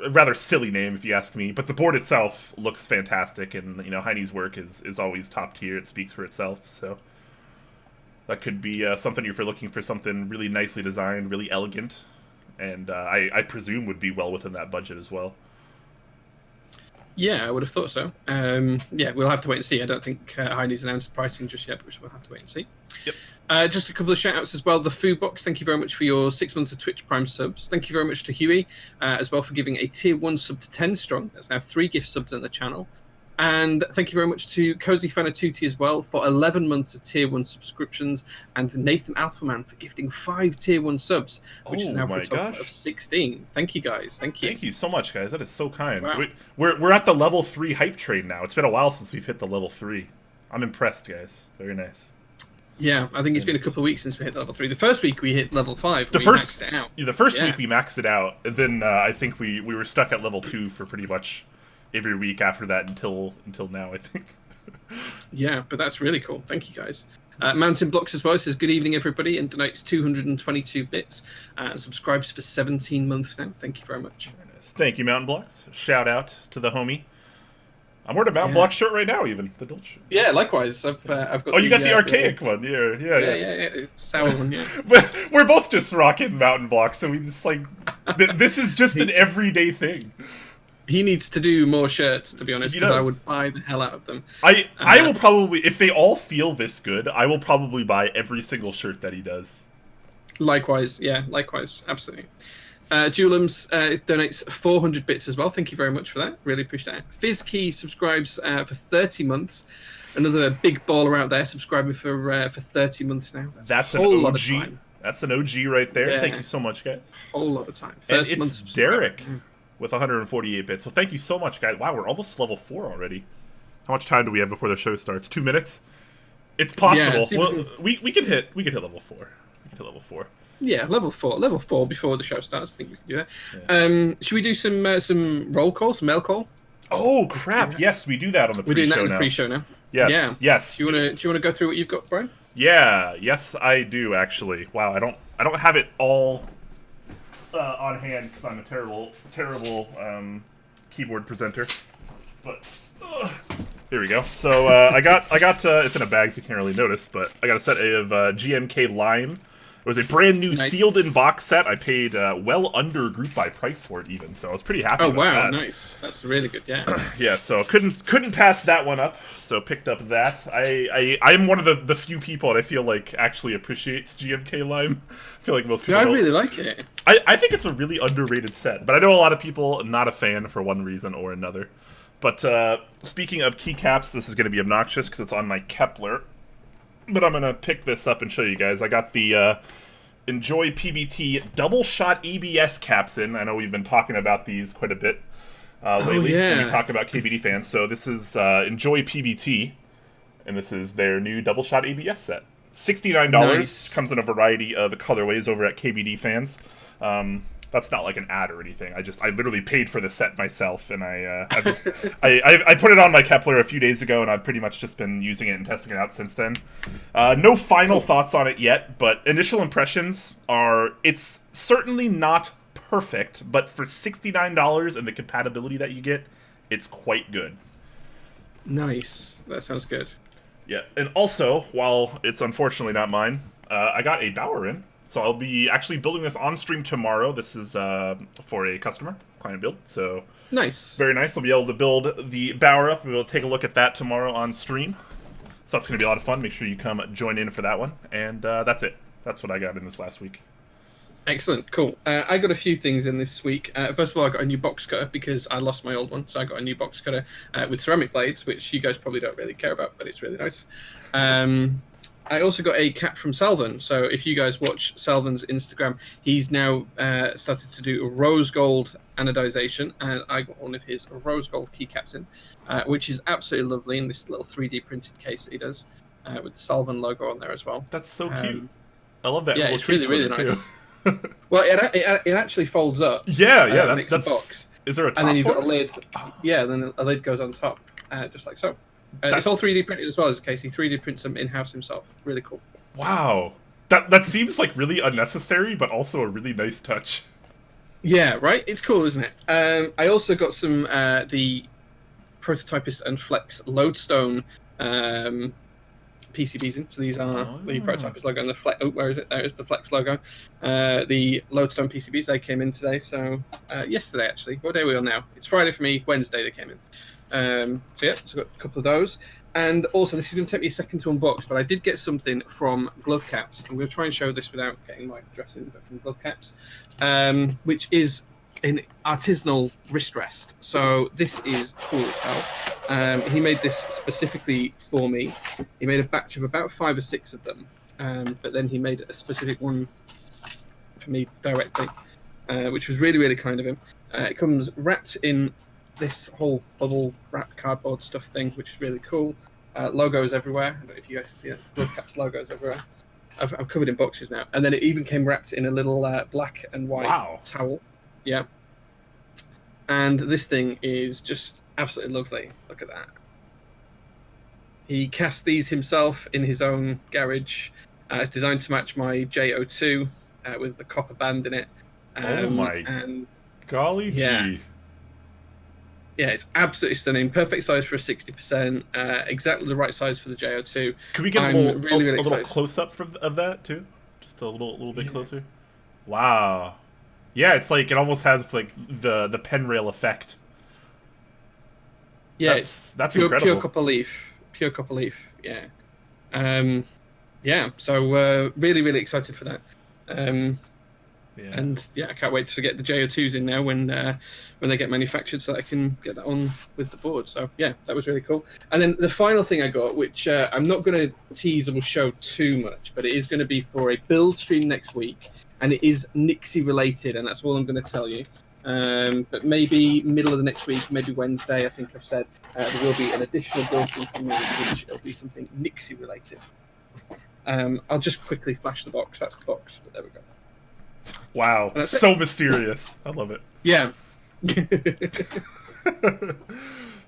a rather silly name if you ask me, but the board itself looks fantastic, and Heine's work is always top tier. It speaks for itself, so that could be something if you're looking for something really nicely designed, really elegant, and I presume would be well within that budget as well. Yeah, I would have thought so. Yeah, we'll have to wait and see. I don't think Heine's announced pricing just yet, but we'll have to wait and see. Yep. Just a couple of shout-outs as well. The Food Box, thank you very much for your 6 months of Twitch Prime subs. Thank you very much to Huey as well for giving a Tier 1 sub to 10 strong. That's now 3 gift subs on the channel. And thank you very much to Cozy Fanatuti as well for 11 months of Tier 1 subscriptions, and Nathan Alphaman for gifting 5 Tier 1 subs, which is now for a total of 16. Thank you, guys. Thank you. Thank you so much, guys. That is so kind. Wow. We're at the level 3 hype train now. It's been a while since we've hit the level 3. I'm impressed, guys. Very nice. Yeah, I think it's been a couple of weeks since we hit level 3. The first week we hit level 5. The first week we maxed it out, and then I think we were stuck at level 2 for pretty much every week after that until now, I think. Yeah, but that's really cool. Thank you, guys. Mountain Blocks as well says, good evening, everybody, and donates 222 bits and subscribes for 17 months now. Thank you very much. Very nice. Thank you, Mountain Blocks. Shout out to the homie. I'm wearing a Mountain Block shirt right now, even. The Dulce shirt. Yeah, likewise. I've got you got the archaic one. Yeah. It's a sour one, yeah. But we're both just rocking Mountain Blocks, so we just this is just an everyday thing. He needs to do more shirts, to be honest, because I would buy the hell out of them. I will probably, if they all feel this good, I will probably buy every single shirt that he does. Likewise, yeah, absolutely. Julums donates 400 bits as well. Thank you very much for that. Really appreciate it. FizzKey subscribes for 30 months. Another big baller out there subscribing for 30 months now. That's an OG. That's an OG right there. Yeah. Thank you so much, guys. Whole lot of time. First and it's Derek with 148 bits. So thank you so much, guys. Wow, we're almost level 4 already. How much time do we have before the show starts? 2 minutes? It's possible. Yeah, we can hit level 4. We can hit level 4. Yeah, level 4 before the show starts. I think we can do that. Yeah. Should we do some roll call, some mail call? Oh crap! Yes, we do that on the pre-show now. We're doing that in the pre-show now. Yes. Yeah. Yes. Do you wanna go through what you've got, Brian? Yeah. Yes, I do actually. Wow, I don't have it all on hand because I'm a terrible keyboard presenter. But here we go. So I got it's in a bag, so you can't really notice, but I got a set of GMK Lime. It was a brand new sealed-in box set. I paid well under group buy price for it, even, so I was pretty happy with that. Oh, wow, nice. That's really good, yeah. Yeah, so couldn't pass that one up, so picked up that. I'm one of the few people that I feel like actually appreciates GMK Lime. I feel like most people don't. I really like it. I think it's a really underrated set, but I know a lot of people not a fan for one reason or another. But speaking of keycaps, this is going to be obnoxious because it's on my Kepler. But I'm going to pick this up and show you guys. I got the Enjoy PBT double shot ABS caps in. I know we've been talking about these quite a bit lately when we talk about KBDfans. So this is Enjoy PBT, and this is their new double shot ABS set. $69. Nice. Comes in a variety of colorways over at KBDfans. That's not like an ad or anything. I literally paid for the set myself, and I put it on my Kepler a few days ago, and I've pretty much just been using it and testing it out since then. No final thoughts on it yet, but initial impressions are it's certainly not perfect, but for $69 and the compatibility that you get, it's quite good. Nice. That sounds good. Yeah, and also, while it's unfortunately not mine, I got a Bower in. So I'll be actually building this on stream tomorrow. This is for a customer, client build. So nice, very nice. I'll be able to build the Bower up. We'll take a look at that tomorrow on stream. So that's going to be a lot of fun. Make sure you come join in for that one. And that's it. That's what I got in this last week. Excellent, cool. I got a few things in this week. First of all, I got a new box cutter because I lost my old one. So I got a new box cutter with ceramic blades, which you guys probably don't really care about, but it's really nice. I also got a cap from Salvan. So if you guys watch Salvan's Instagram, he's now started to do a rose gold anodization, and I got one of his rose gold keycaps in, which is absolutely lovely in this little 3D printed case that he does with the Salvan logo on there as well. That's so cute. I love that. Yeah, it's really nice. Well, it actually folds up. Yeah, that's a box. Is there a top? And then you've got a lid. Yeah, then a lid goes on top, just like so. It's all 3D printed as well as Casey. 3D prints them in-house himself. Really cool. Wow. That seems like really unnecessary, but also a really nice touch. Yeah, right. It's cool, isn't it? I also got some the Prototypist and Flex Lodestone PCBs in. So these are the Prototypist logo and the Flex. Oh, where is it? There is the Flex logo. The Lodestone PCBs, they came in today. So yesterday, actually. What day are we on now? It's Friday for me. Wednesday they came in. So yeah, so I've got a couple of those. And also, this is going to take me a second to unbox, but I did get something from Glove Caps. I'm going to try and show this without getting my address in, but from Glove Caps, which is an artisanal wrist rest. So this is cool as hell. He made this specifically for me. He made a batch of about 5 or 6 of them, but then he made a specific one for me directly, which was really, really kind of him. It comes wrapped in this whole bubble wrapped cardboard stuff thing, which is really cool. Logos everywhere. I don't know if you guys can see it. Glove Caps logos everywhere. I'm covered in boxes now. And then it even came wrapped in a little black and white towel. Yeah. And this thing is just absolutely lovely. Look at that. He cast these himself in his own garage. It's designed to match my J02 with the copper band in it. Oh my golly gee. Yeah, it's absolutely stunning. Perfect size for a 60%. Exactly the right size for the JO2. Can we get a little close up of that too? Just a little bit closer. Wow. Yeah, it's like it almost has like the pen rail effect. Yeah, that's incredible. Pure copper leaf. Pure copper leaf. Yeah. Yeah. So really, really excited for that. Yeah. And yeah, I can't wait to get the JO2s in now when they get manufactured, so that I can get that on with the board. So yeah, that was really cool. And then the final thing I got, which I'm not going to tease or show too much, but it is going to be for a build stream next week, and it is Nixie related, and that's all I'm going to tell you. But maybe middle of the next week, maybe Wednesday, I think I've said, there will be an additional build stream from me, which will be something Nixie related. I'll just quickly flash the box. That's the box. But there we go. Wow, so mysterious. I love it. Yeah.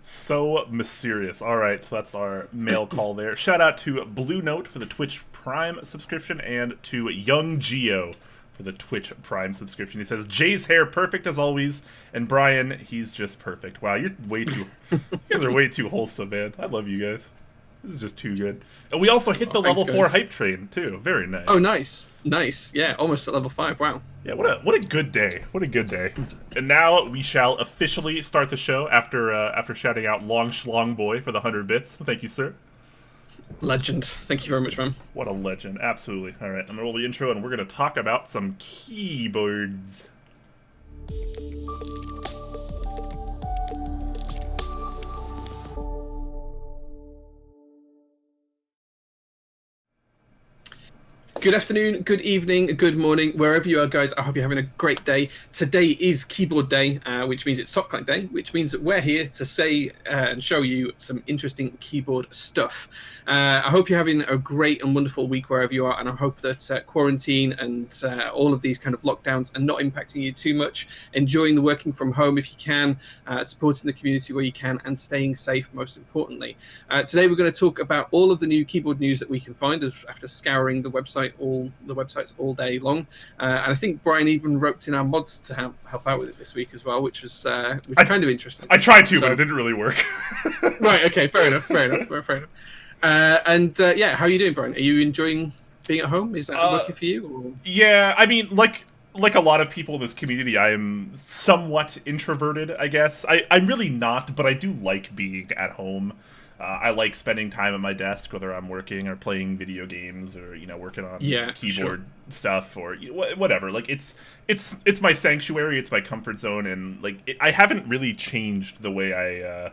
So mysterious. All right, so that's our mail call there. Shout out to Blue Note for the Twitch Prime subscription and to Young Geo for the Twitch Prime subscription. He says, Jay's hair perfect as always, and Brian, he's just perfect. Wow, you're way too... you guys are way too wholesome, man. I love you guys. This is just too good. And we also hit the level 4 hype train, too. Very nice. Oh, nice. Nice. Yeah, almost at level 5. Wow. Yeah, what a good day. What a good day. And now we shall officially start the show after shouting out Long Schlong Boy for the 100 bits. Thank you, sir. Legend. Thank you very much, man. What a legend. Absolutely. All right, I'm going to roll the intro, and we're going to talk about some keyboards. Good afternoon, good evening, good morning, wherever you are, guys. I hope you're having a great day. Today is Keyboard Day, which means it's Top Clack Day, which means that we're here to say and show you some interesting keyboard stuff. I hope you're having a great and wonderful week wherever you are, and I hope that quarantine and all of these kind of lockdowns are not impacting you too much. Enjoying the working from home if you can, supporting the community where you can, and staying safe most importantly. Today we're going to talk about all of the new keyboard news that we can find after scouring the websites all day long, and I think Brian even roped in our mods to help out with it this week as well, which was kind of interesting. I tried to, but it didn't really work. Right. Okay. Fair enough. And yeah, how are you doing, Brian? Are you enjoying being at home? Is that working for you? Or? Yeah. I mean, like a lot of people in this community, I am somewhat introverted, I guess. I'm really not, but I do like being at home. I like spending time at my desk, whether I'm working or playing video games or working on keyboard stuff or whatever. Like it's my sanctuary, it's my comfort zone, and like I haven't really changed the way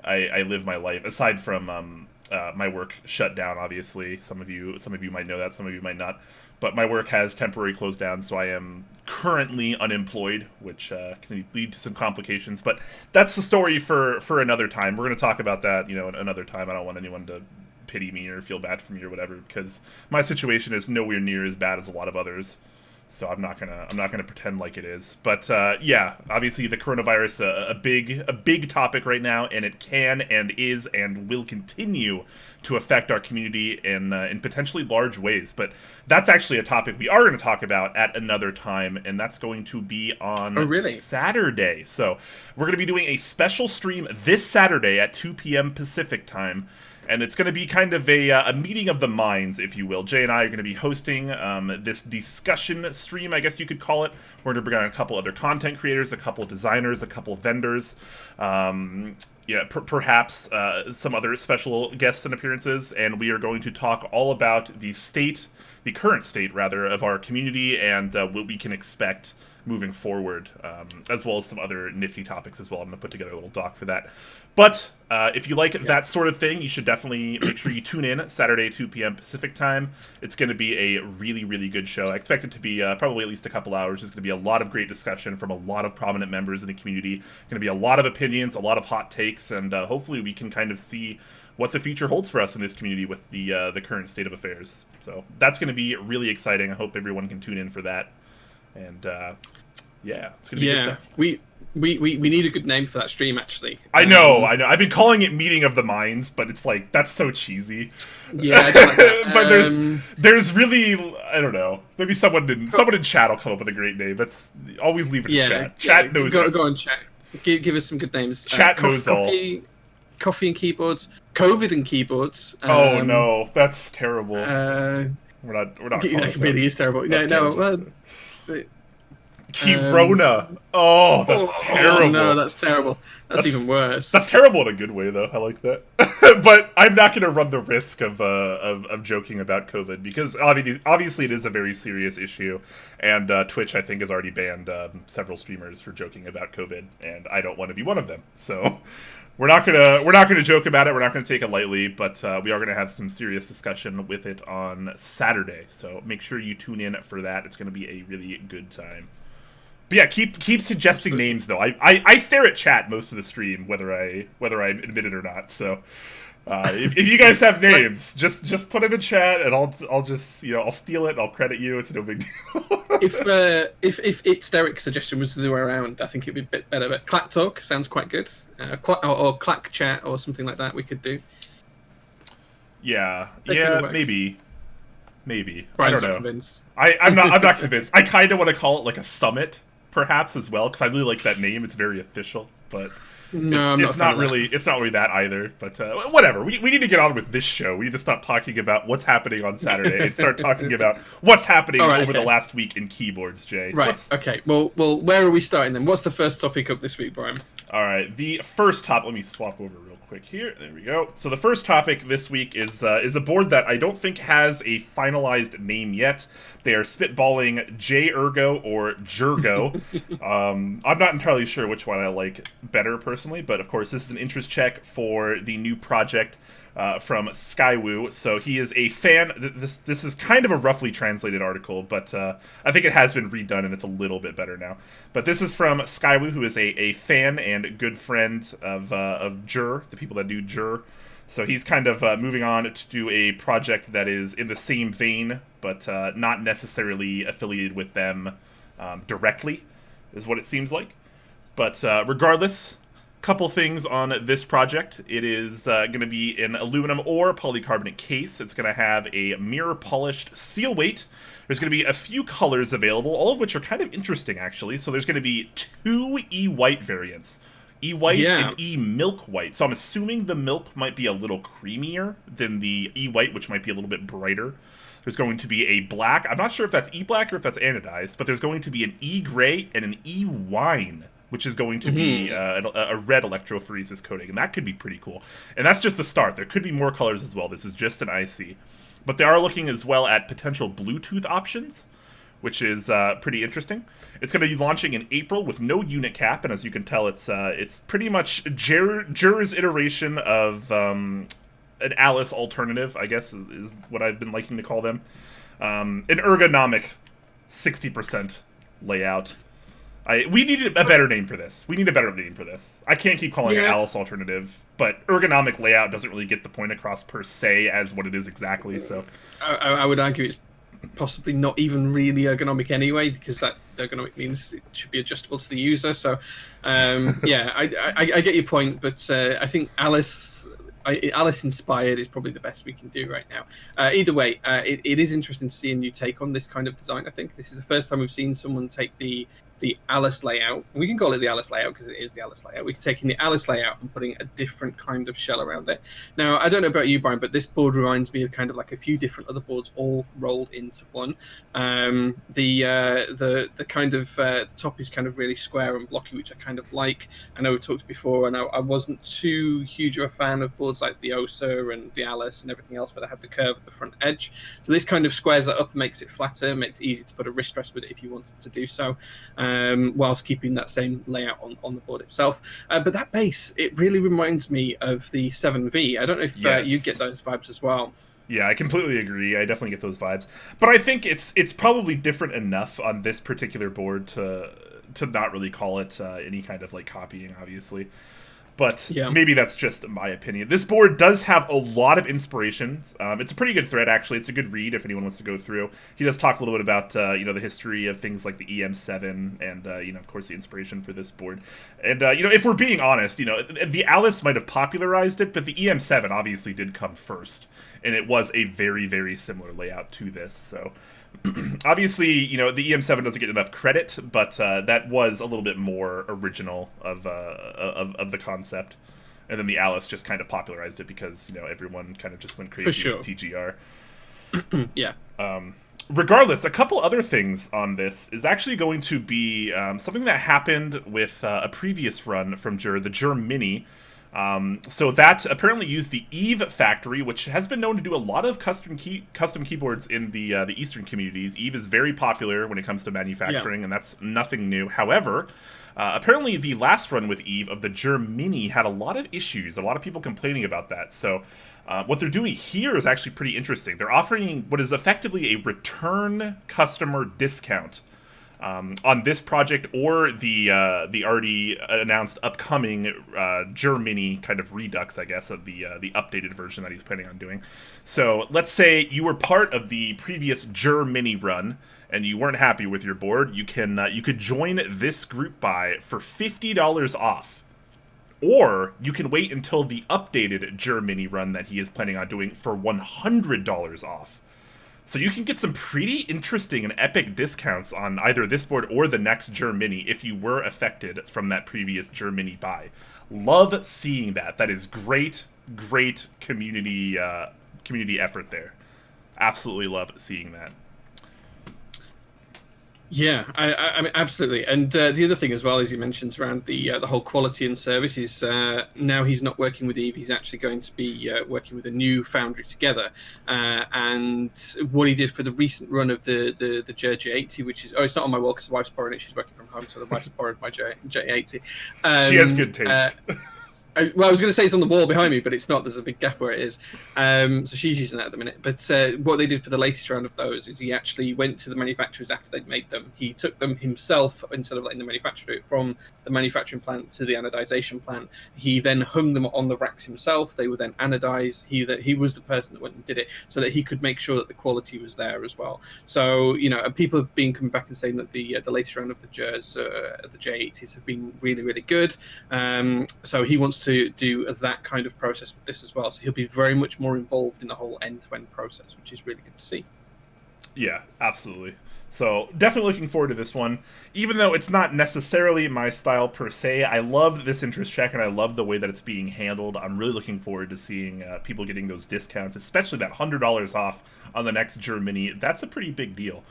I live my life aside from my work shut down. Obviously, some of you might know that, some of you might not. But my work has temporarily closed down, so I am currently unemployed, which can lead to some complications. But that's the story for another time. We're going to talk about that, another time. I don't want anyone to pity me or feel bad for me or whatever, because my situation is nowhere near as bad as a lot of others. So I'm not gonna pretend like it is. But yeah, obviously the coronavirus a big topic right now, and it can and is and will continue to affect our community in potentially large ways. But that's actually a topic we are going to talk about at another time, and that's going to be on Saturday. So we're going to be doing a special stream this Saturday at 2 p.m. Pacific time. And it's going to be kind of a meeting of the minds, if you will. Jay and I are going to be hosting this discussion stream, I guess you could call it. We're going to bring on a couple other content creators, a couple designers, a couple vendors, perhaps some other special guests and appearances. And we are going to talk all about the current state, rather, of our community and what we can expect moving forward, as well as some other nifty topics as well. I'm going to put together a little doc for that. But if you like that sort of thing, you should definitely make sure you tune in Saturday, 2 p.m. Pacific time. It's going to be a really, really good show. I expect it to be probably at least a couple hours. There's going to be a lot of great discussion from a lot of prominent members in the community. Going to be a lot of opinions, a lot of hot takes, and hopefully we can kind of see what the future holds for us in this community with the current state of affairs. So that's going to be really exciting. I hope everyone can tune in for that. And yeah, it's going to be good stuff. We need a good name for that stream, actually. I know. I've been calling it Meeting of the Minds, but it's like, that's so cheesy. Yeah, I don't like that. But there's really, I don't know. Maybe someone in chat will come up with a great name. That's always leave it in chat. Chat knows. Go on, chat. Give us some good names. Chat knows all. Coffee and keyboards. COVID and keyboards. Oh no, that's terrible. We're not. It really is terrible. Kirona. That's terrible. Oh, no, that's terrible. That's even worse. That's terrible in a good way, though. I like that. But I'm not going to run the risk of joking about COVID, because obviously it is a very serious issue, and Twitch, I think, has already banned several streamers for joking about COVID, and I don't want to be one of them. So we're not gonna joke about it. We're not gonna take it lightly, but we are gonna have some serious discussion with it on Saturday. So make sure you tune in for that. It's gonna be a really good time. But yeah, keep suggesting names though. I stare at chat most of the stream, whether I admit it or not. So if you guys have names, just put it in the chat, and I'll just I'll steal it. And I'll credit you. It's no big deal. If it's Derek's suggestion was the other way around, I think it'd be a bit better. But Clack Talk sounds quite good, or Clack Chat or something like that. We could do. Yeah, maybe. Brian's I don't know. Convinced. I'm not convinced. I kind of want to call it like a summit, perhaps, as well, because I really like that name. It's very official, but no, it's not really that either. But whatever. We need to get on with this show. We need to stop talking about what's happening on Saturday and start talking about what's happening over the last week in keyboards, Jay. Right. Okay. Well, where are we starting then? What's the first topic up this week, Brian? All right. The first topic. Let me swap over real quick here. There we go. So the first topic this week is a board that I don't think has a finalized name yet. They are spitballing JER GO or JER GO. I'm not entirely sure which one I like better personally, but of course this is an interest check for the new project from Skywoo. So he is a fan. This is kind of a roughly translated article, but I think it has been redone and it's a little bit better now. But this is from Skywoo, who is a fan and good friend of JER, the people that do JER. So he's kind of moving on to do a project that is in the same vein, but not necessarily affiliated with them directly, is what it seems like. But regardless, couple things on this project. It is going to be an aluminum or polycarbonate case. It's going to have a mirror polished steel weight. There's going to be a few colors available, all of which are kind of interesting, actually. So there's going to be 2 E-white variants. E-white and E-milk white. So I'm assuming the milk might be a little creamier than the E-white, which might be a little bit brighter. There's going to be a black. I'm not sure if that's E-black or if that's anodized, but there's going to be an E-gray and an E-wine, which is going to be a red electrophoresis coating, and that could be pretty cool. And that's just the start. There could be more colors as well. This is just an IC. But they are looking as well at potential Bluetooth options, which is pretty interesting. It's going to be launching in April with no unit cap, and as you can tell, it's pretty much JER's iteration of an Alice alternative, I guess, is what I've been liking to call them. An ergonomic 60% layout. We need a better name for this. I can't keep calling it Alice alternative, but ergonomic layout doesn't really get the point across per se as what it is exactly. So I would argue it's possibly not even really ergonomic anyway, because that ergonomic means it should be adjustable to the user. So, yeah, I get your point, but I think Alice inspired is probably the best we can do right now. Either way, it is interesting to see a new take on this kind of design. I think this is the first time we've seen someone take the Alice layout. We can call it the Alice layout because it is the Alice layout. We're taking the Alice layout and putting a different kind of shell around it. Now, I don't know about you, Brian, but this board reminds me of kind of like a few different other boards all rolled into one. The kind of the top is kind of really square and blocky, which I kind of like. I know we talked before, and I wasn't too huge of a fan of boards like the Osa and the Alice and everything else, where they had the curve at the front edge. So this kind of squares that up, makes it flatter, makes it easy to put a wrist rest with it if you wanted to do so. Whilst keeping that same layout on the board itself. But that base, it really reminds me of the 7V. I don't know if you get those vibes as well. Yeah, I completely agree. I definitely get those vibes. But I think it's probably different enough on this particular board to not really call it any kind of like copying, obviously. But maybe that's just my opinion. This board does have a lot of inspirations. It's a pretty good thread, actually. It's a good read if anyone wants to go through. He does talk a little bit about the history of things like the EM7 and of course the inspiration for this board. And if we're being honest, the Alice might have popularized it, but the EM7 obviously did come first, and it was a very, very similar layout to this. So obviously, the EM7 doesn't get enough credit, but that was a little bit more original of the concept. And then the Alice just kind of popularized it because, everyone kind of just went crazy with TGR. Yeah. Regardless, a couple other things on this is actually going to be something that happened with a previous run from JER, the JER Mini. So that apparently used the Eve factory, which has been known to do a lot of custom keyboards in the Eastern communities. Eve is very popular when it comes to manufacturing, and that's nothing new. However, apparently the last run with Eve of the JER Mini had a lot of issues, a lot of people complaining about that. So what they're doing here is actually pretty interesting. They're offering what is effectively a return customer discount on this project or the already announced upcoming JER Mini kind of redux, I guess, of the updated version that he's planning on doing. So let's say you were part of the previous JER Mini run and you weren't happy with your board, you could join this group buy for $50 off. Or you can wait until the updated JER Mini run that he is planning on doing for $100 off. So you can get some pretty interesting and epic discounts on either this board or the next JER Mini if you were affected from that previous JER Mini buy. Love seeing that. That is great community effort there. Absolutely love seeing that. Yeah, I mean, absolutely. And the other thing as well, as you mentioned, around the whole quality and service is now he's not working with Eve. He's actually going to be working with a new foundry together. And what he did for the recent run of the JER G80, which is it's not on my wall because the wife's borrowing it. She's working from home, so the wife's borrowed my J80. She has good taste. I was going to say it's on the wall behind me, but it's not. There's a big gap where it is. So she's using that at the minute. But what they did for the latest round of those is he actually went to the manufacturers after they'd made them. He took them himself instead of letting the manufacturer do it from the manufacturing plant to the anodization plant. He then hung them on the racks himself. They were then anodized. He was the person that went and did it so that he could make sure that the quality was there as well. So, people have been coming back and saying that the latest round of the JERs, the J80s have been really, really good. So he wants to do that kind of process with this as well. So he'll be very much more involved in the whole end-to-end process, which is really good to see. Yeah, absolutely. So definitely looking forward to this one. Even though it's not necessarily my style per se, I love this interest check and I love the way that it's being handled. I'm really looking forward to seeing people getting those discounts, especially that $100 off on the next JER Mini. That's a pretty big deal.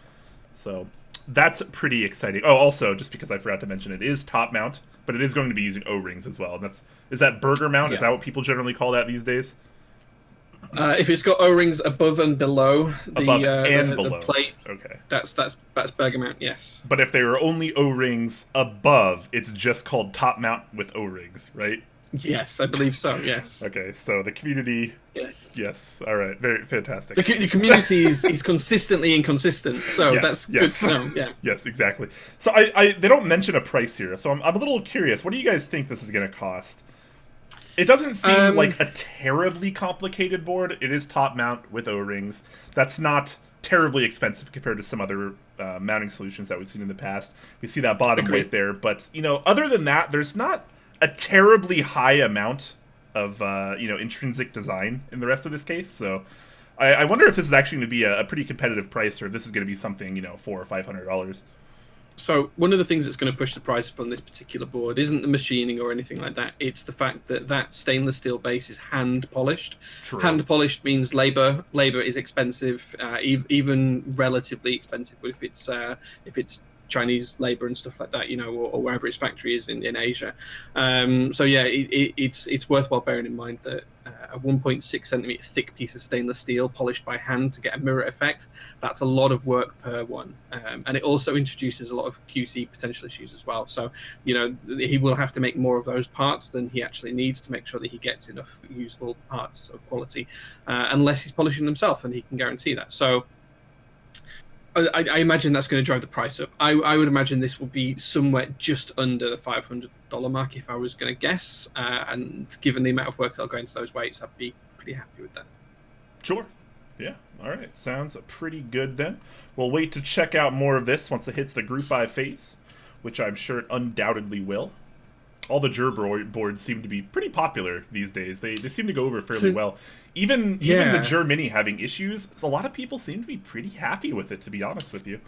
So that's pretty exciting. Oh, also, just because I forgot to mention, it is top mount, but it is going to be using O-rings as well. And is that burger mount? Yeah. Is that what people generally call that these days? If it's got O-rings above and below the plate, okay, that's burger mount, yes. But if there are only O-rings above, it's just called top mount with O-rings, right? Yes, I believe so. Yes. Okay, so the community. Yes. All right. Very fantastic. The community is consistently inconsistent, so that's good to know. Yeah. Yes, exactly. So they don't mention a price here, so I'm a little curious. What do you guys think this is going to cost? It doesn't seem like a terribly complicated board. It is top mount with O-rings. That's not terribly expensive compared to some other mounting solutions that we've seen in the past. We see that bottom weight there, but other than that, there's not a terribly high amount of intrinsic design in the rest of this case. So I wonder if this is actually going to be a pretty competitive price, or if this is going to be something $400 or $500. So one of the things that's going to push the price up on this particular board isn't the machining or anything like that. It's the fact that that stainless steel base is hand polished. True. Hand polished means labor. Labor is expensive, even relatively expensive if it's Chinese labor and stuff like that, or wherever its factory is in Asia. So yeah, it's worthwhile bearing in mind that a 1.6 centimeter thick piece of stainless steel polished by hand to get a mirror effect, that's a lot of work per one. And it also introduces a lot of QC potential issues as well. So, he will have to make more of those parts than he actually needs to make sure that he gets enough usable parts of quality, unless he's polishing them himself, and he can guarantee that. So I imagine that's going to drive the price up. I would imagine this will be somewhere just under the $500 mark if I was going to guess. And given the amount of work that'll go into those weights, I'd be pretty happy with that. Sure. Yeah. All right. Sounds pretty good then. We'll wait to check out more of this once it hits the group buy phase, which I'm sure it undoubtedly will. All the JER boards seem to be pretty popular these days. They seem to go over fairly well. Even the JER Mini having issues, a lot of people seem to be pretty happy with it, to be honest with you.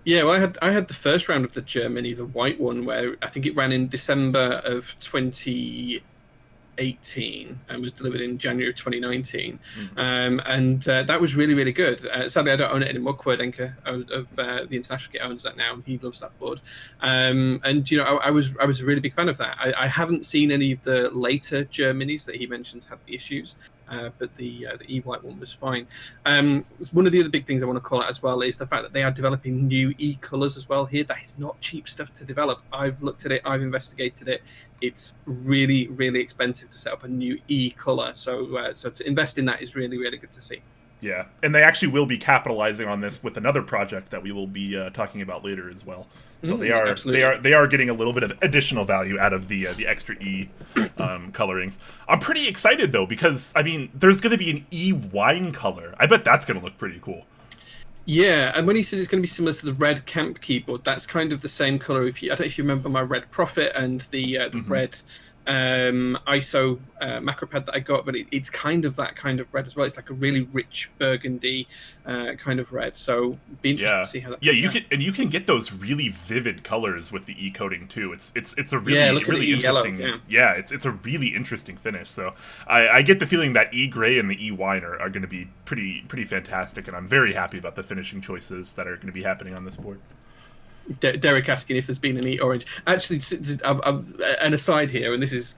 Yeah, well, I had the first round of the JER Mini, the white one, where I think it ran in December of 2018 and was delivered in January of 2019. And that was really, really good. Sadly, I don't own it anymore. Querdenker of the International Kit owns that now, and he loves that board. And I was a really big fan of that. I haven't seen any of the later JER Minis that he mentions had the issues. But the E-white one was fine. One of the other big things I want to call out as well is the fact that they are developing new E-colours as well here. That is not cheap stuff to develop. I've looked at it. I've investigated it. It's really, really expensive to set up a new E-colour. So to invest in that is really, really good to see. Yeah, and they actually will be capitalizing on this with another project that we will be talking about later as well. So they are getting a little bit of additional value out of the extra E colorings. I'm pretty excited though, because there's going to be an E wine color. I bet that's going to look pretty cool. Yeah, and when he says it's going to be similar to the red Camp keyboard, that's kind of the same color. I don't know if you remember my red Prophet and the red ISO macro pad that I got, but it's kind of that kind of red as well. It's like a really rich burgundy kind of red. So be interested to see how that. Yeah, you can get those really vivid colors with the E coating too. It's a really interesting. Yellow, it's a really interesting finish. So I get the feeling that E gray and the E wine are going to be pretty fantastic, and I'm very happy about the finishing choices that are going to be happening on this board. Derek asking if there's been any orange. Actually, an aside here, and this is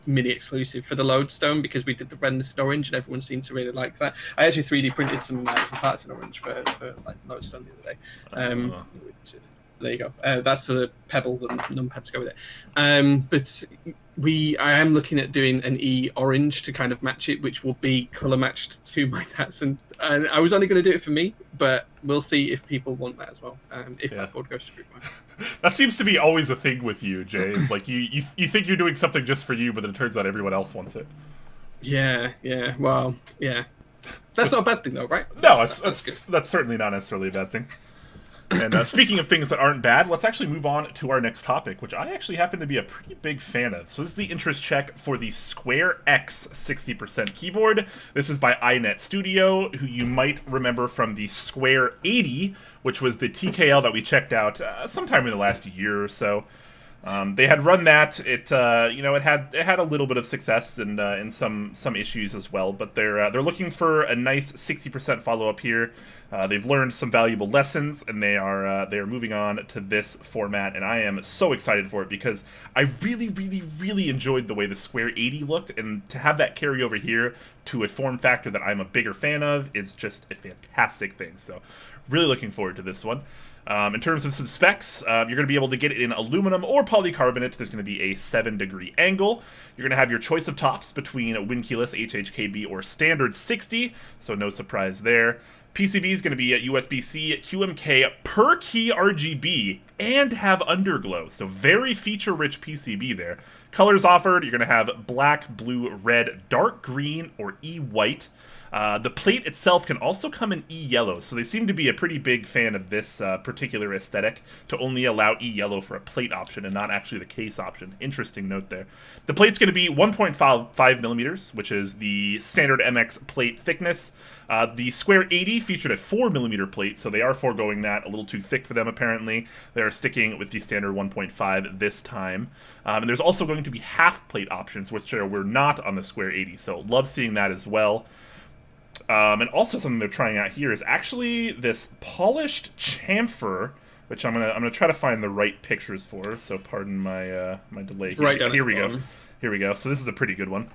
mini exclusive for the Lodestone, because we did the redness in orange and everyone seemed to really like that. I actually 3D printed some parts in orange for like Lodestone the other day. There you go. That's for the Pebble, the numpad to go with it. But I am looking at doing an E orange to kind of match it, which will be color matched to my tats. And I was only going to do it for me, but we'll see if people want that as well. If that board goes to group buy. That seems to be always a thing with you, Jay. It's like you think you're doing something just for you, but then it turns out everyone else wants it. Yeah. Well, yeah. That's not a bad thing, though, right? That's good. That's certainly not necessarily a bad thing. And speaking of things that aren't bad, let's actually move on to our next topic, which I actually happen to be a pretty big fan of. So this is the interest check for the Square X 60% keyboard. This is by iNETT Studio, who you might remember from the Square 80, which was the TKL that we checked out sometime in the last year or so. They had run that. It had a little bit of success and some issues as well, but they're looking for a nice 60% follow up here. They've learned some valuable lessons, and they are moving on to this format, and I am so excited for it because I really enjoyed the way the Square 80 looked, and to have that carry over here to a form factor that I'm a bigger fan of is just a fantastic thing. So really looking forward to this one. In terms of some specs, you're going to be able to get it in aluminum or polycarbonate. There's going to be a 7-degree angle. You're going to have your choice of tops between Win-keyless, HHKB, or standard 60, so no surprise there. PCB is going to be at USB-C, QMK per key RGB, and have underglow. So very feature-rich PCB there. Colors offered, you're going to have black, blue, red, dark green, or E-white. The plate itself can also come in E-yellow, so they seem to be a pretty big fan of this particular aesthetic, to only allow E-yellow for a plate option and not actually the case option. Interesting note there. The plate's going to be 1.5 millimeters, which is the standard MX plate thickness. The Square 80 featured a 4mm plate, so they are foregoing that. A little too thick for them, apparently. They're sticking with the standard 1.5 this time. And there's also going to be half plate options, which were not on the Square 80, so love seeing that as well. And also something they're trying out here is actually this polished chamfer, which I'm gonna try to find the right pictures for. So pardon my my delay. Here we go. Here we go. So this is a pretty good one.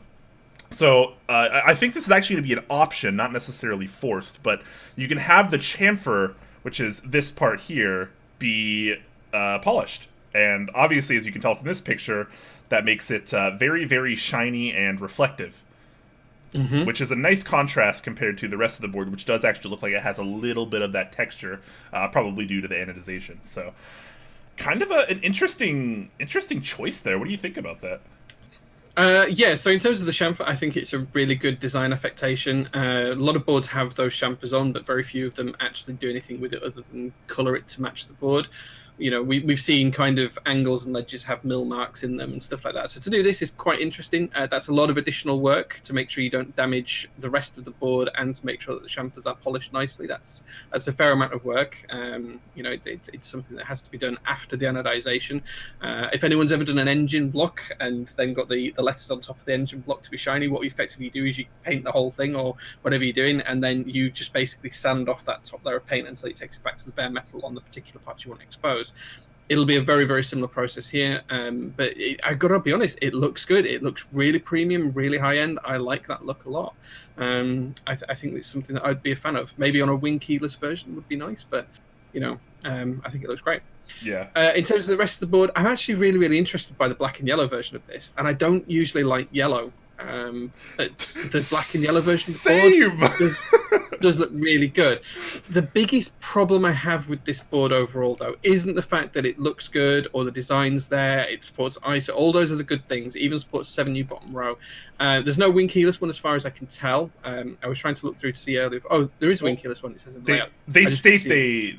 So I think this is actually going to be an option, not necessarily forced, but you can have the chamfer, which is this part here, be polished. And obviously, as you can tell from this picture, that makes it very, very shiny and reflective. Mm-hmm. Which is a nice contrast compared to the rest of the board, which does actually look like it has a little bit of that texture, probably due to the anodization. So, kind of an interesting choice there. What do you think about that? Yeah, so in terms of the chamfer, I think it's a really good design affectation. A lot of boards have those chamfers on, but very few of them actually do anything with it other than colour it to match the board. You know, we've seen kind of angles and ledges have mill marks in them and stuff like that. So to do this is quite interesting. That's a lot of additional work to make sure you don't damage the rest of the board and to make sure that the chamfers are polished nicely. That's a fair amount of work. You know, it's something that has to be done after the anodization. If anyone's ever done an engine block and then got the letters on top of the engine block to be shiny, what you effectively do is you paint the whole thing or whatever you're doing, and then you just basically sand off that top layer of paint until it takes it back to the bare metal on the particular parts you want to expose. It'll be a very, very similar process here, but I gotta be honest, it looks good. It looks really premium, really high end. I like that look a lot. I think it's something that I'd be a fan of. Maybe on a wing keyless version would be nice, but you know, I think it looks great. Yeah. In terms of the rest of the board, I'm actually really, really interested by the black and yellow version of this, and I don't usually like yellow. But the black and yellow version of the board does look really good. The biggest problem I have with this board overall, though, isn't the fact that it looks good or the design's there. It supports ISO. All those are the good things. It even supports 7U bottom row. There's no wing keyless one as far as I can tell. I was trying to look through to see earlier. Oh, there is a wing keyless one. It says in the layout. They state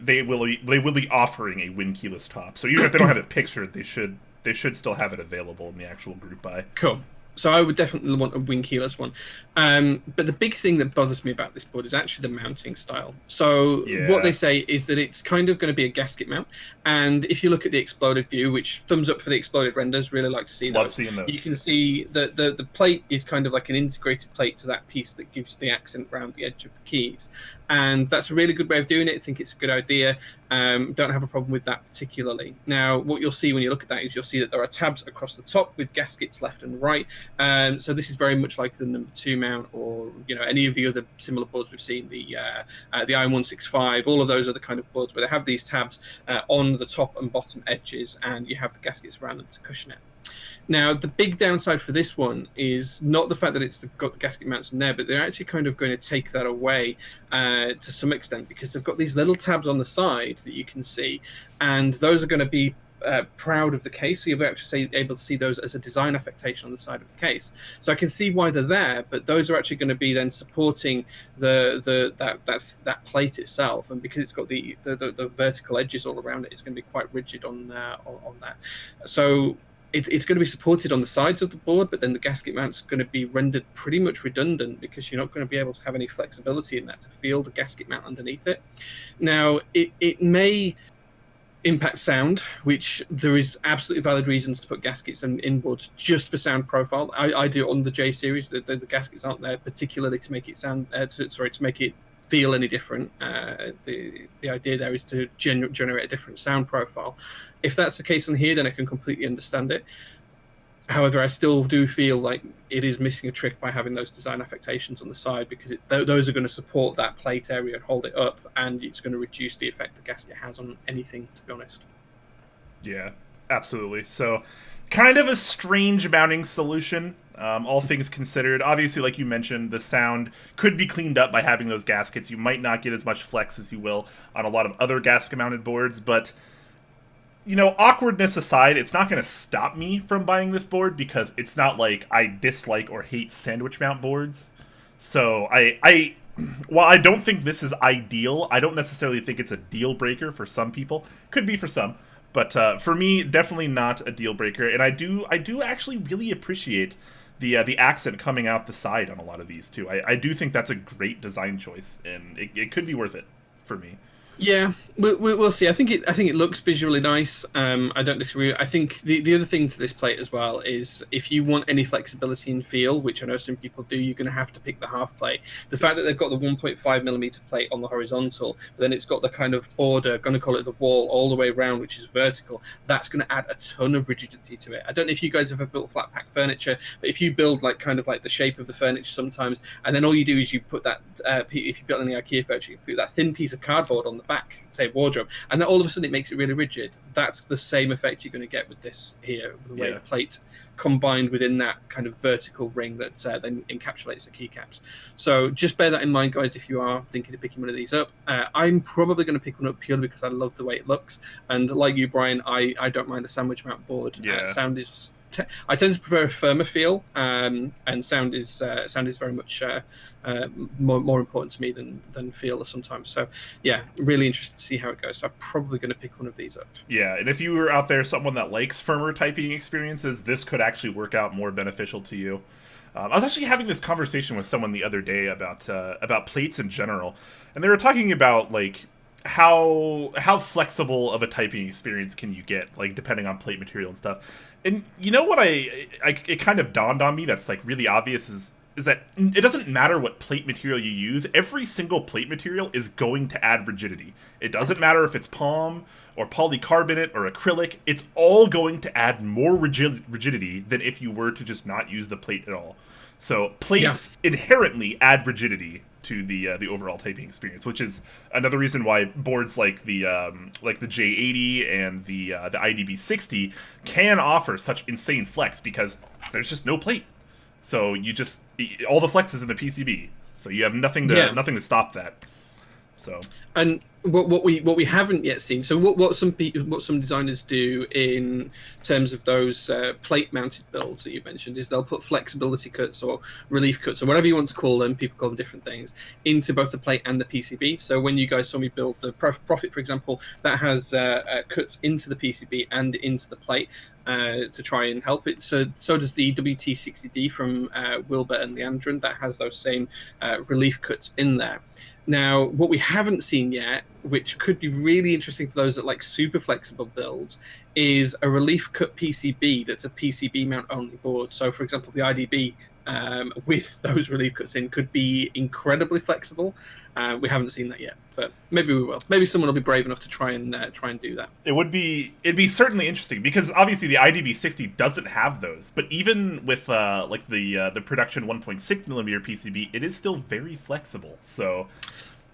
they will be offering a wing keyless top. So even if they don't have it pictured, they should still have it available in the actual group buy. Cool. So I would definitely want a wing keyless one. But the big thing that bothers me about this board is actually the mounting style. So what they say is that it's kind of going to be a gasket mount. And if you look at the exploded view, which thumbs up for the exploded renders, really like to see those. Love seeing those. You can see that the plate is kind of like an integrated plate to that piece that gives the accent around the edge of the keys. And that's a really good way of doing it. I think it's a good idea. Don't have a problem with that particularly. Now, what you'll see when you look at that is you'll see that there are tabs across the top with gaskets left and right. So this is very much like the number 2 mount, or any of the other similar boards we've seen, the Iron 165. All of those are the kind of boards where they have these tabs on the top and bottom edges, and you have the gaskets around them to cushion it. Now, the big downside for this one is not the fact that it's got the gasket mounts in there, but they're actually kind of going to take that away to some extent, because they've got these little tabs on the side that you can see, and those are going to be proud of the case, so you'll be able to see those as a design affectation on the side of the case. So I can see why they're there, but those are actually going to be then supporting that plate itself, and because it's got the vertical edges all around it, it's going to be quite rigid on that. So it's going to be supported on the sides of the board, but then the gasket mount's going to be rendered pretty much redundant, because you're not going to be able to have any flexibility in that to feel the gasket mount underneath it. Now, it may impact sound, which there is absolutely valid reasons to put gaskets in boards just for sound profile. I do it on the J series. The gaskets aren't there particularly to make it sound to make it feel any different. The idea there is to generate a different sound profile. If that's the case on here, then I can completely understand it. However, I still do feel like it is missing a trick by having those design affectations on the side, because those are going to support that plate area and hold it up, and it's going to reduce the effect the gasket has on anything, to be honest. Yeah, absolutely. So, kind of a strange mounting solution. All things considered, obviously, like you mentioned, the sound could be cleaned up by having those gaskets. You might not get as much flex as you will on a lot of other gasket-mounted boards, but awkwardness aside, it's not going to stop me from buying this board because it's not like I dislike or hate sandwich mount boards. So while I don't think this is ideal, I don't necessarily think it's a deal breaker for some people. Could be for some, but for me, definitely not a deal breaker. And I do actually really appreciate the accent coming out the side on a lot of these too. I do think that's a great design choice, and it could be worth it for me. Yeah, we'll see. I think it looks visually nice. I don't disagree. I think the other thing to this plate as well is if you want any flexibility in feel, which I know some people do, you're going to have to pick the half plate. The fact that they've got the 1.5mm plate on the horizontal, but then it's got the kind of border, going to call it the wall, all the way around, which is vertical. That's going to add a ton of rigidity to it. I don't know if you guys have ever built flat pack furniture, but if you build like kind of like the shape of the furniture sometimes, and then all you do is you put that, if you build any IKEA furniture, you put that thin piece of cardboard on the back, say wardrobe, and then all of a sudden it makes it really rigid. That's the same effect you're going to get with this here, the way the plates combined within that kind of vertical ring that then encapsulates the keycaps. So just bear that in mind, guys, if you are thinking of picking one of these up. I'm probably going to pick one up purely because I love the way it looks, and like you, Brian, I don't mind a sandwich mount board. Sound is I tend to prefer a firmer feel, and sound is very much more important to me than feel sometimes. So yeah, really interested to see how it goes. So I'm probably going to pick one of these up. Yeah, and if you were out there someone that likes firmer typing experiences, this could actually work out more beneficial to you. I was actually having this conversation with someone the other day about plates in general, and they were talking about like how flexible of a typing experience can you get, like depending on plate material and stuff. And you know what it kind of dawned on me that's like really obvious is that it doesn't matter what plate material you use. Every single plate material is going to add rigidity. It doesn't matter if it's POM or polycarbonate or acrylic. It's all going to add more rigidity than if you were to just not use the plate at all. So plates inherently add rigidity to the overall typing experience, which is another reason why boards like the J80 and the IDB60 can offer such insane flex because there's just no plate. So you just all the flex is in the PCB, so you have nothing to stop that. So and what we haven't yet seen. So what some designers do in terms of those plate mounted builds that you mentioned is they'll put flexibility cuts or relief cuts or whatever you want to call them. People call them different things into both the plate and the PCB. So when you guys saw me build the Profit, for example, that has cuts into the PCB and into the plate to try and help it. So does the WT60D from Wilbur and Leandrin, that has those same relief cuts in there. Now, what we haven't seen yet, which could be really interesting for those that like super flexible builds, is a relief cut PCB that's a PCB mount only board. So, for example, the IDB with those relief cuts in could be incredibly flexible. We haven't seen that yet, but maybe we will. Maybe someone will be brave enough to try and do that. It'd be certainly interesting because obviously the IDB60 doesn't have those, but even with like the production 1.6mm PCB, it is still very flexible. So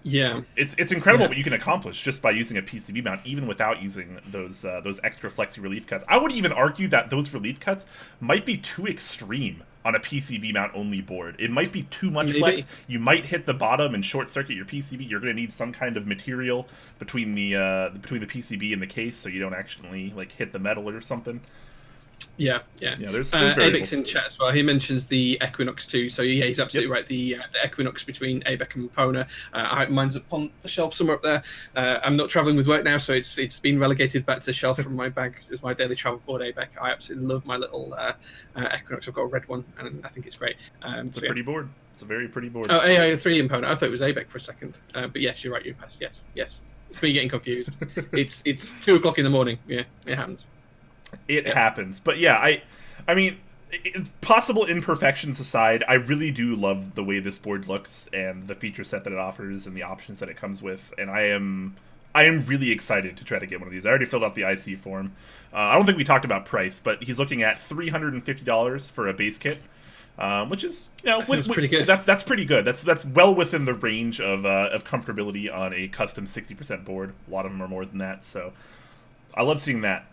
yeah, it's incredible what you can accomplish just by using a PCB mount, even without using those extra flexi relief cuts. I would even argue that those relief cuts might be too extreme on a PCB mount only board. It might be too much flex. You might hit the bottom and short circuit your PCB. You're going to need some kind of material between the PCB and the case, so you don't actually like hit the metal or something. Yeah. There's Abek's in chat as well. He mentions the Equinox too. So yeah, he's absolutely right. The Equinox between Abek and Mapona. Mine's up on the shelf somewhere up there. I'm not traveling with work now, so it's been relegated back to the shelf from my bag as my daily travel board. Abek. I absolutely love my little Equinox. I've got a red one, and I think it's great. It's a pretty board. It's a very pretty board. Oh, AI3 in Mapona. I thought it was Abek for a second, but yes, you're right. You passed. Yes. It's me getting confused. it's 2:00 in the morning. Yeah, it happens. It happens. But yeah, I mean, possible imperfections aside, I really do love the way this board looks and the feature set that it offers and the options that it comes with. And I am really excited to try to get one of these. I already filled out the IC form. I don't think we talked about price, but he's looking at $350 for a base kit, which is pretty good. That's pretty good. That's well within the range of comfortability on a custom 60% board. A lot of them are more than that, so I love seeing that.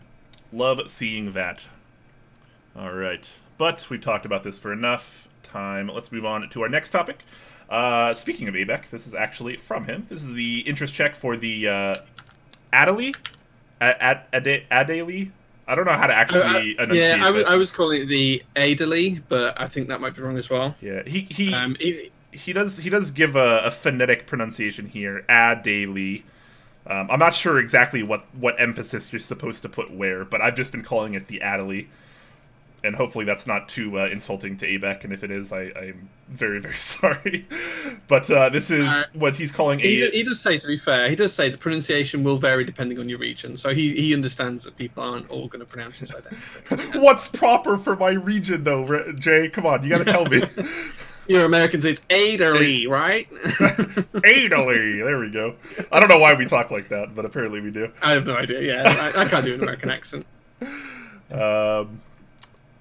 All right. But we've talked about this for enough time. Let's move on to our next topic. Speaking of ABEK, this is actually from him. This is the interest check for the Adélie? Adélie? I don't know how to actually enunciate this. I was calling it the Adélie, but I think that might be wrong as well. Yeah, he does give a phonetic pronunciation here, Adélie. I'm not sure exactly what emphasis you're supposed to put where, but I've just been calling it the Adélie. And hopefully that's not too insulting to ABEK, and if it is, I'm very, very sorry. But this is what he's calling a... He does say, to be fair, he does say the pronunciation will vary depending on your region, so he understands that people aren't all going to pronounce this identically. What's proper for my region, though, Jay? Come on, you got to tell me. You're Americans, it's Adélie, right? Adélie, there we go. I don't know why we talk like that, but apparently we do. I have no idea, yeah. I can't do an American accent.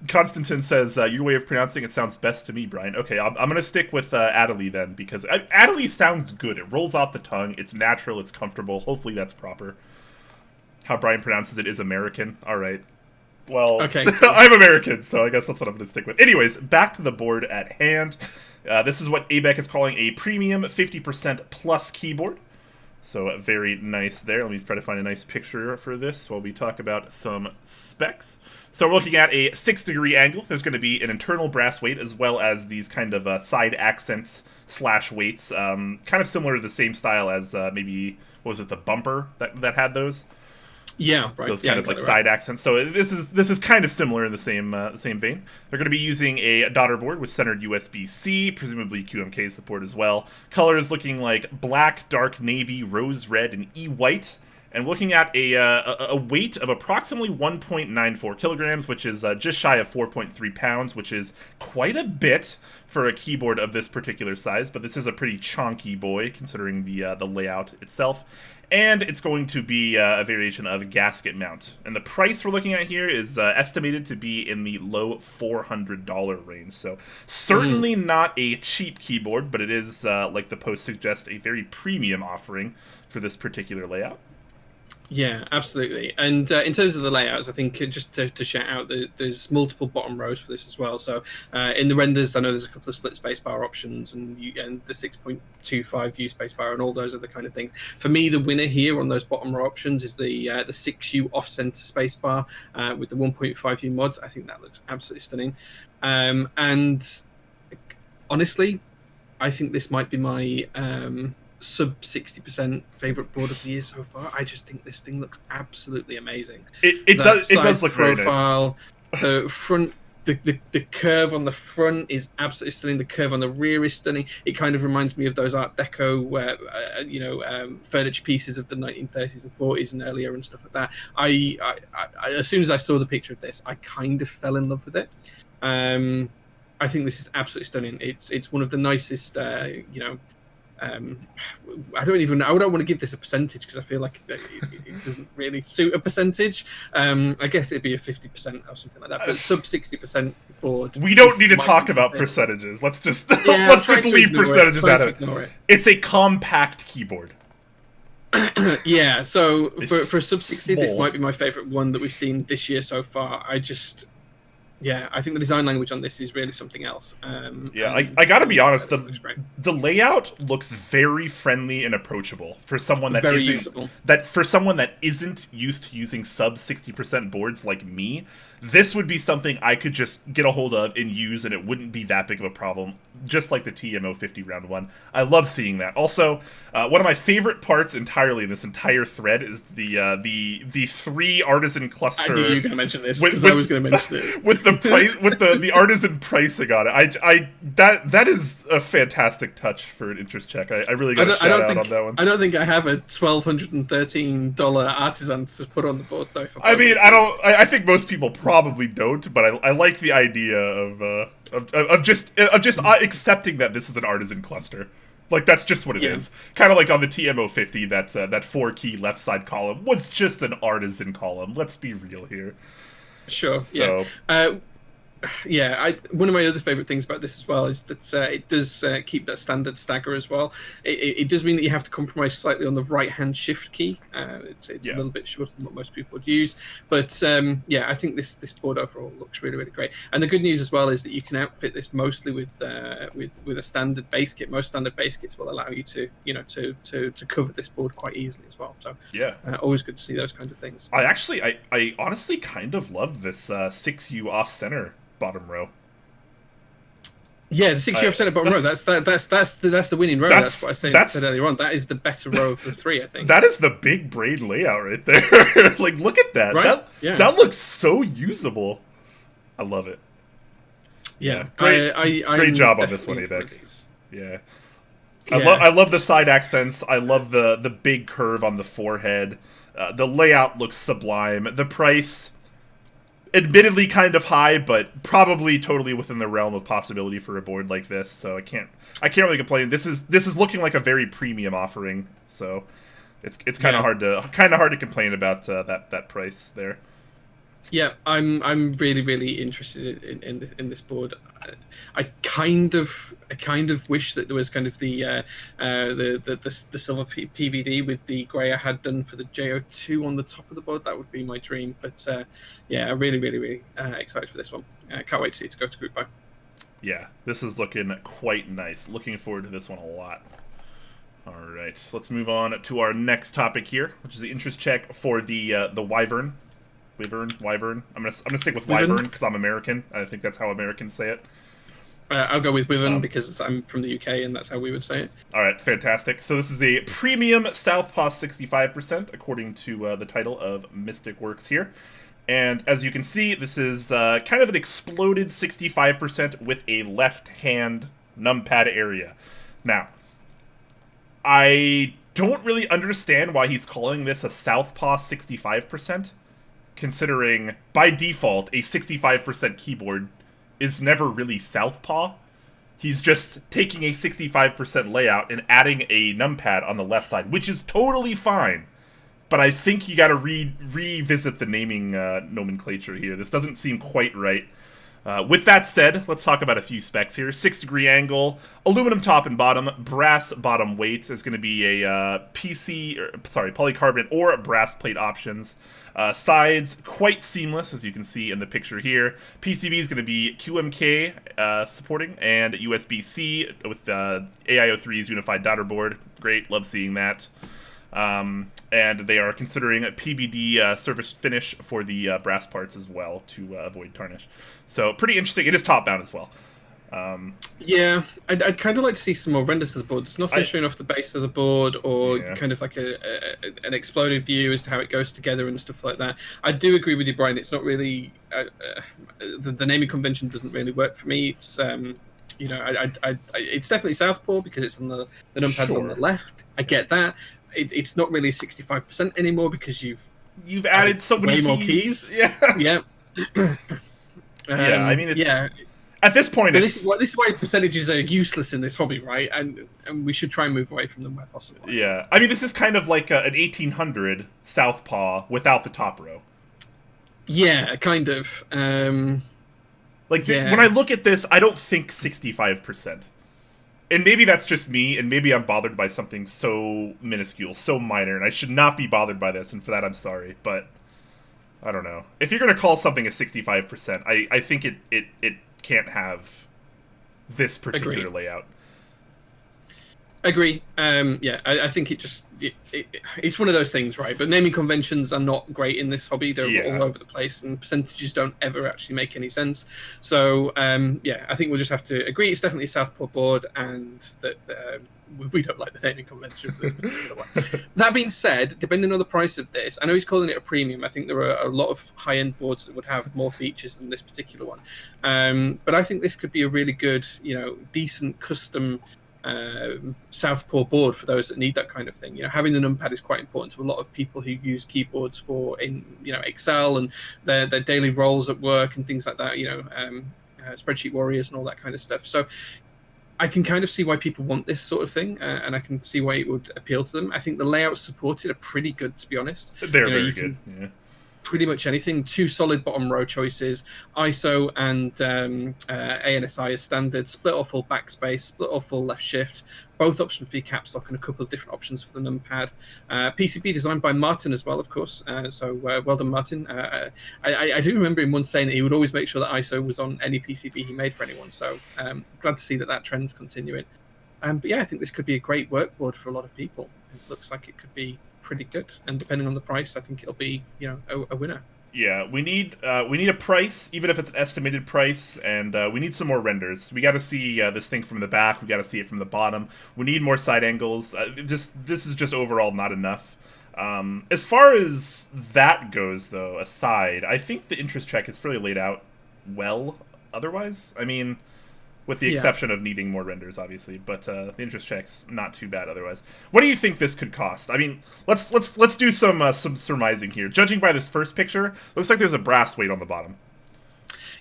Constantine says, your way of pronouncing it sounds best to me, Brian. Okay, I'm going to stick with Adélie then, because Adélie sounds good. It rolls off the tongue. It's natural. It's comfortable. Hopefully that's proper. How Brian pronounces it is American. All right. Well, okay. I'm American, so I guess that's what I'm going to stick with. Anyways, back to the board at hand. This is what ABEK is calling a premium 50% plus keyboard. So very nice there. Let me try to find a nice picture for this while we talk about some specs. So we're looking at a 6-degree angle. There's going to be an internal brass weight as well as these kind of side accents / weights. Kind of similar to the same style as maybe, what was it, the bumper that had those? Yeah, right. Those kind of like side accents. So this is kind of similar in the same vein. They're going to be using a daughter board with centered USB-C, presumably QMK support as well. Colors looking like black, dark navy, rose red, and E-white. And looking at a weight of approximately 1.94 kilograms, which is just shy of 4.3 pounds, which is quite a bit for a keyboard of this particular size. But this is a pretty chonky boy, considering the layout itself. And it's going to be a variation of a gasket mount. And the price we're looking at here is estimated to be in the low $400 range. So certainly not a cheap keyboard, but it is, like the post suggests, a very premium offering for this particular layout. Yeah, absolutely. And in terms of the layouts, I think just to shout out, there's multiple bottom rows for this as well. So in the renders, I know there's a couple of split spacebar options and the 6.25 U spacebar and all those other kind of things. For me, the winner here on those bottom row options is the 6U off-center spacebar with the 1.5 U mods. I think that looks absolutely stunning. And honestly, I think this might be my... sub 60% favorite board of the year so far. I just think this thing looks absolutely amazing. It does look profile, very nice. The front, the curve on the front is absolutely stunning. The curve on the rear is stunning. It kind of reminds me of those Art Deco, furniture pieces of the 1930s and 40s and earlier and stuff like that. I as soon as I saw the picture of this, I kind of fell in love with it. I think this is absolutely stunning. It's one of the nicest, I don't want to give this a percentage because I feel like it doesn't really suit a percentage. I guess it'd be a 50% or something like that, but sub 60% board. We don't need to talk about percentages. Let's just leave percentages out of it. It's a compact keyboard. Yeah, so for sub 60, this might be my favorite one that we've seen this year so far. I think the design language on this is really something else. I gotta be honest, the layout looks very friendly and approachable for someone that isn't used to using sub 60% boards like me. This would be something I could just get a hold of and use, and it wouldn't be that big of a problem, just like the TMO50 round one. I love seeing that. Also, one of my favorite parts entirely in this entire thread is the 3 artisan cluster. I knew you were going to mention this because I was going to mention it. With the price, with the artisan pricing on it, that is a fantastic touch for an interest check. I really got to shout out on that one. I don't think I have a $1,213 artisan to put on the board though. I think most people probably don't, but I like the idea of just accepting that this is an artisan cluster. Like, that's just what it is. Kind of like on the TMO50, that 4-key left side column was just an artisan column. Let's be real here. Sure. So. Yeah. Yeah, one of my other favorite things about this as well is that it does keep that standard stagger as well. It does mean that you have to compromise slightly on the right-hand shift key. It's a little bit shorter than what most people would use, but yeah, I think this board overall looks really great. And the good news as well is that you can outfit this mostly with a standard base kit. Most standard base kits will allow you to to cover this board quite easily as well. So yeah, always good to see those kinds of things. I honestly kind of love this 6U off center bottom row. Yeah, the 6U off center bottom row. That's the winning row. That's what I said earlier on. That is the better row of the three, I think. That is the big braid layout right there. Like, look at that. Right? That looks so usable. I love it. Yeah, great job on this one, Adélie. Yeah. I love the side accents. I love the big curve on the forehead. The layout looks sublime. The price, admittedly kind of high, but probably totally within the realm of possibility for a board like this. So I can't really complain. This is looking like a very premium offering. So it's kind of hard to complain about that price there. Yeah, I'm really interested in this board. I kind of wish that there was kind of the silver PVD with the grey I had done for the JO2 on the top of the board. That would be my dream. But yeah, I'm really excited for this one. Can't wait to see it go to group buy. Yeah, this is looking quite nice. Looking forward to this one a lot. All right, let's move on to our next topic here, which is the interest check for the Wyvern. Wyvern. I'm gonna stick with Wyvern because I'm American. I think that's how Americans say it. I'll go with Wyvern because I'm from the UK and that's how we would say it. All right, fantastic. So this is a premium Southpaw 65%, according to the title of Mystic Works here. And as you can see, this is kind of an exploded 65% with a left-hand numpad area. Now, I don't really understand why he's calling this a Southpaw 65%. Considering, by default, a 65% keyboard is never really Southpaw. He's just taking a 65% layout and adding a numpad on the left side, which is totally fine. But I think you gotta revisit the naming nomenclature here. This doesn't seem quite right. With that said, let's talk about a few specs here. 6-degree angle, aluminum top and bottom, brass bottom weight is going to be a polycarbonate or brass plate options. Sides, quite seamless, as you can see in the picture here. PCB is going to be QMK supporting, and USB-C with AIO3's unified daughter board. Great, love seeing that. And they are considering a PBD surface finish for the brass parts as well to avoid tarnish. So pretty interesting. It is top-bound as well. Yeah, I'd kind of like to see some more renders of the board. There's nothing showing off the base of the board or kind of like an exploded view as to how it goes together and stuff like that. I do agree with you, Brian. It's not really... the naming convention doesn't really work for me. It's... you know, it's definitely Southpaw because it's on the numpad's on the left. I get that. It's not really 65% anymore because you've added so many more keys. Yeah. Yeah. Yeah, I mean, it's, at this point, this is why percentages are useless in this hobby, right? And we should try and move away from them where possible. Yeah, I mean, this is kind of like an 1800 Southpaw without the top row. Yeah, kind of. When I look at this, I don't think 65%. And maybe that's just me, and maybe I'm bothered by something so minuscule, so minor, and I should not be bothered by this, and for that I'm sorry, but I don't know. If you're going to call something a 65%, I think it can't have this particular layout. Agree. Yeah, I think it's one of those things, right? But naming conventions are not great in this hobby. They're all over the place, and percentages don't ever actually make any sense. So, yeah, I think we'll just have to agree it's definitely a Southpaw board, and that we don't like the naming convention for this particular one. That being said, depending on the price of this, I know he's calling it a premium. I think there are a lot of high-end boards that would have more features than this particular one. But I think this could be a really good, decent custom Southpaw board for those that need that kind of thing. Having the numpad is quite important to a lot of people who use keyboards for Excel and their daily roles at work and things like that. Spreadsheet warriors and all that kind of stuff. So I can kind of see why people want this sort of thing, and I can see why it would appeal to them. I think the layouts supported are pretty good, to be honest. They're very good. Yeah. pretty much anything. 2 solid bottom row choices, ISO and ANSI as standard, split or full backspace, split or full left shift, both options for your caps lock, and a couple of different options for the numpad. PCB designed by Martin as well, of course. So well done, Martin. I do remember him once saying that he would always make sure that ISO was on any PCB he made for anyone. So glad to see that trend's continuing. But yeah, I think this could be a great workboard for a lot of people. It looks like it could be pretty good, and depending on the price, I think it'll be, you know, a winner. Yeah, we need a price, even if it's an estimated price, and we need some more renders. We got to see this thing from the back. We got to see it from the bottom. We need more side angles. This is just overall not enough. As far as that goes, though, aside, I think the interest check is fairly laid out well. Otherwise, I mean, with the exception of needing more renders, obviously, but the interest check's not too bad otherwise. What do you think this could cost? I mean, let's do some surmising here. Judging by this first picture, looks like there's a brass weight on the bottom.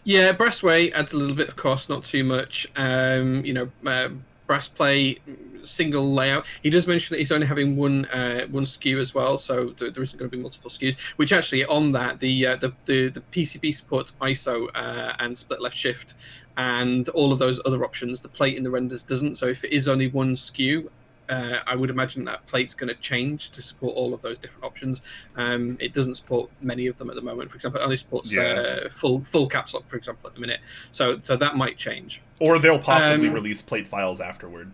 Yeah, brass weight adds a little bit of cost, not too much. You know, brass plate, single layout. He does mention that he's only having one SKU as well, so there isn't going to be multiple SKUs. Which actually, on that, the PCB supports ISO and split left shift, and all of those other options. The plate in the renders doesn't. So if it is only one SKU, I would imagine that plate's going to change to support all of those different options. It doesn't support many of them at the moment. For example, it only supports full caps lock, for example, at the minute. So that might change. Or they'll possibly release plate files afterward.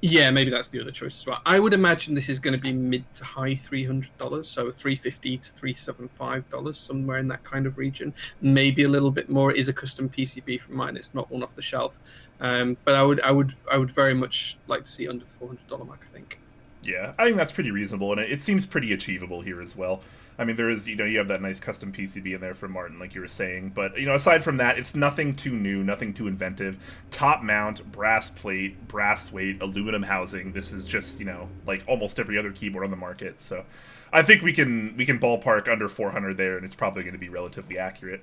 Yeah, maybe that's the other choice as well. I would imagine this is going to be mid to high $300, so $350 to $375, somewhere in that kind of region. Maybe a little bit more. It is a custom PCB from mine. It's not one off the shelf. But I would very much like to see under the $400 mark, I think. Yeah, I think that's pretty reasonable, and it seems pretty achievable here as well. I mean, there is, you know, you have that nice custom PCB in there from Martin, like you were saying. But, you know, aside from that, it's nothing too new, nothing too inventive. Top mount, brass plate, brass weight, aluminum housing. This is just, you know, like almost every other keyboard on the market. So I think we can ballpark under 400 there, and it's probably going to be relatively accurate.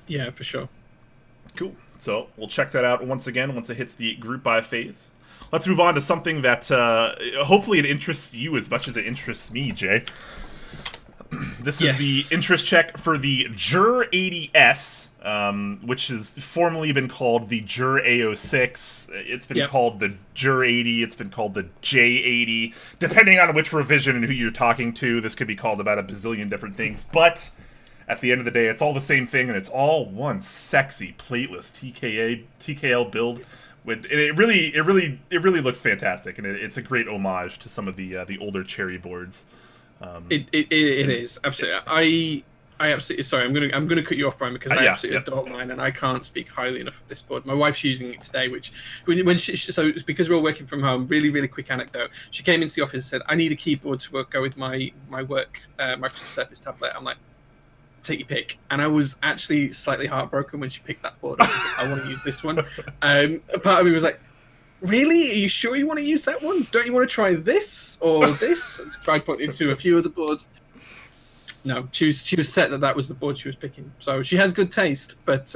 Yeah, for sure. Cool. So we'll check that out once again once it hits the group buy phase. Let's move on to something that hopefully it interests you as much as it interests me, Jay. This is the interest check for the JER 80S, which has formerly been called the JER A06. It's been called the JER 80. It's been called the J80. Depending on which revision and who you're talking to, this could be called about a bazillion different things. But at the end of the day, it's all the same thing, and it's all one sexy plateless TKL build. And it really looks fantastic, and it's a great homage to some of the older Cherry boards. It is absolutely. I absolutely sorry. I'm gonna cut you off, Brian, because I absolutely adore mine, and I can't speak highly enough of this board. My wife's using it today, which when so it's because we're all working from home. Really quick anecdote. She came into the office and said, "I need a keyboard to go with my work Microsoft Surface tablet." I'm like, take your pick. And I was actually slightly heartbroken when she picked that board. I was like, I want to use this one. A part of me was like, really? Are you sure you want to use that one? Don't you want to try this or this? And I tried pointing to a few of the boards. No, she was set that was the board she was picking. So she has good taste, but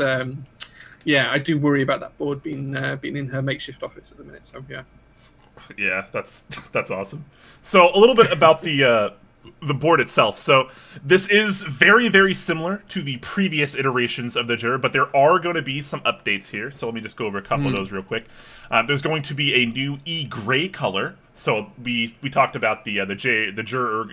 yeah, I do worry about that board being in her makeshift office at the minute. So yeah, that's awesome. So a little bit about the board itself. So this is very similar to the previous iterations of the JER, but there are going to be some updates here. So let me just go over a couple of those real quick. There's going to be a new E-gray color. So we talked about the JER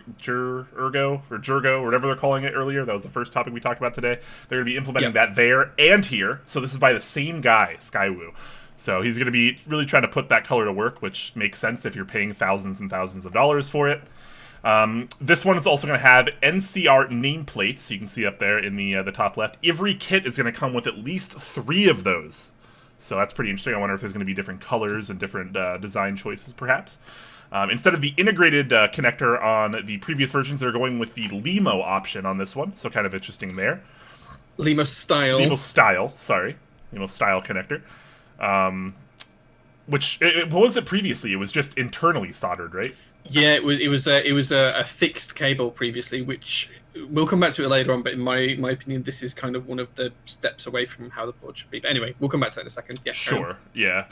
Ergo or JER GO or whatever they're calling it earlier. That was the first topic we talked about today. They're going to be implementing that there and here. So this is by the same guy, Skywoo. So he's going to be really trying to put that color to work, which makes sense if you're paying thousands and thousands of dollars for it. This one is also going to have NCR nameplates. You can see up there in the top left. Every kit is going to come with at least 3 of those. So that's pretty interesting. I wonder if there's going to be different colors and different design choices, perhaps. Instead of the integrated connector on the previous versions, they're going with the Limo option on this one. So kind of interesting there. Limo style. Limo style connector. What was it previously? It was just internally soldered, right? Yeah, it was a fixed cable previously, which we'll come back to it later on. But in my opinion, this is kind of one of the steps away from how the board should be. But anyway, we'll come back to that in a second. Yeah, sure. Yeah.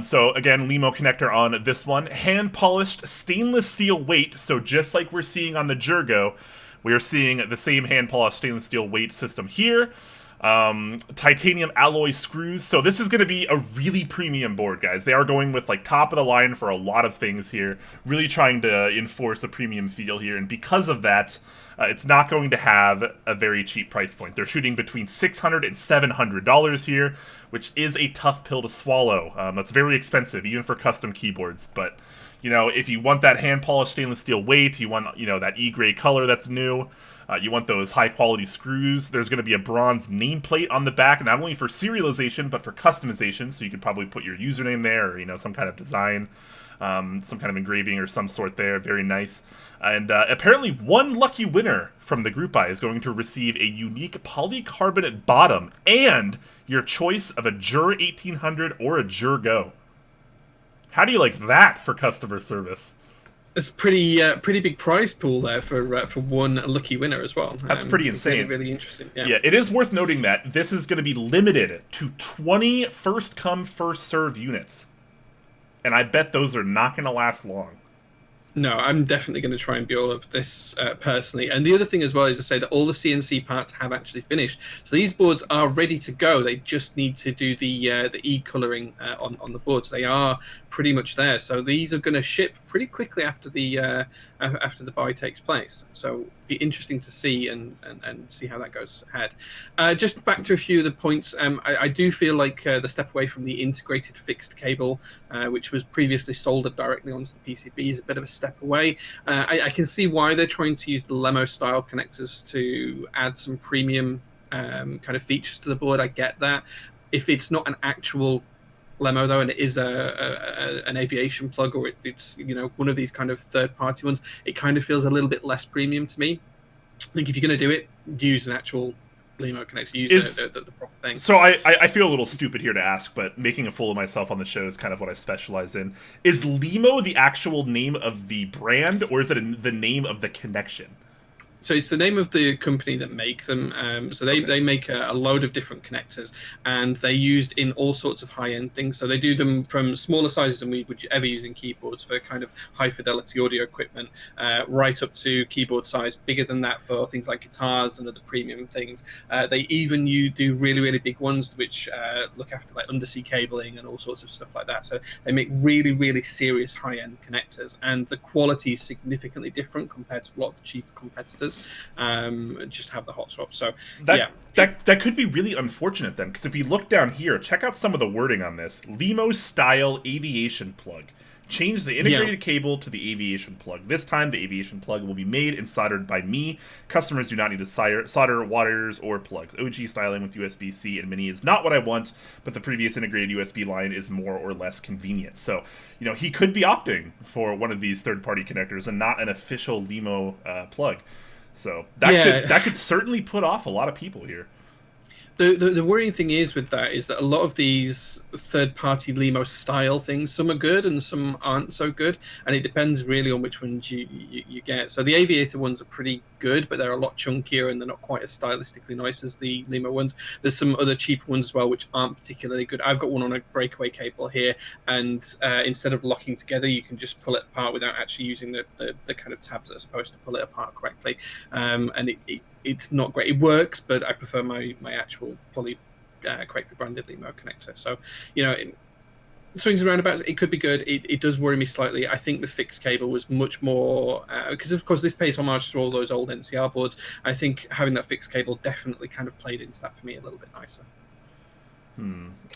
So again, Limo connector on this one, hand polished stainless steel weight. So just like we're seeing on the JER GO, We are seeing the same hand-polished stainless steel weight system here. Titanium alloy screws. So this is going to be a really premium board, guys. They are going with like top of the line for a lot of things here, really trying to enforce a premium feel here, and because of that, it's not going to have a very cheap price point. They're shooting between $600 and $700 here, which is a tough pill to swallow. That's very expensive, even for custom keyboards, but you know, if you want that hand-polished stainless steel weight, you want, you know, that E-gray color that's new, you want those high-quality screws, there's going to be a bronze nameplate on the back, not only for serialization, but for customization, so you could probably put your username there, or, you know, some kind of design, some kind of engraving or some sort there, very nice. And apparently one lucky winner from the Group Buy is going to receive a unique polycarbonate bottom, and your choice of a JER 1800 or a JER GO. How do you like that for customer service? It's pretty big prize pool there for one lucky winner as well. That's pretty insane. Really interesting. Yeah, it is worth noting that this is going to be limited to 20 first come first serve units, and I bet those are not going to last long. No, I'm definitely going to try and be all of this personally. And the other thing as well is to say that all the CNC parts have actually finished. So these boards are ready to go. They just need to do the e-colouring on the boards. They are pretty much there. So these are going to ship pretty quickly after the buy takes place. So be interesting to see and see how that goes ahead. Just back to a few of the points. I do feel like the step away from the integrated fixed cable, which was previously soldered directly onto the PCB, is a bit of a step away. I can see why they're trying to use the Lemo style connectors to add some premium kind of features to the board. I get that. If it's not an actual Lemo though, and it is an aviation plug, or it's you know, one of these kind of third-party ones, it kind of feels a little bit less premium to me. I think if you're going to do it, use an actual Lemo connector, use the proper thing. So I feel a little stupid here to ask, but making a fool of myself on the show is kind of what I specialize in. Is Lemo the actual name of the brand, or is it the name of the connection? So it's the name of the company that make them. So they make a load of different connectors, and they're used in all sorts of high-end things. So they do them from smaller sizes than we would ever use in keyboards for kind of high-fidelity audio equipment, right up to keyboard size bigger than that for things like guitars and other premium things. They even do really, really big ones, which look after like undersea cabling and all sorts of stuff like that. So they make really, really serious high-end connectors, and the quality is significantly different compared to a lot of the cheaper competitors. Just have the hot swap. So that could be really unfortunate then, because if you look down here, check out some of the wording on this. Lemo style aviation plug. Change the integrated cable to the aviation plug. This time, the aviation plug will be made and soldered by me. Customers do not need to solder wires or plugs. OG styling with USB-C and Mini is not what I want, but the previous integrated USB line is more or less convenient. So, you know, he could be opting for one of these third-party connectors and not an official Lemo plug. So that could certainly put off a lot of people here. The worrying thing is with that is that a lot of these third-party Lemo style things, some are good and some aren't so good, and it depends really on which ones you get. So the Aviator ones are pretty good, but they're a lot chunkier and they're not quite as stylistically nice as the Lemo ones. There's some other cheaper ones as well which aren't particularly good. I've got one on a breakaway cable here, and instead of locking together, you can just pull it apart without actually using the kind of tabs that are supposed to pull it apart correctly, and it's not great. It works, but I prefer my actual fully correctly branded Lemo connector. So, you know, swings and roundabouts, it could be good. It does worry me slightly. I think the fixed cable was much more, because of course this pays homage to all those old NCR boards. I think having that fixed cable definitely kind of played into that for me a little bit nicer.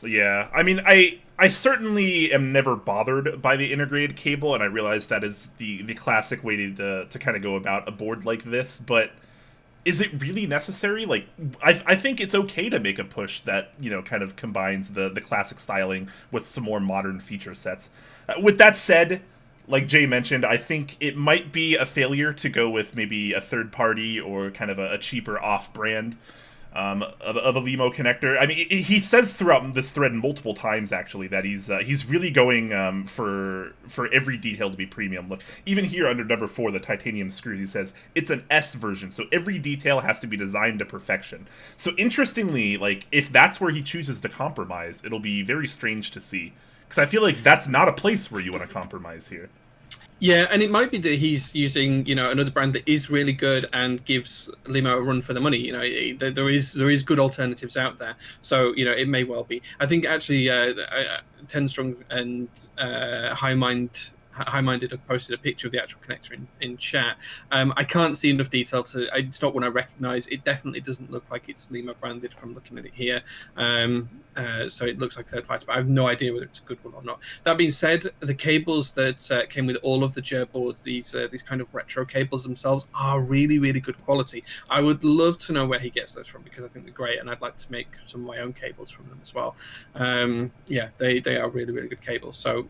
Yeah, I mean, I certainly am never bothered by the integrated cable, and I realize that is the classic way to kind of go about a board like this, but is it really necessary? Like, I think it's okay to make a push that, you know, kind of combines the classic styling with some more modern feature sets. With that said, like Jay mentioned, I think it might be a failure to go with maybe a third party or kind of a cheaper off-brand of a Lemo connector. I mean, he says throughout this thread multiple times actually that he's really going for every detail to be premium. Look, even here under number 4, the titanium screws, he says it's an S version, so every detail has to be designed to perfection. So interestingly, like, if that's where he chooses to compromise, it'll be very strange to see, because I feel like that's not a place where you want to compromise here. Yeah, and it might be that he's using, another brand that is really good and gives Limo a run for the money. There is good alternatives out there, so it may well be. I think actually, Ten Strong and High Minded have posted a picture of the actual connector in chat. I can't see enough detail it's not one I recognize. It definitely doesn't look like it's Limo branded from looking at it here. So it looks like third party, but I have no idea whether it's a good one or not. That being said, the cables that came with all of the JER boards, these kind of retro cables themselves, are really, really good quality. I would love to know where he gets those from, because I think they're great, and I'd like to make some of my own cables from them as well. Yeah, they are really, really good cables. So,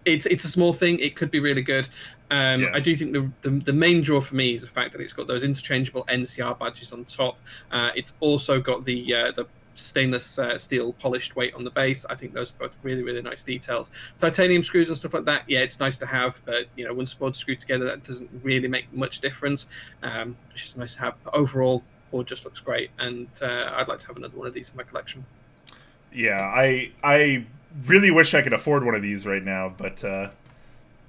it's a small thing. It could be really good. I do think the main draw for me is the fact that it's got those interchangeable NCR badges on top. It's also got the stainless steel polished weight on the base. I think those are both really, really nice details. Titanium screws and stuff like that, yeah, it's nice to have, but once the board's screwed together, that doesn't really make much difference. It's just nice to have. But overall, board just looks great, and I'd like to have another one of these in my collection. Yeah, I really wish I could afford one of these right now, but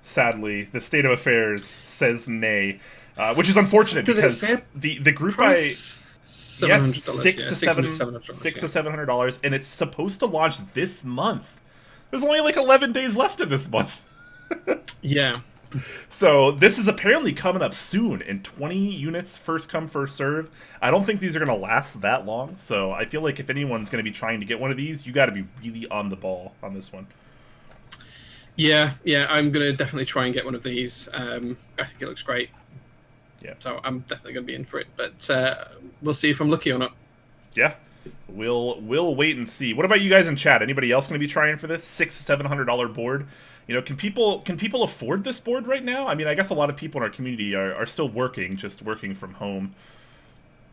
sadly, the state of affairs says nay, which is unfortunate because the group price? Yes, $600 to $700, and it's supposed to launch this month. There's only like 11 days left in this month. Yeah. So this is apparently coming up soon in 20 units, first come, first serve. I don't think these are going to last that long, so I feel like if anyone's going to be trying to get one of these, you got to be really on the ball on this one. Yeah, I'm going to definitely try and get one of these. I think it looks great. Yeah. So I'm definitely going to be in for it, but we'll see if I'm lucky or not. Yeah. We'll wait and see. What about you guys in chat? Anybody else going to be trying for this $600-700 board? Can people afford this board right now? I mean, I guess a lot of people in our community are still working from home.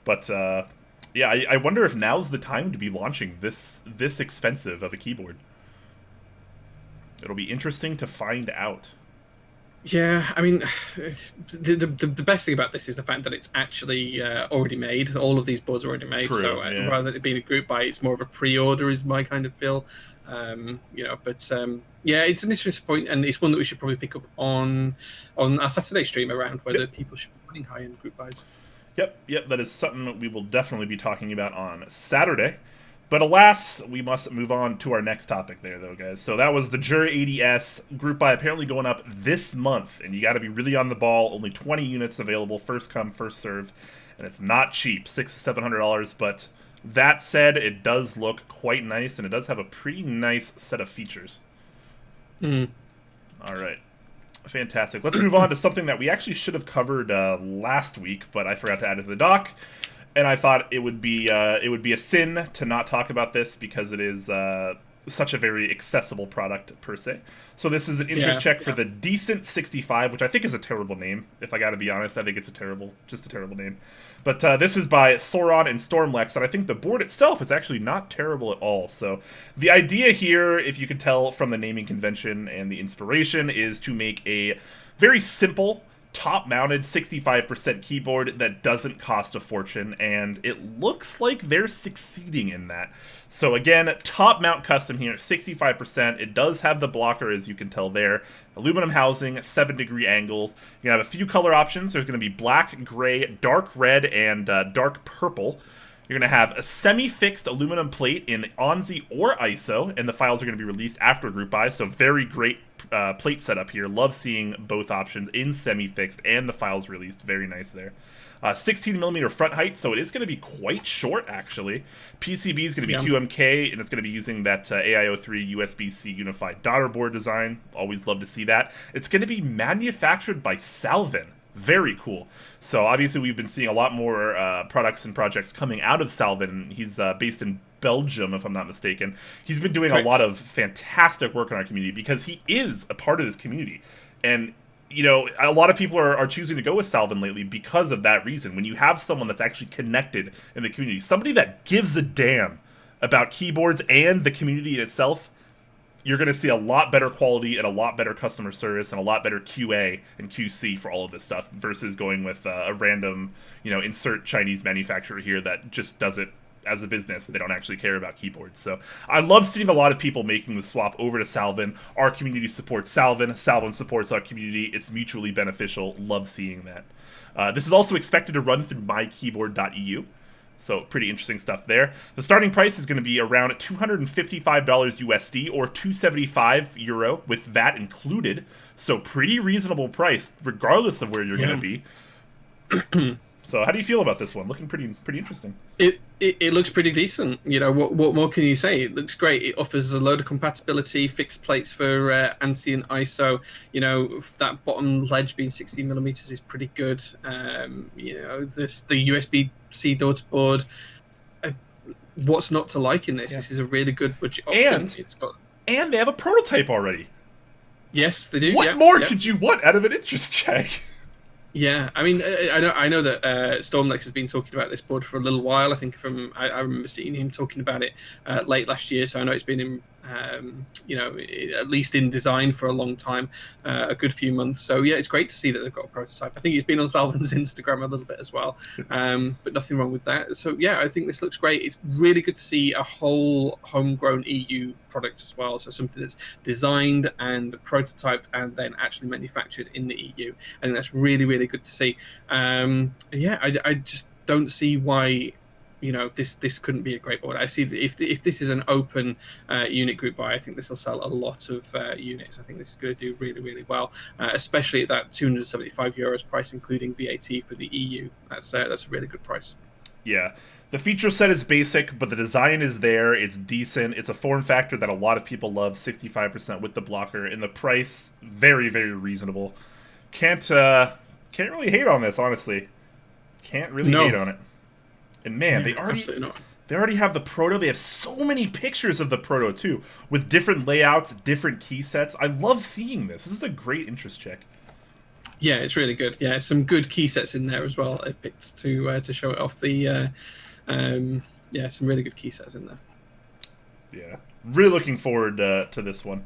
But yeah, I wonder if now's the time to be launching this expensive of a keyboard. It'll be interesting to find out. Yeah, I mean, the best thing about this is the fact that it's actually already made. All of these boards are already made. True, so yeah. Rather than it being a group buy, it's more of a pre-order is my kind of feel. Yeah, it's an interesting point, and it's one that we should probably pick up on our Saturday stream around whether people should be putting high-end group buys. Yep, that is something that we will definitely be talking about on Saturday. But alas, we must move on to our next topic there, though, guys. So that was the JER 80S group buy apparently going up this month, and you got to be really on the ball. Only 20 units available, first come, first serve, and it's not cheap, $600 to $700. But that said, it does look quite nice, and it does have a pretty nice set of features. All right. Fantastic. Let's move on to something that we actually should have covered last week, but I forgot to add it to the doc. And I thought it would be a sin to not talk about this because it is such a very accessible product per se. So this is an interest check for the Decent 65, which I think is a terrible name. If I got to be honest, I think it's just a terrible name. But this is by Sauron and Stormlex, and I think the board itself is actually not terrible at all. So the idea here, if you can tell from the naming convention and the inspiration, is to make a very simple top-mounted 65% keyboard that doesn't cost a fortune, and it looks like they're succeeding in that. So again, top mount custom here, 65%. It does have the blocker, as you can tell there. Aluminum housing, 7-degree angles. You have a few color options. There's going to be black, gray, dark red, and dark purple. You're going to have a semi-fixed aluminum plate in ONSI or ISO, and the files are going to be released after group buy, so very great plate setup here. Love seeing both options in semi-fixed and the files released. Very nice there. 16mm front height, so it is going to be quite short, actually. PCB is going to be QMK, and it's going to be using that AIO3 USB-C unified daughter board design. Always love to see that. It's going to be manufactured by Salvin. Very cool. So obviously we've been seeing a lot more products and projects coming out of Salvin. He's based in Belgium, if I'm not mistaken. He's been doing a lot of fantastic work in our community because he is a part of this community. And, you know, a lot of people are choosing to go with Salvin lately because of that reason. When you have someone that's actually connected in the community, somebody that gives a damn about keyboards and the community itself, you're going to see a lot better quality and a lot better customer service and a lot better QA and QC for all of this stuff versus going with a random, insert Chinese manufacturer here that just does it as a business, they don't actually care about keyboards. So I love seeing a lot of people making the swap over to Salvin. Our community supports Salvin. Salvin supports our community. It's mutually beneficial. Love seeing that. This is also expected to run through mykeyboard.eu. So pretty interesting stuff there. The starting price is going to be around $255 USD or €275 with VAT included. So pretty reasonable price, regardless of where you're going to be. So how do you feel about this one? Looking pretty interesting. It looks pretty decent. You know, what more can you say? It looks great. It offers a load of compatibility, fixed plates for ANSI and ISO. You know, that bottom ledge being 16mm is pretty good. You know, the USB-C daughter board. What's not to like in this? Yeah. This is a really good budget option. And they have a prototype already. Yes, they do. What more could you want out of an interest check? Yeah, I mean, I know that Stormlex has been talking about this board for a little while. I think I remember seeing him talking about it late last year. So I know it's been in, you know, at least in design for a long time, a good few months. So yeah, it's great to see that they've got a prototype. I think it's been on Salvin's Instagram a little bit as well, but nothing wrong with that. So yeah, I think this looks great. It's really good to see a whole homegrown EU product as well. So something that's designed and prototyped and then actually manufactured in the EU. I think that's really, really good to see. Yeah, I just don't see why, you know, this couldn't be a great board. I see that if this is an open unit group buy, I think this will sell a lot of units. I think this is going to do really, really well, especially at that €275 price, including VAT for the EU. That's a really good price. Yeah. The feature set is basic, but the design is there. It's decent. It's a form factor that a lot of people love, 65% with the blocker. And the price, very, very reasonable. Can't really hate on this, honestly. Can't really hate on it. And man, they already have the proto. They have so many pictures of the proto too, with different layouts, different key sets. I love seeing this. This is a great interest check. Yeah, it's really good. Yeah, some good key sets in there as well. I picked to show it off. Yeah, some really good key sets in there. Yeah, really looking forward to this one.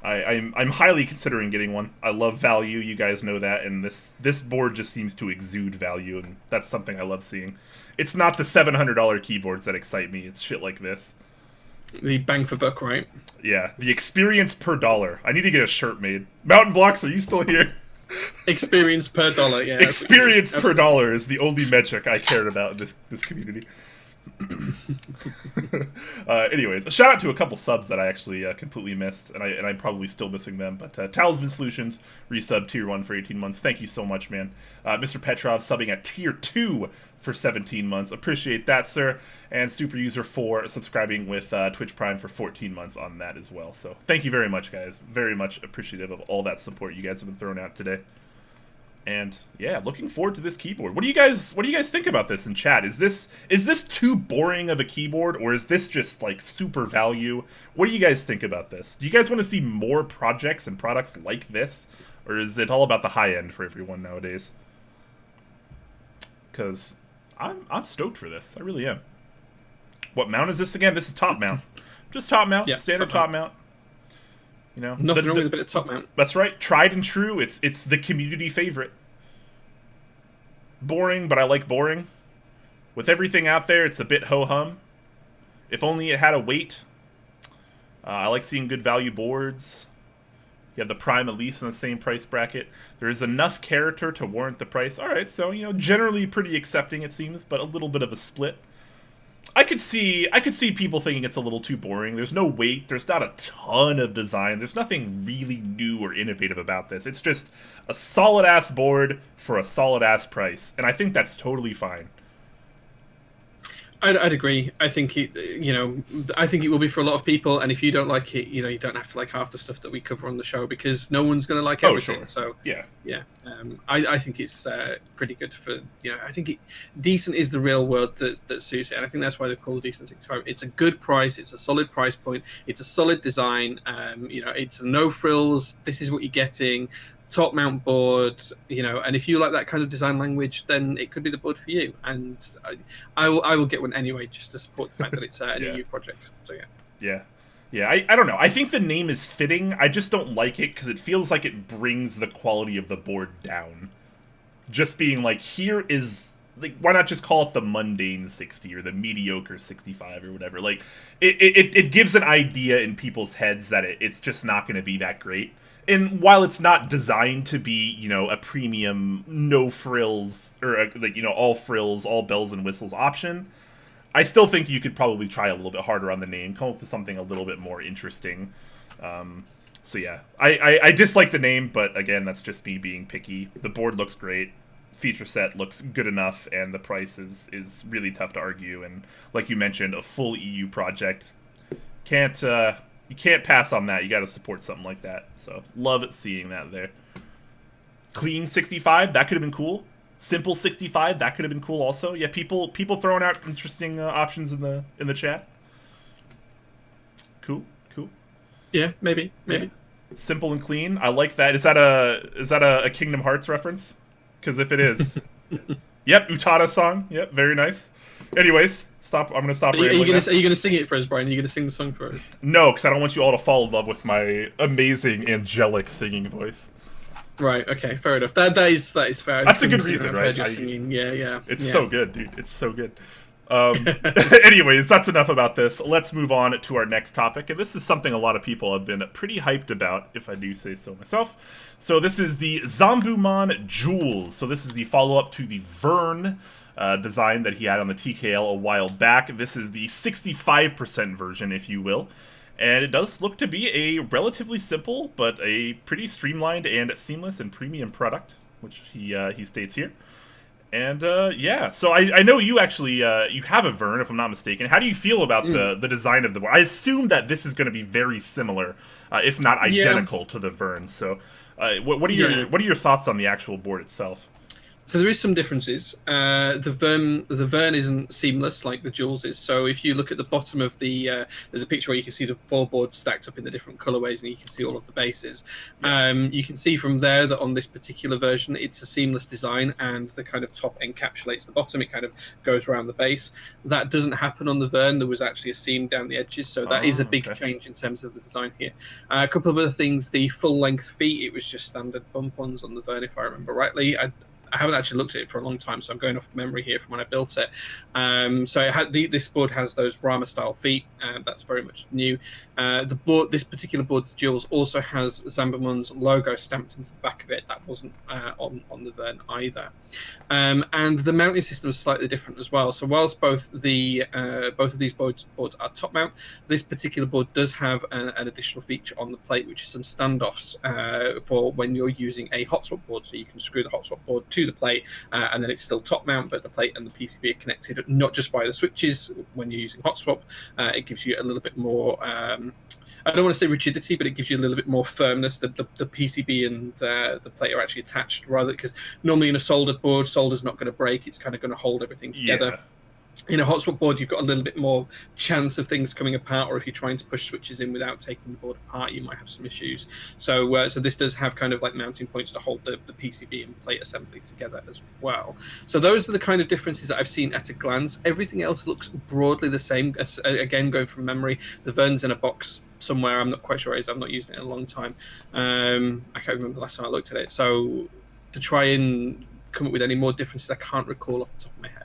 I'm highly considering getting one. I love value, you guys know that, and this board just seems to exude value, and that's something I love seeing. It's not the $700 keyboards that excite me. It's shit like this. The bang for buck, right? Yeah, the experience per dollar. I need to get a shirt made. Mountain Blocks, are you still here? Experience per dollar, yeah. Experience per dollar is the only metric I cared about in this community. Anyways, a shout out to a couple subs that I actually completely missed, and I'm probably still missing them. But Talisman Solutions resub tier 1 for 18 months. Thank you so much, man. Mr. Petrov subbing at tier 2 for 17 months. Appreciate that, sir. And Super User 4 subscribing with Twitch Prime for 14 months on that as well. So thank you very much, guys. Very much appreciative of all that support you guys have been throwing out today. And yeah, looking forward to this keyboard. What do you guys think about this in chat? Is this too boring of a keyboard, or is this just like super value? What do you guys think about this? Do you guys want to see more projects and products like this, or is it all about the high end for everyone nowadays? Because I'm stoked for this. I really am. What mount is this again? This is top mount. Just top mount, yeah, standard top mount. You know, nothing wrong with a bit of top mount. That's right, tried and true. It's the community favorite. Boring, but I like boring. With everything out there, it's a bit ho-hum. If only it had a weight. I like seeing good value boards. You have the Prime Elise in the same price bracket. There's enough character to warrant the price. All right, so, you know, generally pretty accepting, it seems, but a little bit of a split. I could see people thinking it's a little too boring. There's no weight. There's not a ton of design. There's nothing really new or innovative about this. It's just a solid-ass board for a solid-ass price, and I think that's totally fine. I'd agree. I think it will be for a lot of people, and if you don't like it, you know, you don't have to like half the stuff that we cover on the show, because no one's going to like everything. Sure. So yeah. I think it's pretty good for, you know, I think decent is the real word that suits it, and I think that's why they've called it decent 65. It's a good price. It's a solid price point. It's a solid design. You know, it's no frills. This is what you're getting. Top mount board, you know, and if you like that kind of design language, then it could be the board for you. And I will get one anyway, just to support the fact that it's an EU project. So yeah. I don't know. I think the name is fitting. I just don't like it because it feels like it brings the quality of the board down. Just being like, here is like, why not just call it the mundane 60 or the mediocre 65 or whatever? Like, it gives an idea in people's heads that it's just not going to be that great. And while it's not designed to be, you know, a premium, no frills, or like, you know, all frills, all bells and whistles option, I still think you could probably try a little bit harder on the name, come up with something a little bit more interesting. So yeah, I dislike the name, but again, that's just me being picky. The board looks great, feature set looks good enough, and the price is really tough to argue. And like you mentioned, a full EU project, you can't pass on that. You got to support something like that. So love it seeing that there. Clean 65, that could have been cool. Simple 65, that could have been cool also. Yeah, people throwing out interesting options in the chat. Cool. Yeah, maybe. Yeah. Simple and clean. I like that. Is that a Kingdom Hearts reference? Because if it is, yep, Utada song. Yep, very nice. Anyways, stop. I'm gonna stop. Are you gonna sing it for us, Brian? Are you gonna sing the song for us? No, because I don't want you all to fall in love with my amazing angelic singing voice. Right. Okay. Fair enough. That is fair. That's a good reason, right? Singing. Yeah. It's so good, dude. It's so good. Anyways, that's enough about this. Let's move on to our next topic, and this is something a lot of people have been pretty hyped about, if I do say so myself. So this is the Zambumon Jules. So this is the follow-up to the Vern design that he had on the TKL a while back. This is the 65% version, if you will. And it does look to be a relatively simple, but a pretty streamlined and seamless and premium product, which he states here. And yeah, so I know you actually you have a Vern, if I'm not mistaken. How do you feel about the design of the board? I assume that this is going to be very similar, if not identical, to the Vern. So what are your thoughts on the actual board itself? So there is some differences. The Vern isn't seamless like the Jules is. So if you look at the bottom of the, there's a picture where you can see the four boards stacked up in the different colorways, and you can see all of the bases. You can see from there that on this particular version, it's a seamless design, and the kind of top encapsulates the bottom. It kind of goes around the base. That doesn't happen on the Vern. There was actually a seam down the edges, so that is a big change in terms of the design here. A couple of other things: the full length feet. It was just standard bump-ons on the Vern, if I remember rightly. I haven't actually looked at it for a long time, so I'm going off memory here from when I built it. So it had this board has those Rama style feet. That's very much new. This particular board, Jules, also has Zambumon's logo stamped into the back of it. That wasn't on the Vern either. And the mounting system is slightly different as well. So whilst both of these boards are top mount, this particular board does have an additional feature on the plate, which is some standoffs for when you're using a hot swap board. So you can screw the hot swap board to the plate, and then it's still top mount, but the plate and the PCB are connected not just by the switches when you're using hot swap. It gives you a little bit more I don't want to say rigidity, but it gives you a little bit more firmness. The PCB and the plate are actually attached, rather, because normally in a soldered board, solder's not going to break. It's kind of going to hold everything together. Yeah. In a hot swap board, you've got a little bit more chance of things coming apart, or if you're trying to push switches in without taking the board apart, you might have some issues. So so this does have kind of like mounting points to hold the PCB and plate assembly together as well. So those are the kind of differences that I've seen at a glance. Everything else looks broadly the same. Again, going from memory, the Vern's in a box somewhere. I'm not quite sure. I've not used it in a long time. I can't remember the last time I looked at it. So to try and come up with any more differences, I can't recall off the top of my head.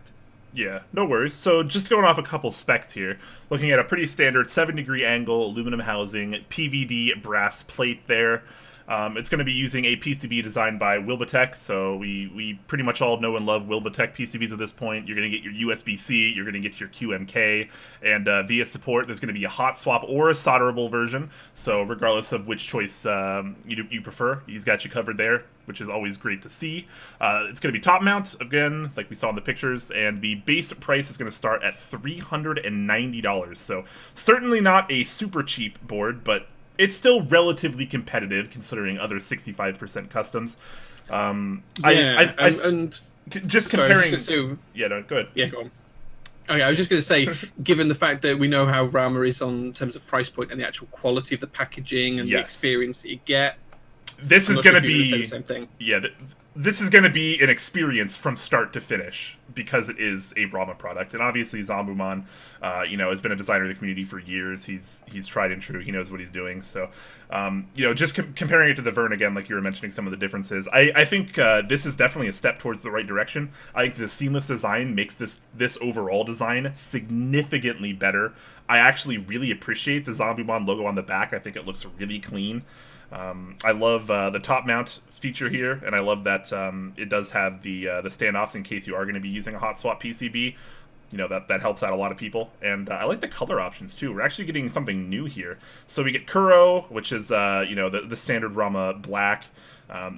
Yeah, no worries. So just going off a couple specs here, looking at a pretty standard 7-degree angle, aluminum housing, PVD brass plate there. It's going to be using a PCB designed by Wilbatech, so we pretty much all know and love Wilbatech PCBs at this point. You're going to get your USB-C, you're going to get your QMK, and via support, there's going to be a hot swap or a solderable version. So regardless of which choice you prefer, he's got you covered there, which is always great to see. It's going to be top mount, again, like we saw in the pictures, and the base price is going to start at $390. So certainly not a super cheap board, but it's still relatively competitive considering other 65% customs. Just comparing. Yeah, no, good. Yeah, go on. Okay, I was just going to say, given the fact that we know how Rama is in terms of price point and the actual quality of the packaging and the experience that you get, this is going to be the same thing. Yeah, this is going to be an experience from start to finish because it is a Rama product, and obviously Zombuman, has been a designer in the community for years. He's tried and true. He knows what he's doing. So, just comparing it to the Vern again, like you were mentioning some of the differences, I think this is definitely a step towards the right direction. I think the seamless design makes this overall design significantly better. I actually really appreciate the Zombuman logo on the back. I think it looks really clean. I love the top mount feature here, and I love that it does have the standoffs in case you are going to be using a hot swap PCB. That helps out a lot of people, and I like the color options too. We're actually getting something new here. So we get Kuro, which is the standard Rama black.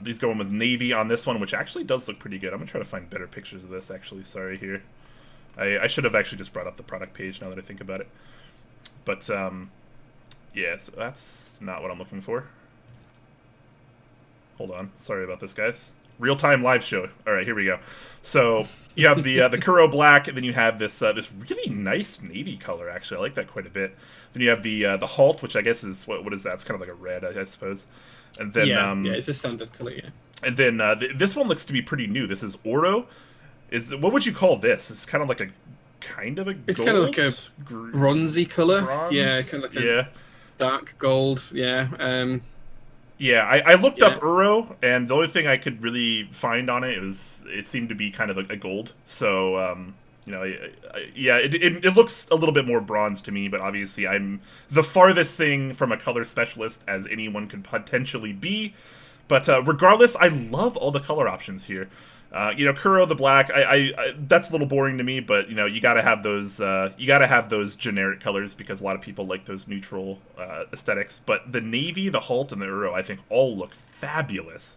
These going with navy on this one, which actually does look pretty good. I'm gonna try to find better pictures of this. Actually, sorry here. I should have actually just brought up the product page now that I think about it. But yeah, so that's not what I'm looking for. Hold on. Sorry about this, guys. Real-time live show. All right, here we go. So you have the Kuro black, and then you have this really nice navy color. Actually, I like that quite a bit. Then you have the Halt, which I guess is what is that? It's kind of like a red, I suppose. And then yeah, it's a standard color. Yeah. And then this one looks to be pretty new. This is Oro. What would you call this? It's kind of like a It's gold? kind of like a bronzy color. Bronze? Yeah, kind of like a dark gold. Yeah. Yeah, I looked up Uro, and the only thing I could really find on it seemed to be kind of a gold. So, it looks a little bit more bronze to me, but obviously I'm the farthest thing from a color specialist as anyone could potentially be. But regardless, I love all the color options here. Kuro the black, I that's a little boring to me, but you gotta have those generic colors because a lot of people like those neutral aesthetics. But the navy, the Halt, and the Uro, I think all look fabulous.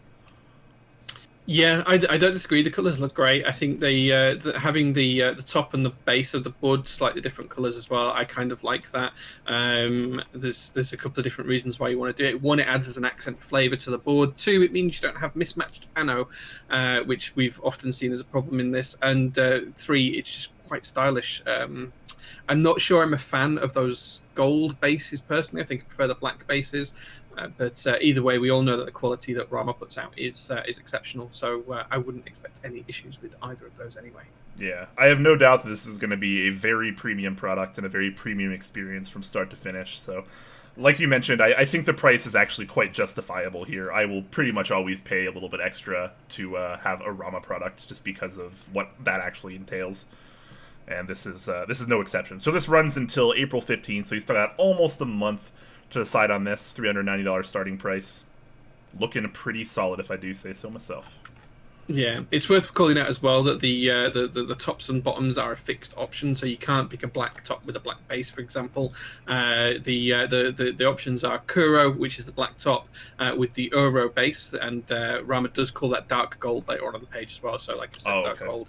Yeah, I don't disagree. The colours look great. I think having the top and the base of the bud slightly different colours as well. I kind of like that. There's a couple of different reasons why you want to do it. One, it adds as an accent flavour to the board. Two, it means you don't have mismatched anno, which we've often seen as a problem in this. And three, it's just quite stylish. I'm not sure I'm a fan of those gold bases personally. I think I prefer the black bases. But either way, we all know that the quality that Rama puts out is exceptional. So I wouldn't expect any issues with either of those anyway. Yeah, I have no doubt that this is going to be a very premium product and a very premium experience from start to finish. So, like you mentioned, I think the price is actually quite justifiable here. I will pretty much always pay a little bit extra to have a Rama product just because of what that actually entails. And this is no exception. So this runs until April 15th, so you still got almost a month to decide on this. $390 starting price. Looking pretty solid, if I do say so myself. Yeah, it's worth calling out as well that the tops and bottoms are a fixed option, so you can't pick a black top with a black base, for example. The options are Kuro, which is the black top, with the Euro base, and Rama does call that dark gold later on the page as well. So, like I said, dark gold.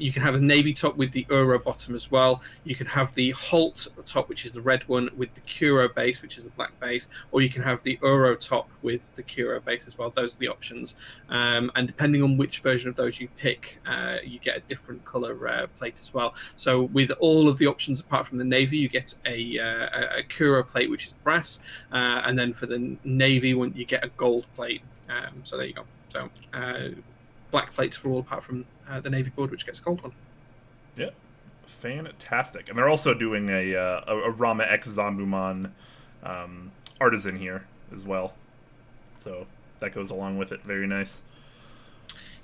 You can have a navy top with the Euro bottom as well. You can have the Halt top, which is the red one, with the Kuro base, which is the black base, or you can have the Euro top with the Kuro base as well. Those are the options. And depending on which version of those you pick, you get a different color plate as well. So with all of the options apart from the navy, you get a Kuro plate, which is brass, and then for the navy one, you get a gold plate. So there you go. So black plates for all apart from the navy board, which gets a gold one. Yeah, fantastic. And they're also doing a Rama X Zombuman artisan here as well. So that goes along with it. Very nice.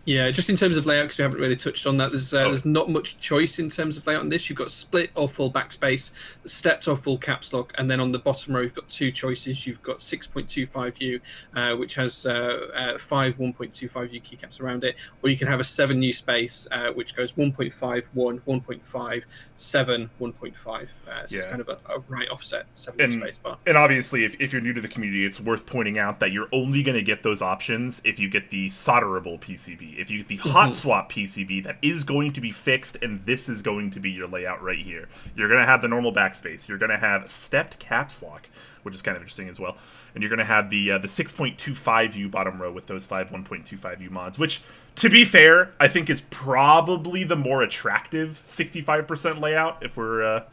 Yeah, just in terms of layout, because we haven't really touched on that, there's not much choice in terms of layout on this. You've got split or full backspace, stepped or full caps lock, and then on the bottom row, you've got two choices. You've got 6.25U, which has 5 1.25U keycaps around it, or you can have a 7U space, which goes 1.5, 1, 1.5, 7, 1.5. So it's kind of a right offset 7U space bar. And obviously, if you're new to the community, it's worth pointing out that you're only going to get those options if you get the solderable PCB. If you get the hot swap PCB, that is going to be fixed, and this is going to be your layout right here. You're going to have the normal backspace. You're going to have stepped caps lock, which is kind of interesting as well. And you're going to have the 6.25U bottom row with those 5 1.25U mods, which, to be fair, I think is probably the more attractive 65% layout, if we're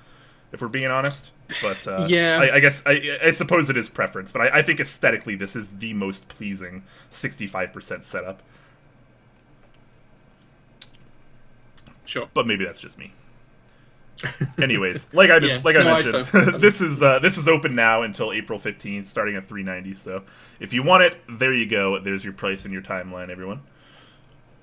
being honest. But yeah, I suppose it is preference, but I think aesthetically this is the most pleasing 65% setup. Sure. But maybe that's just me. Anyways, like I mentioned, this is open now until April 15th, starting at $390. So if you want it, there you go. There's your price and your timeline, everyone.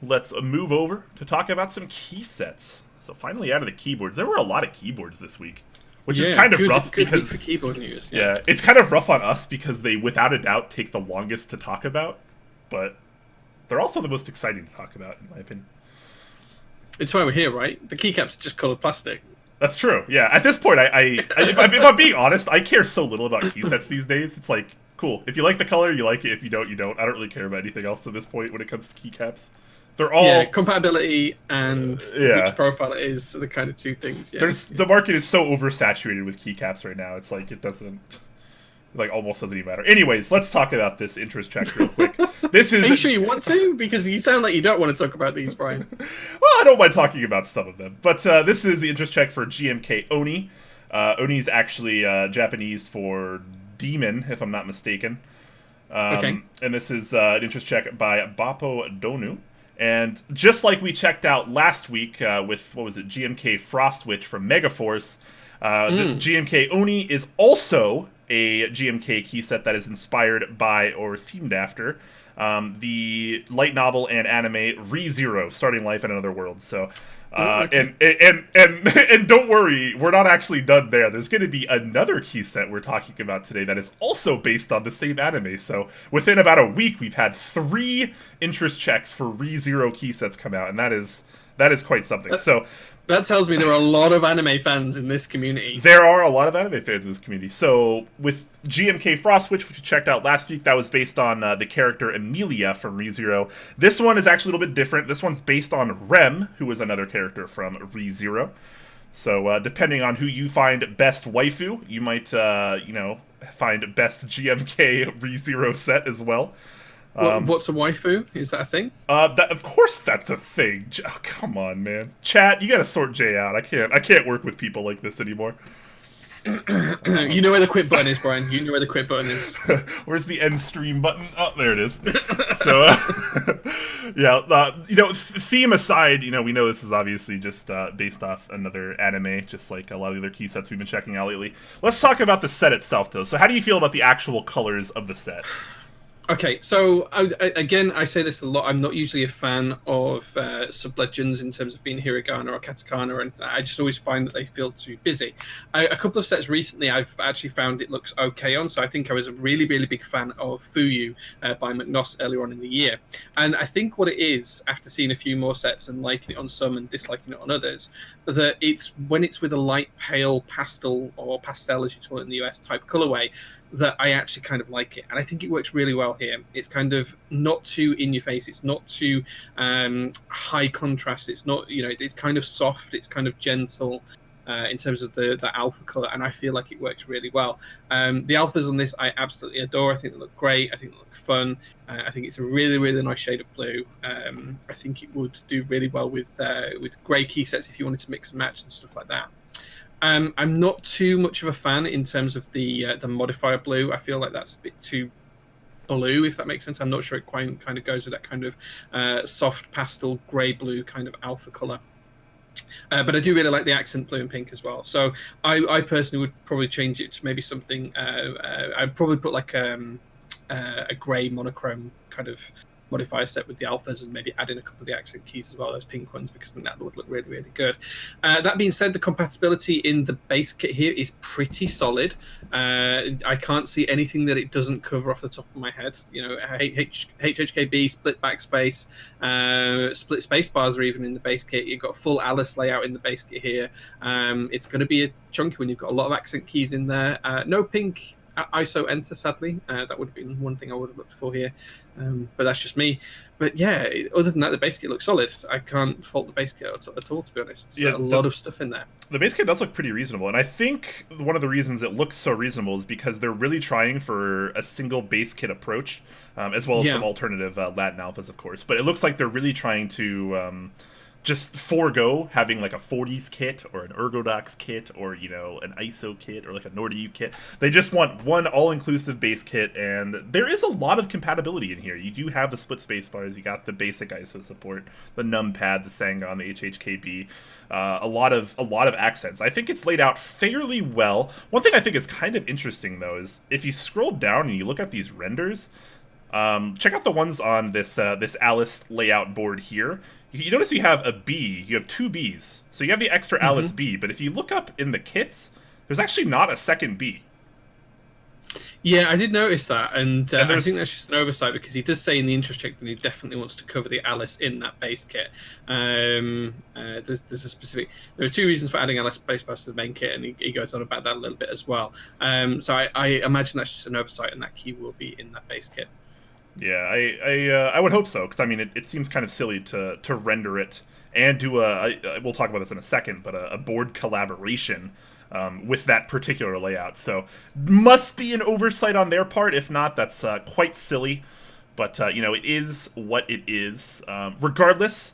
Let's move over to talk about some key sets. So finally out of the keyboards. There were a lot of keyboards this week, which is kind of rough because for keyboard news. Yeah, it's kind of rough on us because they, without a doubt, take the longest to talk about, but they're also the most exciting to talk about, in my opinion. It's why we're here, right? The keycaps are just colored plastic. That's true. Yeah, at this point, if I'm being honest, I care so little about key sets these days. It's like, cool. If you like the color, you like it. If you don't, you don't. I don't really care about anything else at this point when it comes to keycaps. They're all compatibility and which profile it is the kind of two things. Yeah. The market is so oversaturated with keycaps right now. It's like it doesn't, like, almost doesn't even matter. Anyways, let's talk about this interest check real quick. This is. Are you sure you want to? Because you sound like you don't want to talk about these, Brian. Well, I don't mind talking about some of them, but this is the interest check for GMK Oni. Oni is actually Japanese for demon, if I'm not mistaken. Okay. And this is an interest check by Bappo Donu. And just like we checked out last week with, what was it, GMK Frostwitch from Megaforce, the GMK Oni is also a GMK key set that is inspired by or themed after the light novel and anime ReZero, Starting Life in Another World. So, and don't worry, we're not actually done there. There's going to be another key set we're talking about today that is also based on the same anime. So within about a week, we've had 3 interest checks for ReZero key sets come out, and that is quite something. So that tells me there are a lot of anime fans in this community. There are a lot of anime fans in this community. So with GMK Frostwitch, which we checked out last week, that was based on the character Emilia from ReZero. This one is actually a little bit different. This one's based on Rem, who is another character from ReZero. So depending on who you find best waifu, you might, find best GMK ReZero set as well. What's a waifu? Is that a thing? Of course that's a thing. Oh, come on, man. Chat, you gotta sort Jay out. I can't work with people like this anymore. You know where the quit button is, Brian. You know where the quit button is. Where's the end stream button? Oh, there it is. So, theme aside, we know this is obviously just based off another anime, just like a lot of the other key sets we've been checking out lately. Let's talk about the set itself, though. So how do you feel about the actual colors of the set? Okay, so I say this a lot. I'm not usually a fan of sub-legends in terms of being hiragana or katakana or anything. I just always find that they feel too busy. A couple of sets recently, I've actually found it looks okay on. So I think I was a really, really big fan of Fuyu by McNoss earlier on in the year. And I think what it is, after seeing a few more sets and liking it on some and disliking it on others, that it's when it's with a light pale pastel or pastel, as you call it in the US, type colorway, that I actually kind of like it. And I think it works really well here. It's kind of not too in your face. It's not too high contrast. It's not, it's kind of soft. It's kind of gentle in terms of the alpha color. And I feel like it works really well. The alphas on this, I absolutely adore. I think they look great. I think they look fun. I think it's a really, really nice shade of blue. I think it would do really well with gray key sets if you wanted to mix and match and stuff like that. I'm not too much of a fan in terms of the modifier blue. I feel like that's a bit too blue, if that makes sense. I'm not sure it quite kind of goes with that kind of soft pastel grey blue kind of alpha colour. But I do really like the accent blue and pink as well. So I personally would probably change it to maybe something. I'd probably put like a grey monochrome kind of modifier set with the alphas and maybe add in a couple of the accent keys as well, those pink ones, because I think that would look really, really good. That being said, the compatibility in the base kit here is pretty solid. I can't see anything that it doesn't cover off the top of my head. HHKB, split backspace, split space bars are even in the base kit. You've got full Alice layout in the base kit here. It's going to be a chunky one. You've got a lot of accent keys in there. No pink ISO enter, sadly. That would have been one thing I would have looked for here, but that's just me. But yeah, other than that, the base kit looks solid. I can't fault the base kit at all, to be honest. There's a lot of stuff in there. The base kit does look pretty reasonable, and I think one of the reasons it looks so reasonable is because they're really trying for a single base kit approach, as well as some alternative Latin alphas, of course. But it looks like they're really trying to just forego having like a 40s kit or an Ergodox kit or, you know, an ISO kit or like a Nordiu kit. They just want one all-inclusive base kit, and there is a lot of compatibility in here. You do have the split space bars, you got the basic ISO support, the numpad, the Sangon, the HHKB, a lot of accents. I think it's laid out fairly well. One thing I think is kind of interesting though is if you scroll down and you look at these renders, check out the ones on this this Alice layout board here. You notice you have a B, you have two Bs. So you have the extra Alice B, but if you look up in the kits, there's actually not a second B. Yeah, I did notice that, and I think that's just an oversight because he does say in the interest check that he definitely wants to cover the Alice in that base kit. There's a specific. There are two reasons for adding Alice base pass to the main kit, and he goes on about that a little bit as well. So I imagine that's just an oversight, and that key will be in that base kit. Yeah, I would hope so, because I mean it seems kind of silly to render it and do we'll talk about this in a second, but a board collaboration with that particular layout. So must be an oversight on their part. If not, that's quite silly. But you know, it is what it is. Regardless,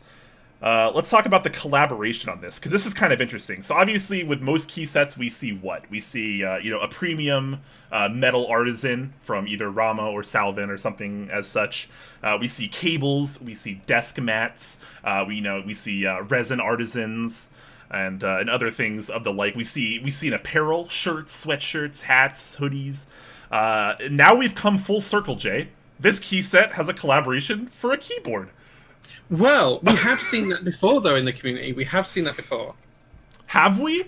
let's talk about the collaboration on this, because this is kind of interesting. So obviously, with most key sets, we see what? We see you know, a premium metal artisan from either Rama or Salvin or something as such. We see cables, we see desk mats, we see resin artisans, and other things of the like. We see an apparel, shirts, sweatshirts, hats, hoodies. Now we've come full circle, Jay. This key set has a collaboration for a keyboard. Well, we have seen that before, though, in the community. We have seen that before. Have we?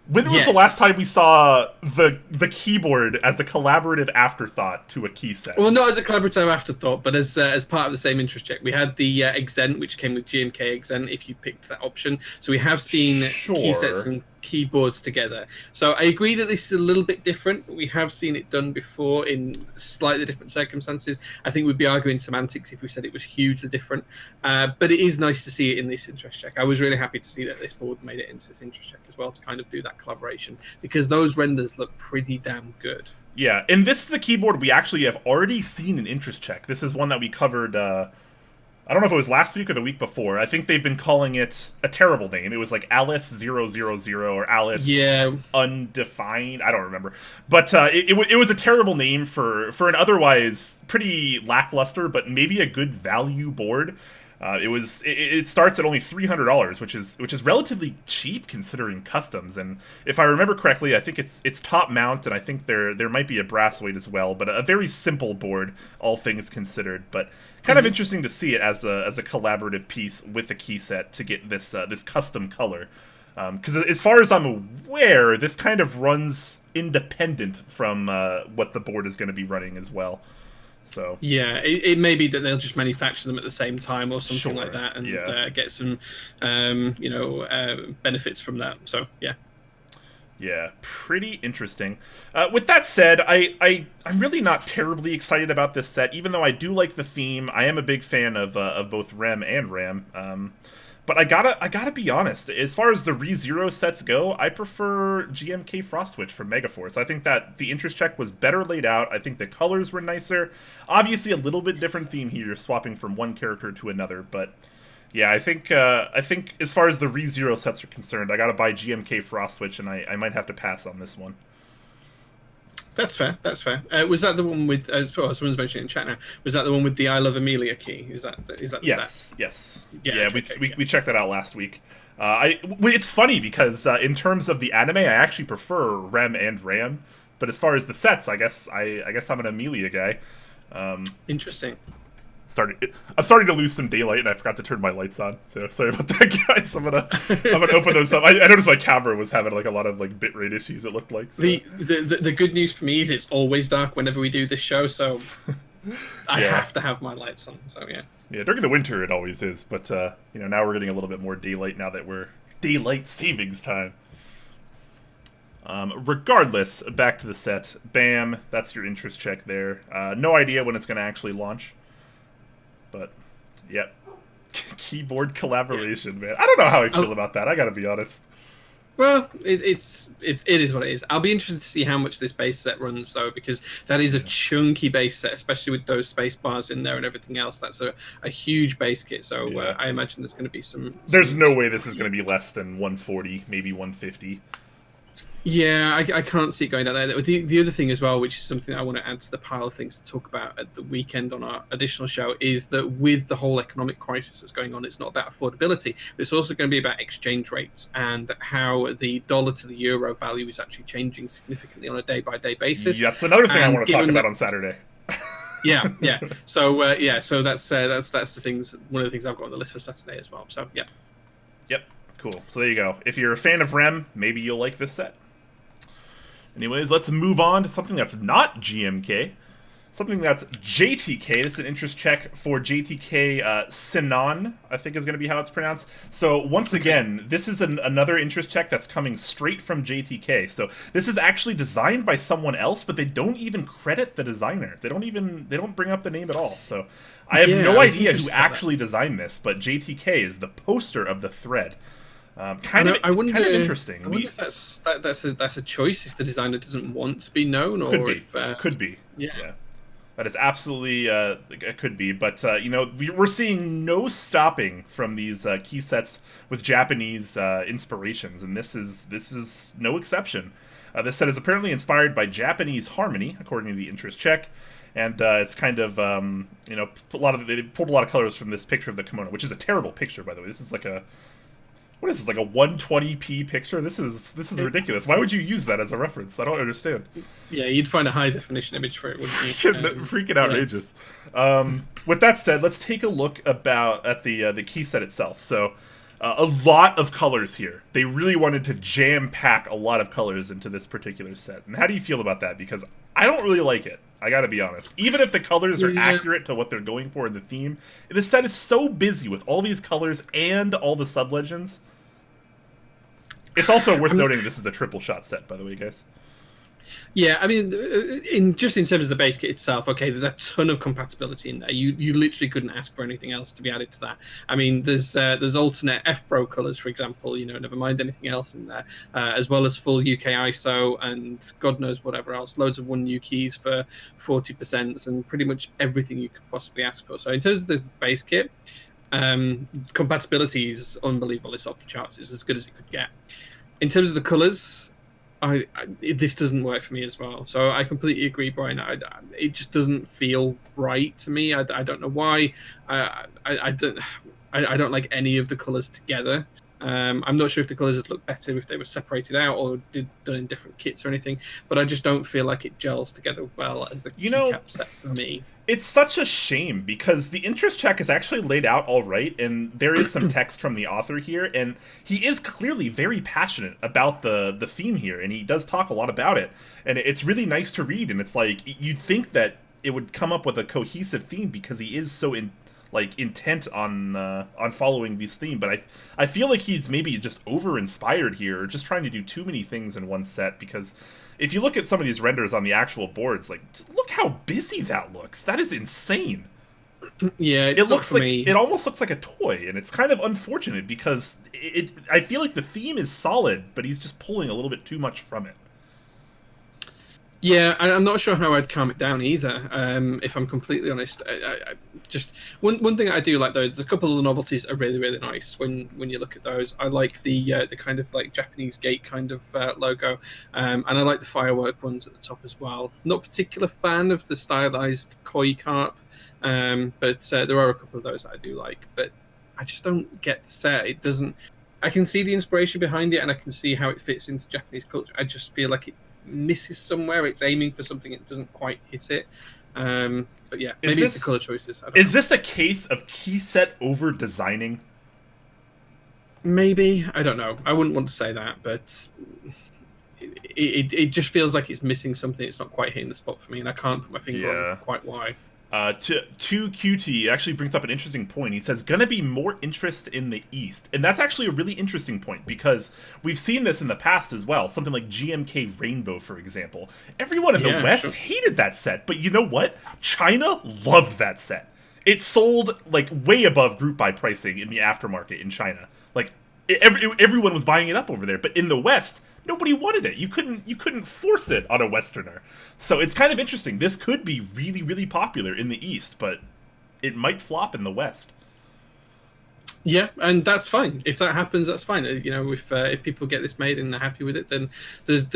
When was the last time we saw the keyboard as a collaborative afterthought to a key set? Well, not as a collaborative afterthought, but as part of the same interest check. We had the Exent, which came with GMK Exent, if you picked that option. So we have seen key sets and keyboards together. So I agree that this is a little bit different, but we have seen it done before in slightly different circumstances. I think we'd be arguing semantics if we said it was hugely different. But it is nice to see it in this interest check. I was really happy to see that this board made it into this interest check as well, to kind of do that collaboration, because those renders look pretty damn good. Yeah, and this is a keyboard we actually have already seen in interest check. This is one that we covered, I don't know if it was last week or the week before. I think they've been calling it a terrible name. It was like Alice 000 or Alice Undefined. I don't remember. But it was a terrible name for an otherwise pretty lackluster, but maybe a good value board. It starts at only $300, which is relatively cheap considering customs. And if I remember correctly, I think it's top mount, and I think there might be a brass weight as well. But a very simple board, all things considered. But kind of interesting to see it as a collaborative piece with a key set to get this custom color. Because as far as I'm aware, this kind of runs independent from what the board is going to be running as well. So yeah, it may be that they'll just manufacture them at the same time or something like that, and get some benefits from that. So yeah, pretty interesting. With that said, I'm really not terribly excited about this set, even though I do like the theme. I am a big fan of both Rem and Ram. But I gotta be honest. As far as the ReZero sets go, I prefer GMK Frostwitch from Megaforce. I think that the interest check was better laid out. I think the colors were nicer. Obviously, a little bit different theme here, swapping from one character to another. But yeah, I think as far as the ReZero sets are concerned, I gotta buy GMK Frostwitch, and I might have to pass on this one. That's fair. Was that the one with, as well, someone's mentioning in chat now, was that the one with the I Love Amelia key? Is that the set? Yes. Yeah, we checked that out last week. It's funny because in terms of the anime, I actually prefer Rem and Ram, but as far as the sets, I guess I'm an Amelia guy. Interesting. I'm starting to lose some daylight, and I forgot to turn my lights on. So sorry about that, guys. I'm gonna open those up. I noticed my camera was having like a lot of like bitrate issues. It looked like so. The good news for me is it's always dark whenever we do this show, so I have to have my lights on. So yeah, during the winter it always is, but now we're getting a little bit more daylight now that we're daylight savings time. Regardless, back to the set. Bam, that's your interest check there. No idea when it's going to actually launch. But, yep. Keyboard collaboration, man. I don't know how I feel about that, I gotta be honest. Well, it is what it is. I'll be interested to see how much this base set runs, though, because that is a chunky base set, especially with those space bars in there and everything else. That's a huge base kit, so I imagine there's going to be some... There's no way this is going to be less than 140, maybe 150. Yeah, I can't see it going down there. The other thing as well, which is something I want to add to the pile of things to talk about at the weekend on our additional show, is that with the whole economic crisis that's going on, it's not about affordability, but it's also going to be about exchange rates and how the dollar to the euro value is actually changing significantly on a day-by-day basis. Yeah, that's another thing I want to talk about on Saturday. Yeah. So so that's the things. One of the things I've got on the list for Saturday as well. So yeah. Yep. Cool. So there you go. If you're a fan of REM, maybe you'll like this set. Anyways, let's move on to something that's not GMK. Something that's JTK. This is an interest check for JTK Sinnan, I think is going to be how it's pronounced. So once again, this is another interest check that's coming straight from JTK. So this is actually designed by someone else, but they don't even credit the designer. They don't bring up the name at all. So I have no idea who actually designed this, but JTK is the poster of the thread. Kind of interesting. I wonder if that's a choice if the designer doesn't want to be known, or could be. Yeah. That is absolutely it could be, but you know, we're seeing no stopping from these key sets with Japanese inspirations, and this is no exception. This set is apparently inspired by Japanese harmony, according to the interest check, and it's kind of you know, they pulled a lot of colors from this picture of the kimono, which is a terrible picture, by the way. This is like a... What is this, like a 120p picture? This is ridiculous. Why would you use that as a reference? I don't understand. Yeah, you'd find a high definition image for it, wouldn't you? Freaking outrageous. Yeah. With that said, let's take a look at the key set itself. So, a lot of colors here. They really wanted to jam-pack a lot of colors into this particular set. And how do you feel about that? Because I don't really like it. I gotta be honest. Even if the colors are accurate to what they're going for in the theme, this set is so busy with all these colors and all the sub-legends. It's also worth noting this is a triple shot set, by the way, guys. Yeah, I mean, in terms of the base kit itself, okay, there's a ton of compatibility in there. You literally couldn't ask for anything else to be added to that. I mean, there's alternate F-Pro colors, for example. You know, never mind anything else in there, as well as full UK ISO and God knows whatever else. Loads of 1U keys for 40% and pretty much everything you could possibly ask for. So in terms of this base kit, compatibility is unbelievable. It's off the charts. It's as good as it could get. In terms of the colors, this doesn't work for me as well. So I completely agree, Brian. It just doesn't feel right to me. I don't know why. I don't like any of the colors together. I'm not sure if the colors would look better if they were separated out or done in different kits or anything, but I just don't feel like it gels together well as a Keycap set for me. It's such a shame because the interest check is actually laid out all right, and there is some text from the author here, and he is clearly very passionate about the theme here, and he does talk a lot about it, and it's really nice to read, and it's like, you'd think that it would come up with a cohesive theme because he is so intent on following this theme, but I feel like he's maybe just over-inspired here, or just trying to do too many things in one set, because if you look at some of these renders on the actual boards, like, just look how busy that looks. That is insane. Yeah, it looks like me. It almost looks like a toy, and it's kind of unfortunate because I feel like the theme is solid, but he's just pulling a little bit too much from it. Yeah, I'm not sure how I'd calm it down either. If I'm completely honest, I just one thing I do like though is a couple of the novelties are really, really nice when you look at those. I like the kind of like Japanese gate kind of logo, and I like the firework ones at the top as well. Not particular fan of the stylized koi carp, but there are a couple of those that I do like. But I just don't get the set. It doesn't. I can see the inspiration behind it, and I can see how it fits into Japanese culture. I just feel like it misses somewhere. It's aiming for something, it doesn't quite hit it. But yeah, maybe it's the color choices. Is this a case of key set over designing? Maybe, I don't know. I wouldn't want to say that, but it just feels like it's missing something. It's not quite hitting the spot for me, and I can't put my finger on quite why. To QT actually brings up an interesting point. He says, gonna be more interest in the East. And that's actually a really interesting point, because we've seen this in the past as well. Something like GMK Rainbow, for example. Everyone in the West hated that set, but you know what? China loved that set. It sold, like, way above group buy pricing in the aftermarket in China. Like, everyone was buying it up over there. But in the West, nobody wanted it. You couldn't force it on a Westerner. So it's kind of interesting. This could be really, really popular in the East, but it might flop in the West. Yeah, and that's fine. If that happens, that's fine. You know, if people get this made and they're happy with it, then there's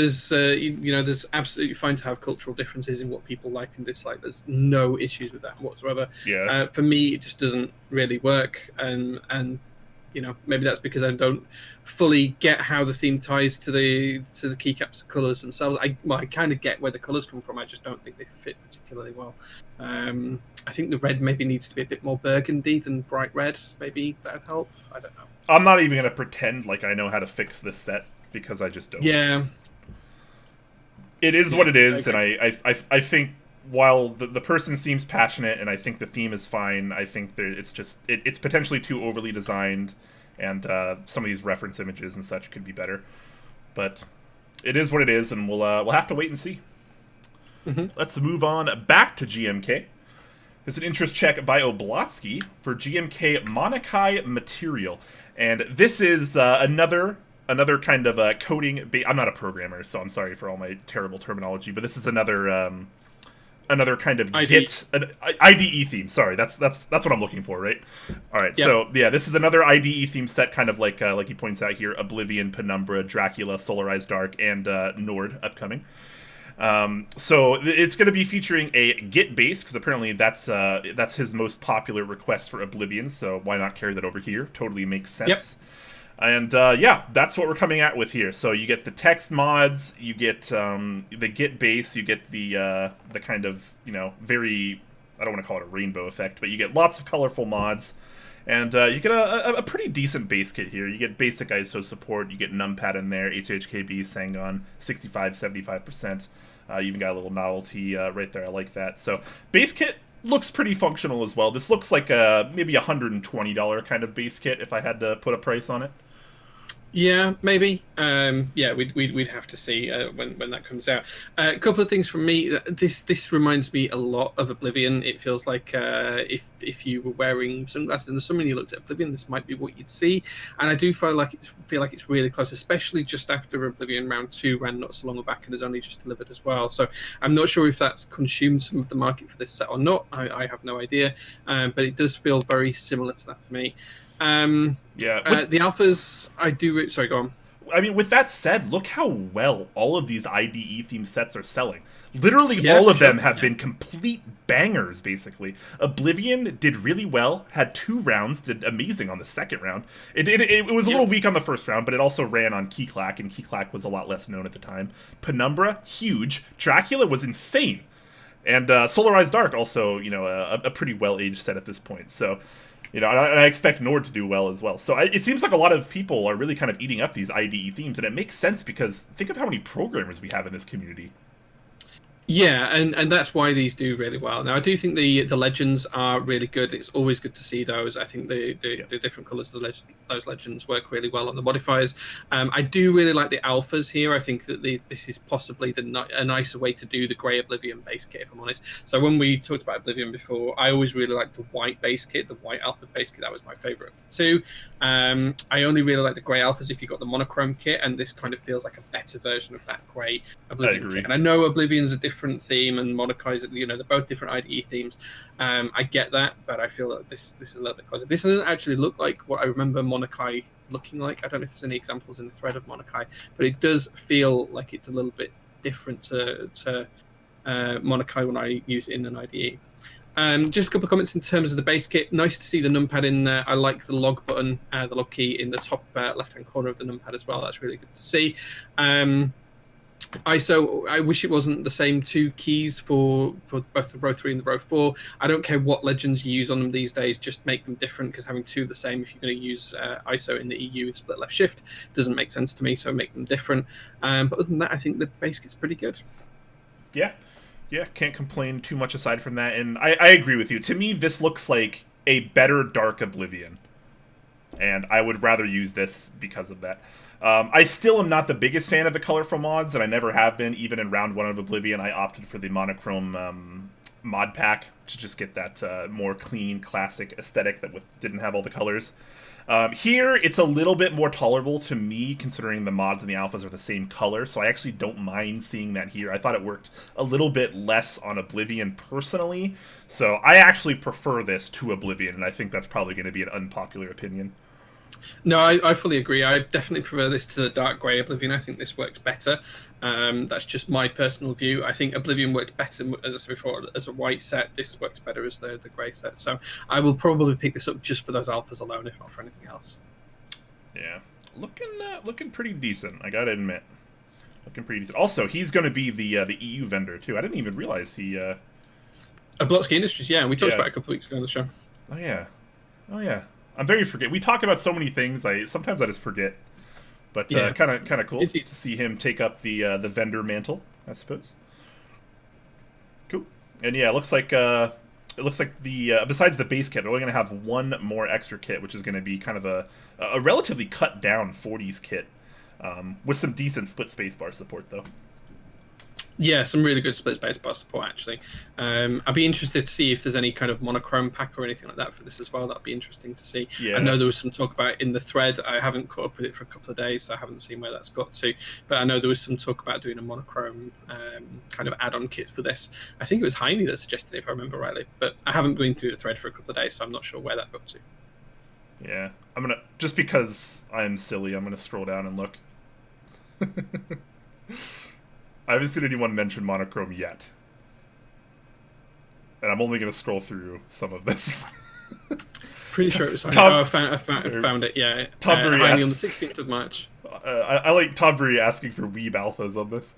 absolutely fine to have cultural differences in what people like and dislike. There's no issues with that whatsoever. Yeah. For me, it just doesn't really work, and you know, maybe that's because I don't fully get how the theme ties to the keycaps colours themselves. I kind of get where the colours come from. I just don't think they fit particularly well. I think the red maybe needs to be a bit more burgundy than bright red. Maybe that'd help. I don't know. I'm not even going to pretend like I know how to fix this set because I just don't. Yeah. It is what it is, okay. And I think while the person seems passionate and I think the theme is fine, I think that it's potentially too overly designed, and some of these reference images and such could be better. But it is what it is, and we'll have to wait and see. Let's move on back to GMK. It's an interest check by Oblotsky for GMK Monokai Material, and this is another kind of coding. I'm not a programmer, so I'm sorry for all my terrible terminology, but this is another kind of IDE theme. Sorry, that's what I'm looking for, right? All right, yep. So yeah, this is another IDE theme set, kind of like he points out here: Oblivion, Penumbra, Dracula, Solarized Dark, and Nord upcoming. So it's going to be featuring a Git base, because apparently that's his most popular request for Oblivion, so why not carry that over here? Totally makes sense. Yep. And yeah, that's what we're coming at with here. So you get the text mods, you get the Git base, you get the kind of, you know, very, I don't want to call it a rainbow effect, but you get lots of colorful mods. And you get a pretty decent base kit here. You get basic ISO support, you get numpad in there, HHKB, Sangon, 65, 75%. You even got a little novelty right there. I like that. So base kit looks pretty functional as well. This looks like maybe $120 kind of base kit if I had to put a price on it. Yeah, maybe. Yeah, we'd have to see when that comes out. A couple of things from me. This reminds me a lot of Oblivion. It feels like if you were wearing sunglasses in the summer and you looked at Oblivion, this might be what you'd see. And I do feel like it's really close, especially just after Oblivion Round 2 ran not so long back and has only just delivered as well. So I'm not sure if that's consumed some of the market for this set or not. I have no idea. But it does feel very similar to that for me. Yeah. The alphas, I do. Sorry, go on. I mean, with that said, look how well all of these IDE themed sets are selling. Literally, all of them have been complete bangers, basically. Oblivion did really well, had 2 rounds, did amazing on the second round. It was a little weak on the first round, but it also ran on Clack, and Clack was a lot less known at the time. Penumbra, huge. Dracula was insane. And Solarized Dark, also, you know, a pretty well-aged set at this point. So, you know, and I expect Nord to do well as well. So it seems like a lot of people are really kind of eating up these IDE themes, and it makes sense because think of how many programmers we have in this community. Yeah, and that's why these do really well. Now, I do think the legends are really good. It's always good to see those. I think the different colours of those legends work really well on the modifiers. I do really like the alphas here. I think that this is possibly a nicer way to do the grey Oblivion base kit, if I'm honest. So when we talked about Oblivion before, I always really liked the white base kit, the white alpha base kit. That was my favourite of the two. I only really like the grey alphas if you got the monochrome kit, and this kind of feels like a better version of that grey Oblivion kit. And I know Oblivion's a different theme and Monokai's, you know, they're both different IDE themes. I get that, but I feel that this is a little bit closer. This doesn't actually look like what I remember Monokai looking like. I don't know if there's any examples in the thread of Monokai, but it does feel like it's a little bit different to Monokai when I use it in an IDE. Just a couple of comments in terms of the base kit. Nice to see the numpad in there. I like the log button, the log key in the top left-hand corner of the numpad as well. That's really good to see. ISO, I wish it wasn't the same 2 keys for both the row 3 and the row 4. I don't care what legends you use on them these days, just make them different, because having 2 the same, if you're going to use ISO in the EU with split left shift, doesn't make sense to me, so make them different. But other than that, I think the base kit's pretty good. Yeah, can't complain too much aside from that, and I agree with you. To me, this looks like a better Dark Oblivion, and I would rather use this because of that. I still am not the biggest fan of the colorful mods, and I never have been. Even in round 1 of Oblivion, I opted for the monochrome mod pack to just get that more clean, classic aesthetic that didn't have all the colors. Here, it's a little bit more tolerable to me, considering the mods and the alphas are the same color, so I actually don't mind seeing that here. I thought it worked a little bit less on Oblivion personally, so I actually prefer this to Oblivion, and I think that's probably going to be an unpopular opinion. No, I fully agree. I definitely prefer this to the dark grey Oblivion. I think this works better. That's just my personal view. I think Oblivion worked better, as I said before, as a white set. This works better as the grey set. So I will probably pick this up just for those alphas alone, if not for anything else. Yeah, looking pretty decent. I gotta admit, looking pretty decent. Also, he's going to be the EU vendor too. I didn't even realize he. Blotsky Industries, yeah. We talked about it a couple of weeks ago on the show. Oh yeah, oh yeah. I'm very forget. We talk about so many things. Sometimes I just forget. But kind of cool to see him take up the vendor mantle, I suppose. Cool. And yeah, it looks like the besides the base kit, they're only going to have one more extra kit, which is going to be kind of a relatively cut down 40s kit, with some decent split spacebar support though. Yeah, some really good split spacebar support actually. I'd be interested to see if there's any kind of monochrome pack or anything like that for this as well. That'd be interesting to see. Yeah. I know there was some talk about it in the thread. I haven't caught up with it for a couple of days, so I haven't seen where that's got to. But I know there was some talk about doing a monochrome kind of add-on kit for this. I think it was Heine that suggested it, if I remember rightly. But I haven't been through the thread for a couple of days, so I'm not sure where that got to. Yeah, just because I'm silly, I'm gonna scroll down and look. I haven't seen anyone mention monochrome yet. And I'm only going to scroll through some of this. Pretty sure it was I found it, yeah. Tom Bree on the 16th of March. I like Tom Bree asking for weeb alphas on this.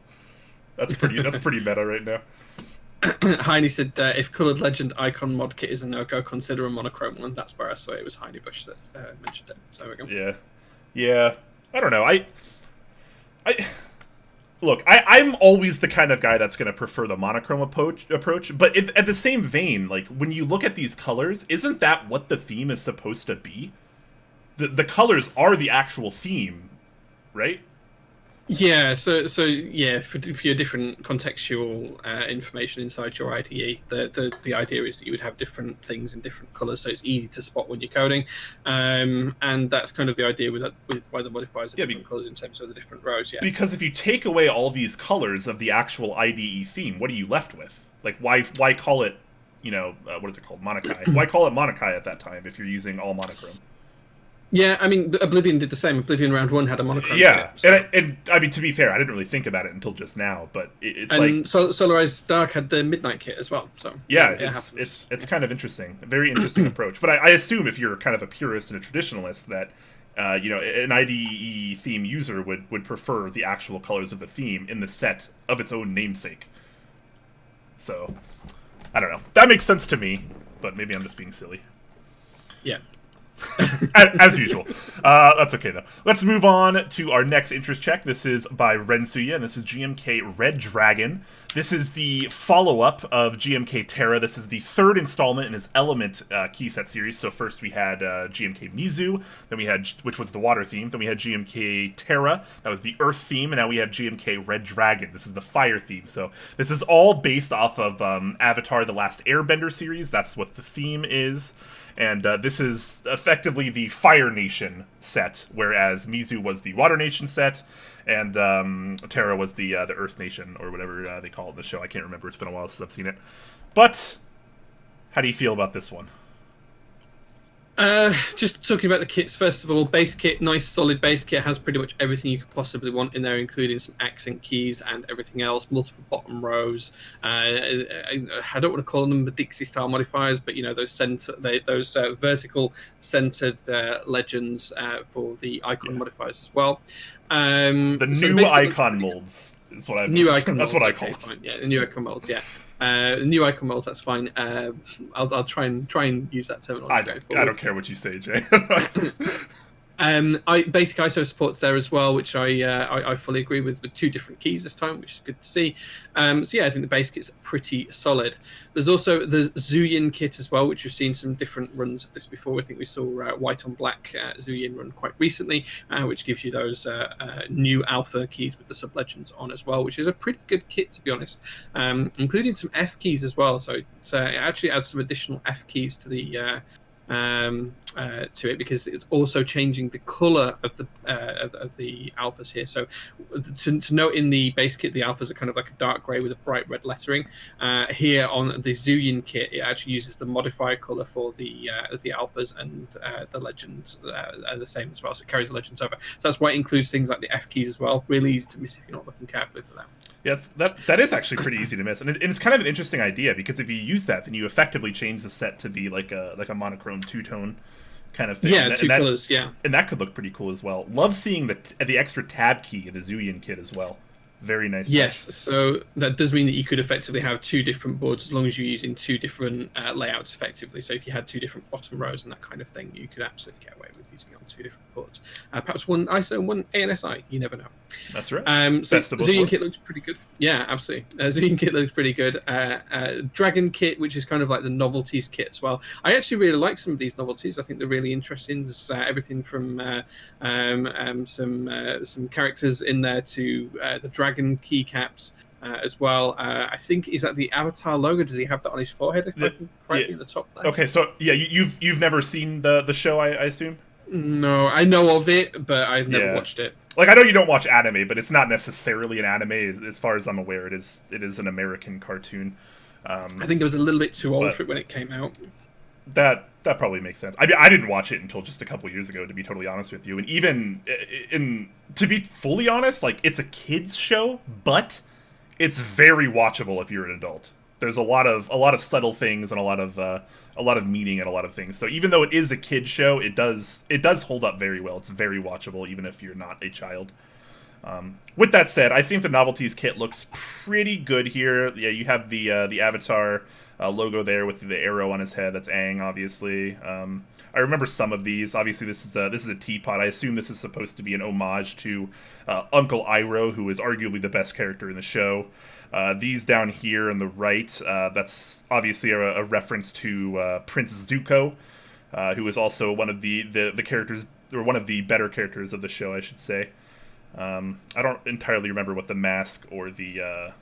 That's pretty meta right now. Heine said, if Coloured Legend Icon mod kit is a no-go, consider a monochrome one. That's where I saw it. It was Heine Bush that mentioned it. So there we go. Yeah. I don't know. Look, I'm always the kind of guy that's going to prefer the monochrome approach, but at the same vein, like, when you look at these colors, isn't that what the theme is supposed to be? The colors are the actual theme, right? Yeah, so yeah, for your different contextual information inside your IDE, the idea is that you would have different things in different colors, so it's easy to spot when you're coding, and that's kind of the idea with why the modifiers are different colors in terms of the different rows. Yeah, because if you take away all these colors of the actual IDE theme, what are you left with? Like, why call it, what is it called, Monokai? Why call it Monokai at that time if you're using all monochrome? Yeah, I mean, Oblivion did the same. Oblivion Round 1 had a monochrome. Yeah, kit, so. and I mean, to be fair, I didn't really think about it until just now, but it's and like... Solarized Dark had the Midnight kit as well, so... Yeah, it's kind of interesting. A very interesting approach. But I assume if you're kind of a purist and a traditionalist that, an IDE theme user would prefer the actual colors of the theme in the set of its own namesake. So, I don't know. That makes sense to me, but maybe I'm just being silly. Yeah. As usual. That's okay, though. Let's move on to our next interest check. This is by Rensuya, and this is GMK Red Dragon. This is the follow-up of GMK Terra. This is the third installment in his Element key set series. So first we had GMK Mizu, then we had, which was the water theme. Then we had GMK Terra, that was the earth theme, and now we have GMK Red Dragon. This is the fire theme. So this is all based off of Avatar: The Last Airbender series. That's what the theme is. And this is effectively the Fire Nation set, whereas Mizu was the Water Nation set, and Terra was the Earth Nation, or whatever they call it in the show. I can't remember. It's been a while since I've seen it. But how do you feel about this one? Just talking about the kits, first of all, base kit, nice solid base kit, has pretty much everything you could possibly want in there, including some accent keys and everything else, multiple bottom rows. I don't want to call them the Dixie style modifiers, but those vertical centered legends for the icon modifiers as well. The new icon molds is what I new icon that's molds, what I call fine. Yeah, the new icon molds, yeah. New icon molds, that's fine. I'll try and use that terminology going forward. I don't care what you say, Jay. Basic ISO supports there as well, which I fully agree with 2 different keys this time, which is good to see. So yeah, I think the base kit's pretty solid. There's also the Zillion kit as well, which we've seen some different runs of this before. I think we saw white on black Zillion run quite recently, which gives you those new alpha keys with the sub legends on as well, which is a pretty good kit, to be honest, including some F keys as well. So it actually adds some additional F keys to the to it, because it's also changing the color of the alphas here. So to note, in the base kit, the alphas are kind of like a dark gray with a bright red lettering. Here on the Zillion kit, it actually uses the modifier color for the alphas, and the legends are the same as well. So it carries the legends over. So that's why it includes things like the F keys as well. Really easy to miss if you're not looking carefully for that. Yeah, that is actually pretty easy to miss, and it's kind of an interesting idea, because if you use that, then you effectively change the set to be like a monochrome 2-tone kind of thing. Yeah, two colors. Yeah, and that could look pretty cool as well. Love seeing the extra tab key in the Zillion kit as well. Very nice. Yes, touch. So that does mean that you could effectively have 2 different boards as long as you're using 2 different layouts effectively. So if you had 2 different bottom rows and that kind of thing, you could absolutely get away with using it on 2 different boards. Perhaps one ISO and one ANSI. You never know. That's right. So Zillion kit looks pretty good. Yeah, absolutely. Zillion kit looks pretty good. Dragon kit, which is kind of like the novelties kit as well. I actually really like some of these novelties. I think they're really interesting. There's everything from some characters in there to the dragon keycaps as well. I think, is that the avatar logo? Does he have that on his forehead? If I think correctly, at the top there. Okay, so yeah, you've never seen the show, I assume. No, I know of it, but I've never watched it. Like, I know you don't watch anime, but it's not necessarily an anime. As far as I'm aware, it is an American cartoon. I think it was a little bit too old for it when it came out. That probably makes sense. I mean, I didn't watch it until just a couple years ago, to be totally honest with you. And even to be fully honest, like, it's a kids show, but it's very watchable if you're an adult. There's a lot of subtle things and a lot of meaning and a lot of things. So even though it is a kid show, it does hold up very well. It's very watchable even if you're not a child. With that said, I think the novelties kit looks pretty good here. Yeah, you have the avatar logo there with the arrow on his head. That's Aang, obviously. I remember some of these. Obviously, this is a teapot. I assume this is supposed to be an homage to Uncle Iroh, who is arguably the best character in the show. These down here on the right, that's obviously a reference to Prince Zuko, who is also one of the characters, or one of the better characters of the show, I should say. I don't entirely remember what the mask or the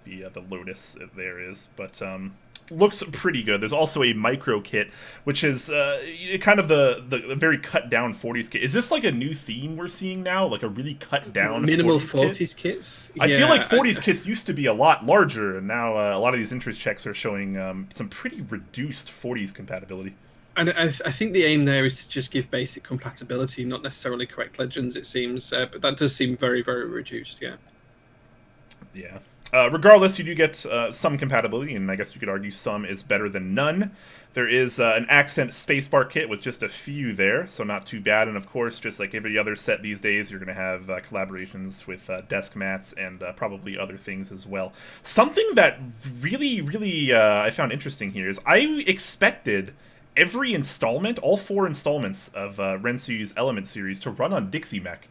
lotus there is, but looks pretty good. There's also a micro kit, which is kind of the very cut down 40s kit. Is this like a new theme we're seeing now, like a really cut down minimal 40s kits? I feel like 40s kits used to be a lot larger, and now a lot of these interest checks are showing some pretty reduced 40s compatibility. And I think the aim there is to just give basic compatibility, not necessarily correct legends, it seems. But that does seem very, very reduced, yeah. Yeah. Regardless, you do get some compatibility, and I guess you could argue some is better than none. There is an accent spacebar kit with just a few there, so not too bad. And of course, just like every other set these days, you're going to have collaborations with desk mats and probably other things as well. Something that really I found interesting here is I expected every installment, all 4 installments of Rensuyu's Element series, to run on Dixie Mech,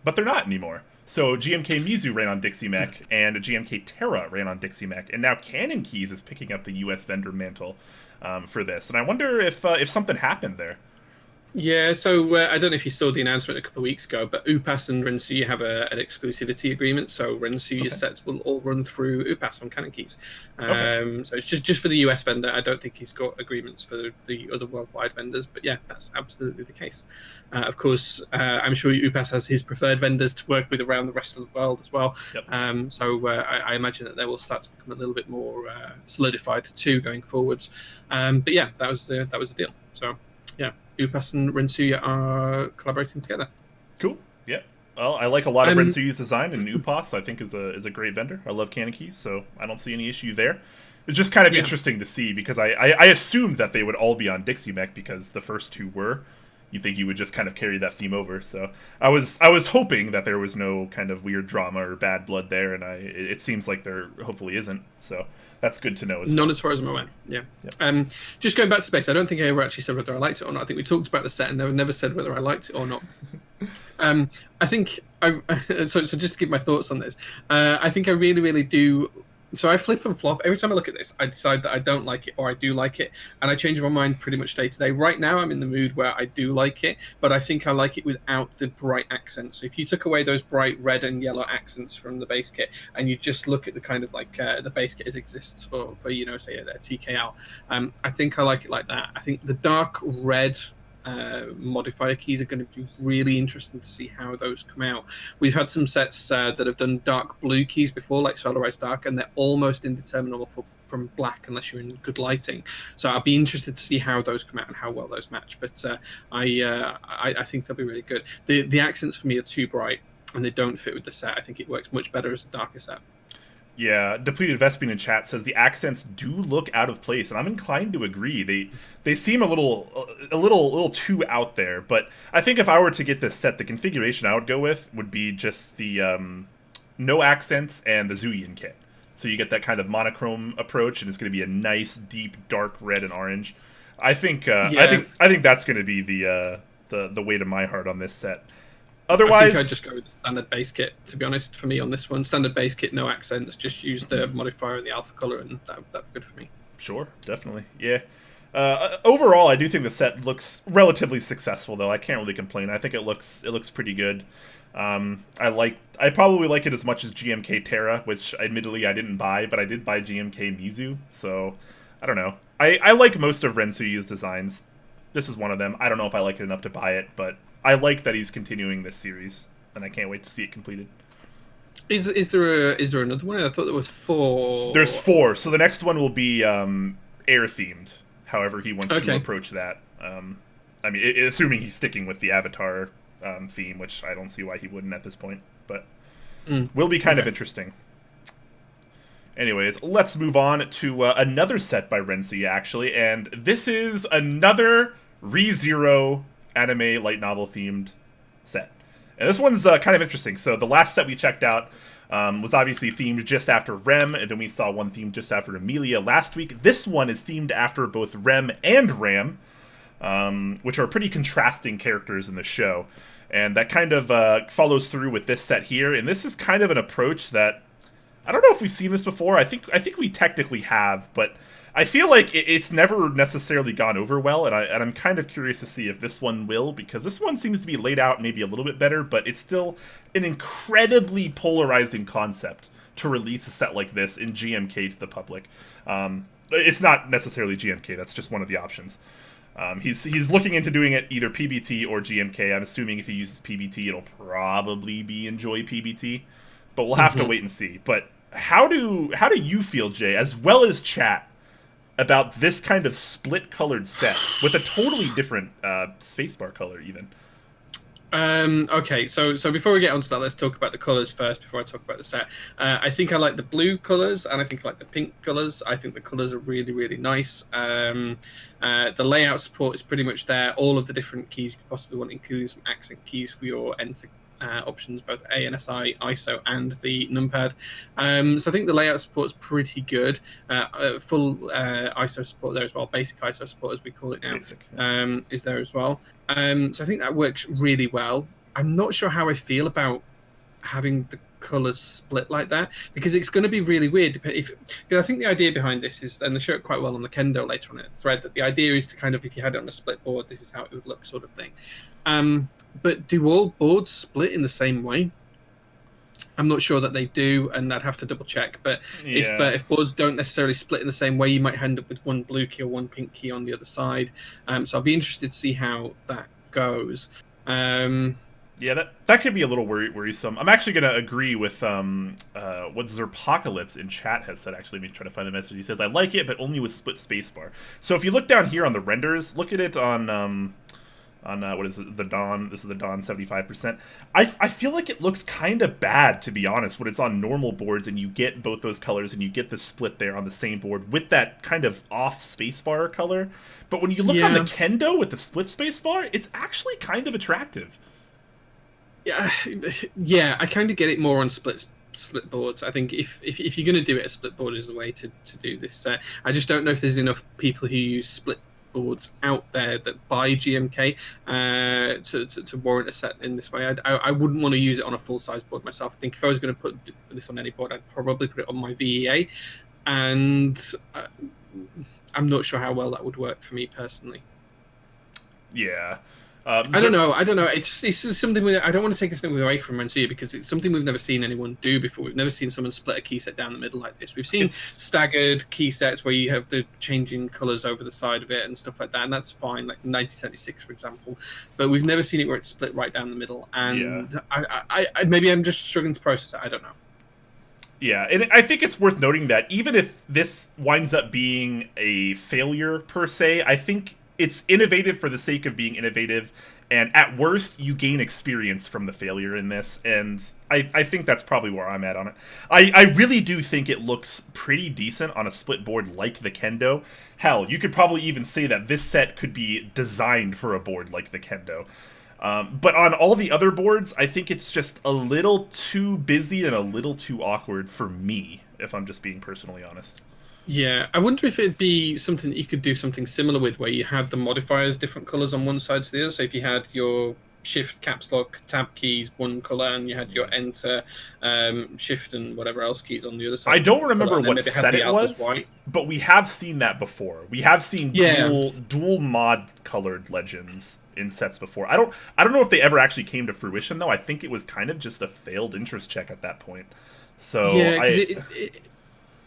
but they're not anymore. So GMK Mizu ran on Dixie Mech, and GMK Terra ran on Dixie Mech, and now Canon Keys is picking up the US vendor mantle for this. And I wonder if something happened there. Yeah, so I don't know if you saw the announcement a couple of weeks ago, but Upas and Rensuya have an exclusivity agreement, so Rensuya's sets will all run through Upas on Canon Keys. So it's just for the US vendor. I don't think he's got agreements for the other worldwide vendors, but yeah, that's absolutely the case. Of course, I'm sure Upas has his preferred vendors to work with around the rest of the world as well. Yep. So I imagine that they will start to become a little bit more solidified too going forwards. But yeah, that was the deal. So yeah. Upas and Rensuya are collaborating together. Cool. Yeah. Well, I like a lot of Rensuyu's design, and Upas I think is a great vendor. I love Canon Keys, so I don't see any issue there. It's just kind of interesting to see, because I assumed that they would all be on Dixie Mech because the first 2 were. you think you would just kind of carry that theme over. So I was hoping that there was no kind of weird drama or bad blood there, and it seems like there hopefully isn't. So that's good to know. None as far as I'm aware. Yeah. Just going back to space, I don't think I ever actually said whether I liked it or not. I think we talked about the set and never said whether I liked it or not. I think so just to give my thoughts on this, I think I really do. So I flip and flop. Every time I look at this, I decide that I don't like it or I do like it, and I change my mind pretty much day to day. Right now, I'm in the mood where I do like it, but I think I like it without the bright accents. So if you took away those bright red and yellow accents from the base kit, and you just look at the kind of like the base kit as exists for say a TKL, I think I like it like that. I think the dark red modifier keys are going to be really interesting to see how those come out. We've had some sets that have done dark blue keys before, like Solarized Dark, and they're almost indeterminable from black unless you're in good lighting. So I'll be interested to see how those come out and how well those match. But I think they'll be really good. The accents for me are too bright and they don't fit with the set. I think it works much better as a darker set. Yeah, Depleted Vespine in chat says the accents do look out of place, and I'm inclined to agree. They seem a little too out there. But I think if I were to get this set, the configuration I would go with would be just the no accents and the Zillion Kit. So you get that kind of monochrome approach, and it's going to be a nice, deep, dark red and orange. I think I think that's going to be the way to my heart on this set. Otherwise, I think I'd just go with the standard base kit, to be honest, for me on this one. Standard base kit, no accents, just use the modifier and the alpha color, and that'd be good for me. Sure, definitely. Yeah. Overall, I do think the set looks relatively successful, though. I can't really complain. I think it looks pretty good. I probably like it as much as GMK Terra, which admittedly I didn't buy, but I did buy GMK Mizu, so I don't know. I like most of Rensuyu's designs. This is one of them. I don't know if I like it enough to buy it, but I like that he's continuing this series, and I can't wait to see it completed. Is there another one? I thought there was 4. There's 4. So the next one will be air themed. However he wants to approach that. I mean, assuming he's sticking with the Avatar theme, which I don't see why he wouldn't at this point, but will be kind of interesting. Anyways, let's move on to another set by Rensuya, actually, and this is another ReZero anime light novel themed set. And this one's kind of interesting. So the last set we checked out was obviously themed just after Rem, and then we saw one themed just after Amelia last week. This one is themed after both Rem and Ram, which are pretty contrasting characters in the show. And that kind of follows through with this set here. And this is kind of an approach that, I don't know if we've seen this before. I think we technically have, but I feel like it's never necessarily gone over well, and I'm kind of curious to see if this one will, because this one seems to be laid out maybe a little bit better, but it's still an incredibly polarizing concept to release a set like this in GMK to the public. It's not necessarily GMK, that's just one of the options. He's looking into doing it either PBT or GMK. I'm assuming if he uses PBT, it'll probably be Enjoy PBT, but we'll have to wait and see. But how do you feel, Jay, as well as chat, about this kind of split-colored set with a totally different spacebar color, even? Okay, so before we get onto that, let's talk about the colors first before I talk about the set. I think I like the blue colors, and I think I like the pink colors. I think the colors are really, really nice. The layout support is pretty much there. All of the different keys you could possibly want, including some accent keys for your enter options, both ANSI, ISO, and the numpad. So I think the layout support is pretty good. Full ISO support there as well. Basic ISO support, as we call it now, is there as well. So I think that works really well. I'm not sure how I feel about having the colors split like that, because it's going to be really weird. Because I think the idea behind this is, and they show it quite well on the Kendo later on in the thread, that the idea is to kind of, if you had it on a split board, this is how it would look, sort of thing. But do all boards split in the same way? I'm not sure that they do, and I'd have to double check. But if boards don't necessarily split in the same way, you might end up with one blue key or one pink key on the other side. So I'll be interested to see how that goes. Yeah, that could be a little worrisome. I'm actually going to agree with what Zerpocalypse in chat has said. Actually, let me try to find the message. He says, I like it, but only with split spacebar. So if you look down here on the renders, look at it on on what is it, the Dawn. This is the Dawn 75%. I feel like it looks kind of bad, to be honest, when it's on normal boards and you get both those colors and you get the split there on the same board with that kind of off spacebar color. But when you look on the Kendo with the split spacebar, it's actually kind of attractive. Yeah, I kind of get it more on split boards. I think if you're going to do it, a split board is the way to do this. I just don't know if there's enough people who use split boards out there that buy GMK to warrant a set in this way. I wouldn't want to use it on a full-size board myself. I think if I was going to put this on any board, I'd probably put it on my VEA, and I'm not sure how well that would work for me personally. Yeah. I don't know. It's just something I don't want to take something away from Rensia, because it's something we've never seen anyone do before. We've never seen someone split a key set down the middle like this. We've seen staggered key sets where you have the changing colors over the side of it and stuff like that, and that's fine, like 1976, for example. But we've never seen it where it's split right down the middle. And I maybe I'm just struggling to process it. I don't know. Yeah, and I think it's worth noting that even if this winds up being a failure per se, I think it's innovative for the sake of being innovative, and at worst, you gain experience from the failure in this, and I think that's probably where I'm at on it. I really do think it looks pretty decent on a split board like the Kendo. Hell, you could probably even say that this set could be designed for a board like the Kendo. But on all the other boards, I think it's just a little too busy and a little too awkward for me, if I'm just being personally honest. Yeah, I wonder if it'd be something that you could do something similar with, where you had the modifiers different colors on one side to the other. So if you had your shift, caps lock, tab keys one color, and you had your enter, shift, and whatever else keys on the other side. I don't remember what set it was, but we have seen that before. We have seen dual mod colored legends in sets before. I don't know if they ever actually came to fruition, though. I think it was kind of just a failed interest check at that point. So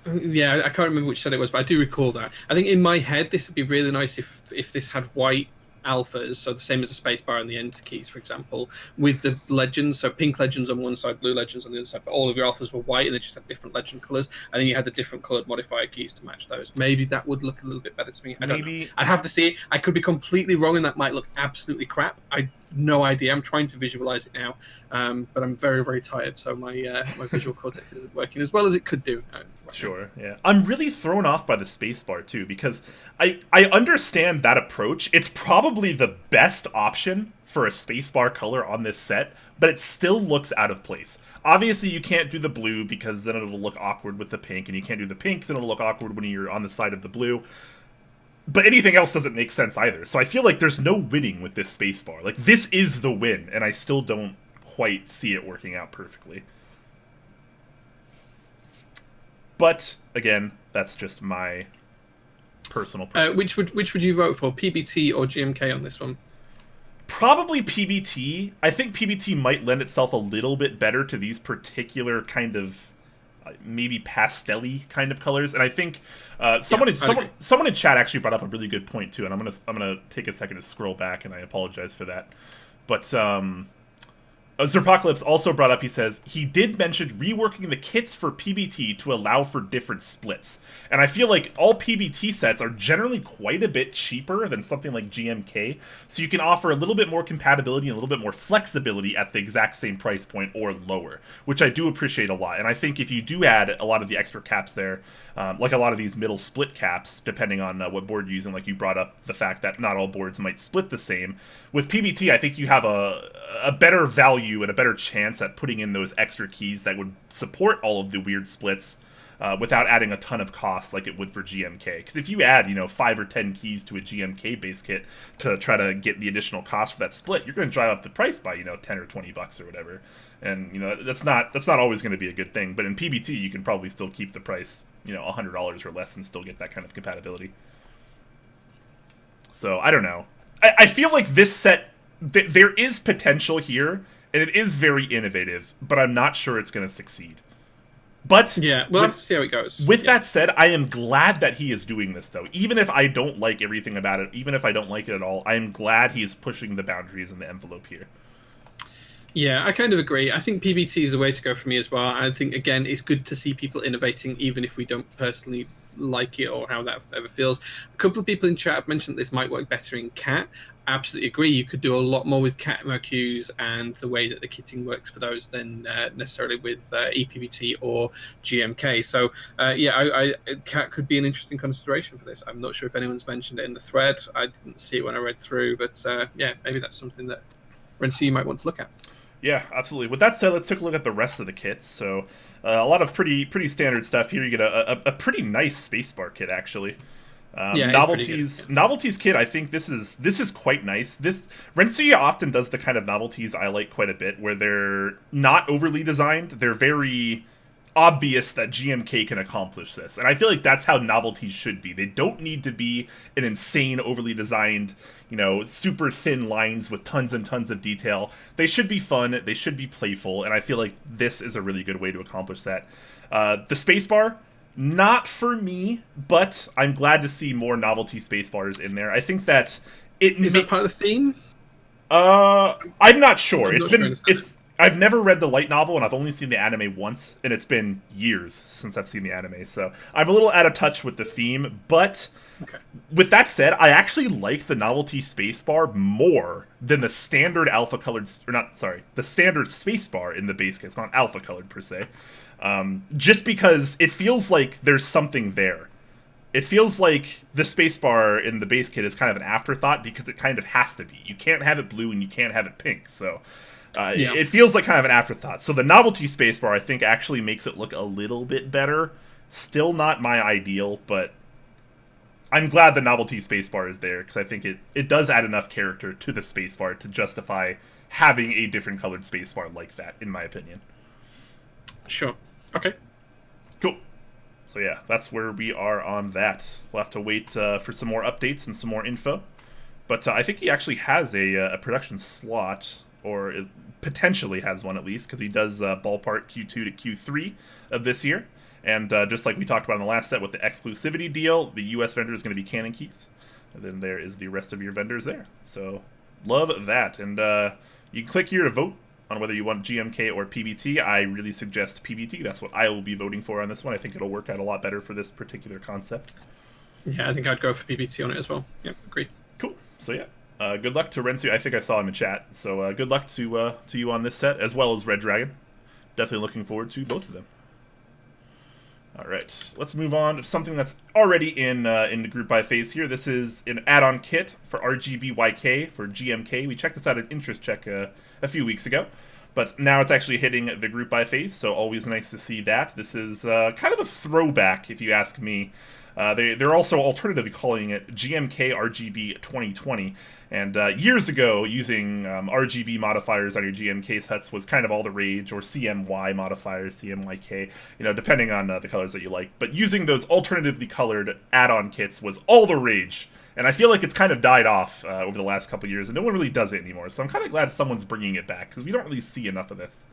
yeah, I can't remember which set it was, but I do recall that. I think in my head, this would be really nice if this had white alphas, so the same as the spacebar and the enter keys, for example, with the legends, so pink legends on one side, blue legends on the other side, but all of your alphas were white and they just had different legend colors, and then you had the different colored modifier keys to match those. Maybe that would look a little bit better to me. I don't know. I'd have to see it. I could be completely wrong, and that might look absolutely crap. I've no idea. I'm trying to visualize it now, but I'm very, very tired, so my visual cortex isn't working as well as it could do. Sure, yeah. I'm really thrown off by the spacebar, too, because I understand that approach. It's probably the best option for a spacebar color on this set, but it still looks out of place. Obviously, you can't do the blue because then it'll look awkward with the pink, and you can't do the pink because it'll look awkward when you're on the side of the blue. But anything else doesn't make sense either. So I feel like there's no winning with this spacebar. Like, this is the win, and I still don't quite see it working out perfectly. But again, that's just my personal preference. Which would you vote for, PBT or GMK on this one? Probably PBT. I think PBT might lend itself a little bit better to these particular kind of maybe pastel-y kind of colors, and I think someone in chat actually brought up a really good point too, and I'm gonna take a second to scroll back, and I apologize for that, but Zerpocalypse also brought up, he says, he did mention reworking the kits for PBT to allow for different splits. And I feel like all PBT sets are generally quite a bit cheaper than something like GMK, so you can offer a little bit more compatibility and a little bit more flexibility at the exact same price point or lower, which I do appreciate a lot. And I think if you do add a lot of the extra caps there, like a lot of these middle split caps, depending on what board you're using, like you brought up the fact that not all boards might split the same. With PBT, I think you have a better value and a better chance at putting in those extra keys that would support all of the weird splits without adding a ton of cost like it would for GMK. Because if you add, 5 or 10 keys to a GMK base kit to try to get the additional cost for that split, you're going to drive up the price by, 10 or $20 or whatever. And, that's not always going to be a good thing. But in PBT, you can probably still keep the price, $100 or less and still get that kind of compatibility. So, I don't know. I feel like this set, there is potential here, and it is very innovative, but I'm not sure it's going to succeed. But yeah, we'll have to see how it goes. With that said, I am glad that he is doing this, though. Even if I don't like everything about it, even if I don't like it at all, I am glad he is pushing the boundaries in the envelope here. Yeah, I kind of agree. I think PBT is the way to go for me as well. I think, again, it's good to see people innovating, even if we don't personally like it or how that ever feels. A couple of people in chat have mentioned this might work better in cat. Absolutely agree. You could do a lot more with cat MOQs and the way that the kitting works for those than necessarily with ePBT or GMK. So cat could be an interesting consideration for this. I'm not sure if anyone's mentioned it in the thread. I didn't see it when I read through, but maybe that's something that Renzi might want to look at. Yeah, absolutely. With that said, let's take a look at the rest of the kits. So a lot of pretty standard stuff here. You get a pretty nice spacebar kit, actually. Novelties kit. I think this is quite nice. Renzi often does the kind of novelties I like quite a bit, where they're not overly designed. They're very obvious that GMK can accomplish this, and I feel like that's how novelties should be. They don't need to be an insane, overly designed, super thin lines with tons and tons of detail. They should be fun. They should be playful, and I feel like this is a really good way to accomplish that. The spacebar. Not for me, but I'm glad to see more novelty space bars in there. I think that is that part of the theme? I'm not sure. I've never read the light novel, and I've only seen the anime once, and it's been years since I've seen the anime, so I'm a little out of touch with the theme. But with that said, I actually like the novelty spacebar more than the standard the standard spacebar in the base kit. It's not alpha colored per se. Just because it feels like there's something there. It feels like the spacebar in the base kit is kind of an afterthought because it kind of has to be. You can't have it blue and you can't have it pink, so it feels like kind of an afterthought. So the novelty spacebar, I think, actually makes it look a little bit better. Still not my ideal, but I'm glad the novelty spacebar is there because I think it does add enough character to the spacebar to justify having a different colored spacebar like that, in my opinion. Sure. Okay. Cool. So yeah, that's where we are on that. We'll have to wait for some more updates and some more info. But I think he actually has a production slot, or it potentially has one at least, because he does ballpark Q2 to Q3 of this year. And just like we talked about in the last set with the exclusivity deal, the US vendor is going to be Canon Keys. And then there is the rest of your vendors there. So love that. And you can click here to vote on whether you want GMK or PBT. I really suggest PBT. That's what I will be voting for on this one. I think it'll work out a lot better for this particular concept. Yeah, I think I'd go for PBT on it as well. Yep, agreed. Cool. So yeah, good luck to Renzi. I think I saw him in chat. So good luck to you on this set, as well as Red Dragon. Definitely looking forward to both of them. All right, let's move on to something that's already in the group buy phase here. This is an add-on kit for RGBYK for GMK. We checked this out at Interest Check a few weeks ago, but now it's actually hitting the group buy phase, so always nice to see that. This is kind of a throwback, if you ask me. They're also alternatively calling it GMK RGB 2020. And years ago, using RGB modifiers on your GMK sets was kind of all the rage, or CMY modifiers, CMYK, depending on the colors that you like. But using those alternatively colored add-on kits was all the rage. And I feel like it's kind of died off over the last couple years, and no one really does it anymore. So I'm kind of glad someone's bringing it back, because we don't really see enough of this.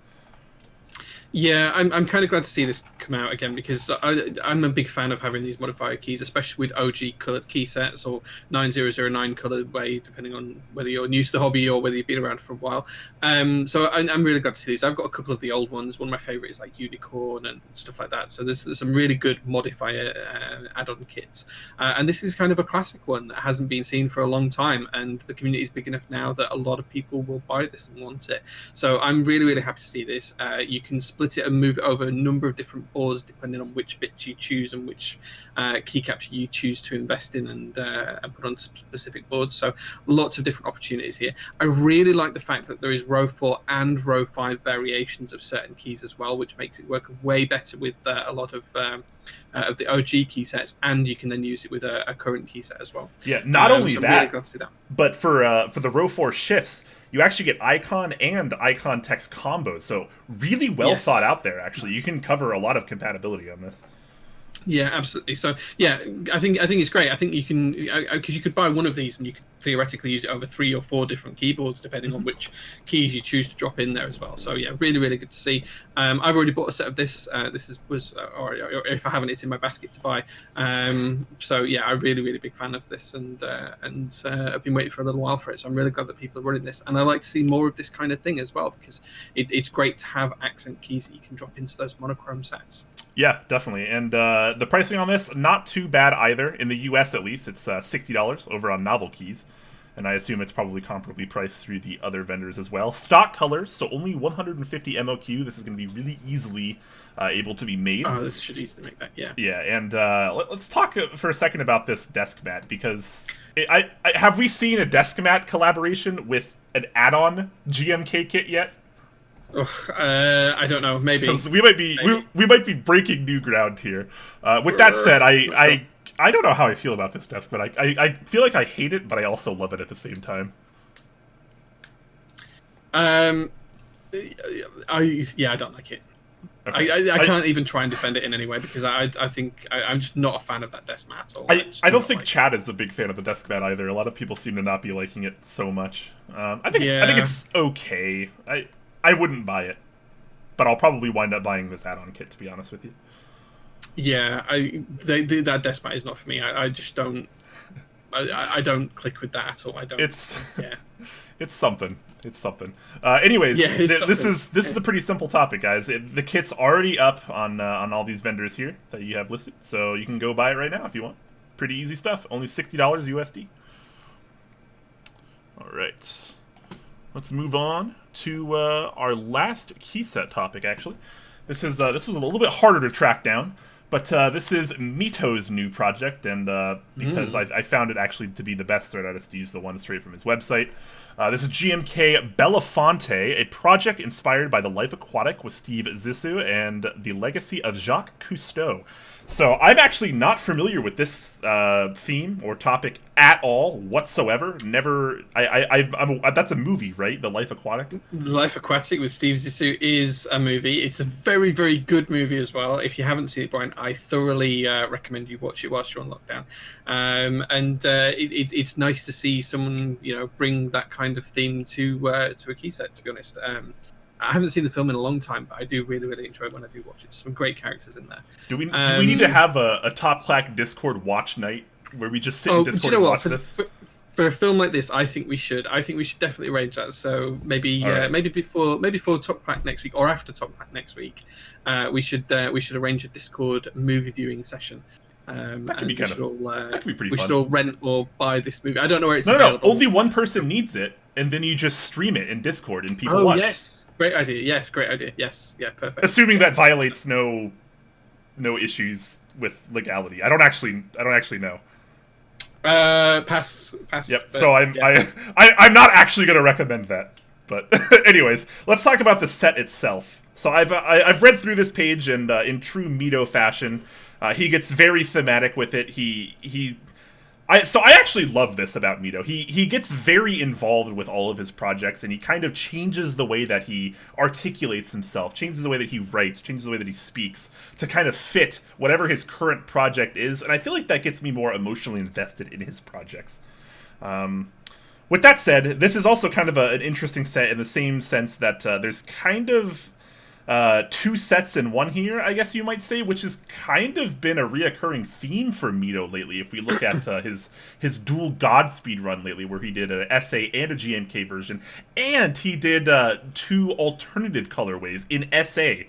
Yeah, I'm kind of glad to see this come out again, because I'm a big fan of having these modifier keys, especially with OG coloured key sets or 9009 coloured way, depending on whether you're new to the hobby or whether you've been around for a while. So I'm really glad to see these. I've got a couple of the old ones. One of my favourites is like Unicorn and stuff like that. So there's some really good modifier add-on kits. And this is kind of a classic one that hasn't been seen for a long time, and the community is big enough now that a lot of people will buy this and want it. So I'm really, really happy to see this. You can split it and move it over a number of different boards depending on which bits you choose and which keycaps you choose to invest in and put on specific boards. So lots of different opportunities here. I really like the fact that there is row 4 and row 5 variations of certain keys as well, which makes it work way better with a lot of the OG key sets, and you can then use it with a current key set as well. Yeah, not only so that, I'm really glad to see that, but for the row 4 shifts, you actually get icon and icon text combos. So really well thought out there, actually. You can cover a lot of compatibility on this. Yeah, absolutely. So yeah, I think it's great. I think you can, because you could buy one of these and you could theoretically use it over 3 or 4 different keyboards depending on which keys you choose to drop in there as well. So yeah, really, really good to see. I've already bought a set of this. Or if I haven't, it's in my basket to buy. So yeah, I'm really, really big fan of this, and I've been waiting for a little while for it. So I'm really glad that people are running this, and I like to see more of this kind of thing as well, because it's great to have accent keys that you can drop into those monochrome sets. Yeah, definitely. And the pricing on this, not too bad either. In the US at least, it's $60 over on Novel Keys. And I assume it's probably comparably priced through the other vendors as well. Stock colors, so only 150 MOQ. This is going to be really easily able to be made. Oh, this should easily make that, yeah. Yeah, and let's talk for a second about this desk mat, because have we seen a desk mat collaboration with an add-on GMK kit yet? Ugh, I don't know, maybe. Because we might be breaking new ground here. With that said, I don't know how I feel about this desk, but I feel like I hate it, but I also love it at the same time. I don't like it. Okay. I can't even try and defend it in any way, because I think I'm just not a fan of that desk mat at all. I don't think Chad is a big fan of the desk mat either. A lot of people seem to not be liking it so much. I think it's okay. I wouldn't buy it, but I'll probably wind up buying this add-on kit, to be honest with you. Yeah, that desk mat is not for me. I just don't. I don't click with that at all. I don't. It's something. It's something. Anyways, this is a pretty simple topic, guys. The kit's already up on all these vendors here that you have listed, so you can go buy it right now if you want. Pretty easy stuff. Only $60 USD. All right. Let's move on to our last key set topic. Actually, this was a little bit harder to track down. But this is Mito's new project, and because I found it actually to be the best thread artist to use the one straight from his website. This is GMK Belafonte, a project inspired by the life aquatic with Steve Zissou and the legacy of Jacques Cousteau. So I'm actually not familiar with this theme or topic at all whatsoever. Never. That's a movie, right? The Life Aquatic. Life Aquatic with Steve Zissou is a movie. It's a very, very good movie as well. If you haven't seen it, Brian, I thoroughly recommend you watch it whilst you're on lockdown. It's nice to see someone bring that kind of theme to a key set. To be honest. I haven't seen the film in a long time, but I do really, really enjoy it when I do watch it. Some great characters in there. Do we need to have a Top Clack Discord watch night where we just sit in Discord and watch this? For a film like this, I think we should. I think we should definitely arrange that. So maybe maybe before Top Clack next week or after Top Clack next week, we should arrange a Discord movie viewing session. That could be pretty fun. We should all rent or buy this movie. I don't know where it's available. No, only one person needs it, and then you just stream it in Discord and people watch. Oh, yes. Great idea. Yes, great idea. Yes. Yeah, perfect. Assuming that violates no issues with legality. I don't actually know. Pass. Yep. So I'm not actually going to recommend that. But anyways, let's talk about the set itself. So I've read through this page, and in true Mito fashion, he gets very thematic with it. So I actually love this about Mito. He gets very involved with all of his projects, and he kind of changes the way that he articulates himself, changes the way that he writes, changes the way that he speaks to kind of fit whatever his current project is. And I feel like that gets me more emotionally invested in his projects. With that said, this is also kind of an interesting set in the same sense that there's kind of two sets in one here, I guess you might say, which has kind of been a reoccurring theme for Mito lately. If we look at his dual Godspeed run lately, where he did an SA and a GMK version, and he did two alternative colorways in SA.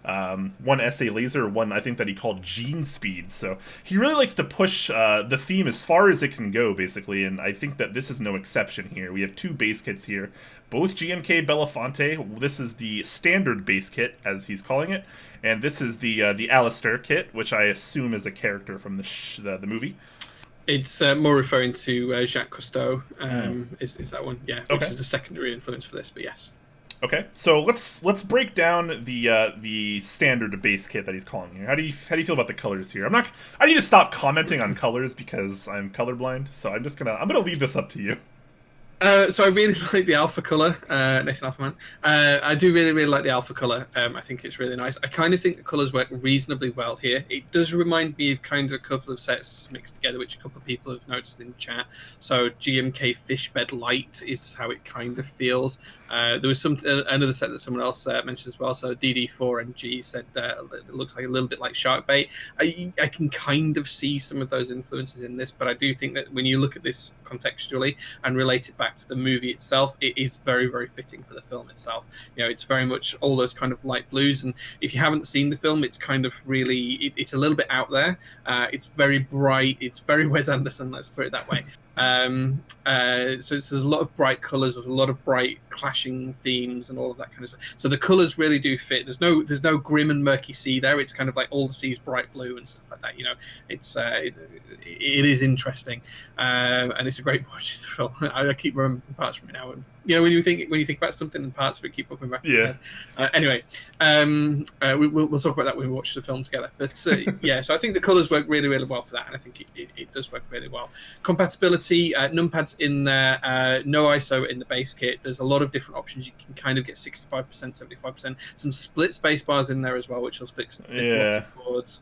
One SA laser, one I think that he called Gene Speed. So he really likes to push the theme as far as it can go, basically, and I think that this is no exception here. We have two base kits here, both GMK Belafonte. This is the standard base kit, as he's calling it, and this is the Alistair kit, which I assume is a character from the movie. It's more referring to Jacques Cousteau. Is that one? Yeah, which is a secondary influence for this, but yes. Okay, so let's break down the standard base kit that he's calling here. How do you feel about the colors here? I need to stop commenting on colors because I'm colorblind, so I'm gonna leave this up to you. So I really like the alpha color, Nathan Alphaman. I do really, really like the alpha color. I think it's really nice. I kind of think the colors work reasonably well here. It does remind me of kind of a couple of sets mixed together, which a couple of people have noticed in chat. So GMK Fishbed Light is how it kind of feels. There was another set that someone else mentioned as well. So DD4MG said it looks like a little bit like shark bait. I can kind of see some of those influences in this, but I do think that when you look at this contextually and relate it back back to the movie itself, it is very, very fitting for the film itself. You know, it's very much all those kind of light blues, and if you haven't seen the film, it's kind of really, it's a little bit out there. It's very bright. It's very Wes Anderson, let's put it that way. So there's a lot of bright colors, there's a lot of bright clashing themes and all of that kind of stuff. So the colors really do fit. There's no grim and murky sea there. It's kind of like all the sea's bright blue and stuff like that. You know, it's it is interesting, and it's a great watch. It's a film. I keep remembering parts from it now. And, you know, when you think about something, and parts of it keep popping back. Yeah. Anyway, we'll talk about that when we watch the film together. But yeah, so I think the colors work really, really well for that, and I think it does work really well. Compatibility, numpads in there, no ISO in the base kit. There's a lot of different options. You can kind of get 65%, 75%. Some split space bars in there as well, which will fix lots of boards.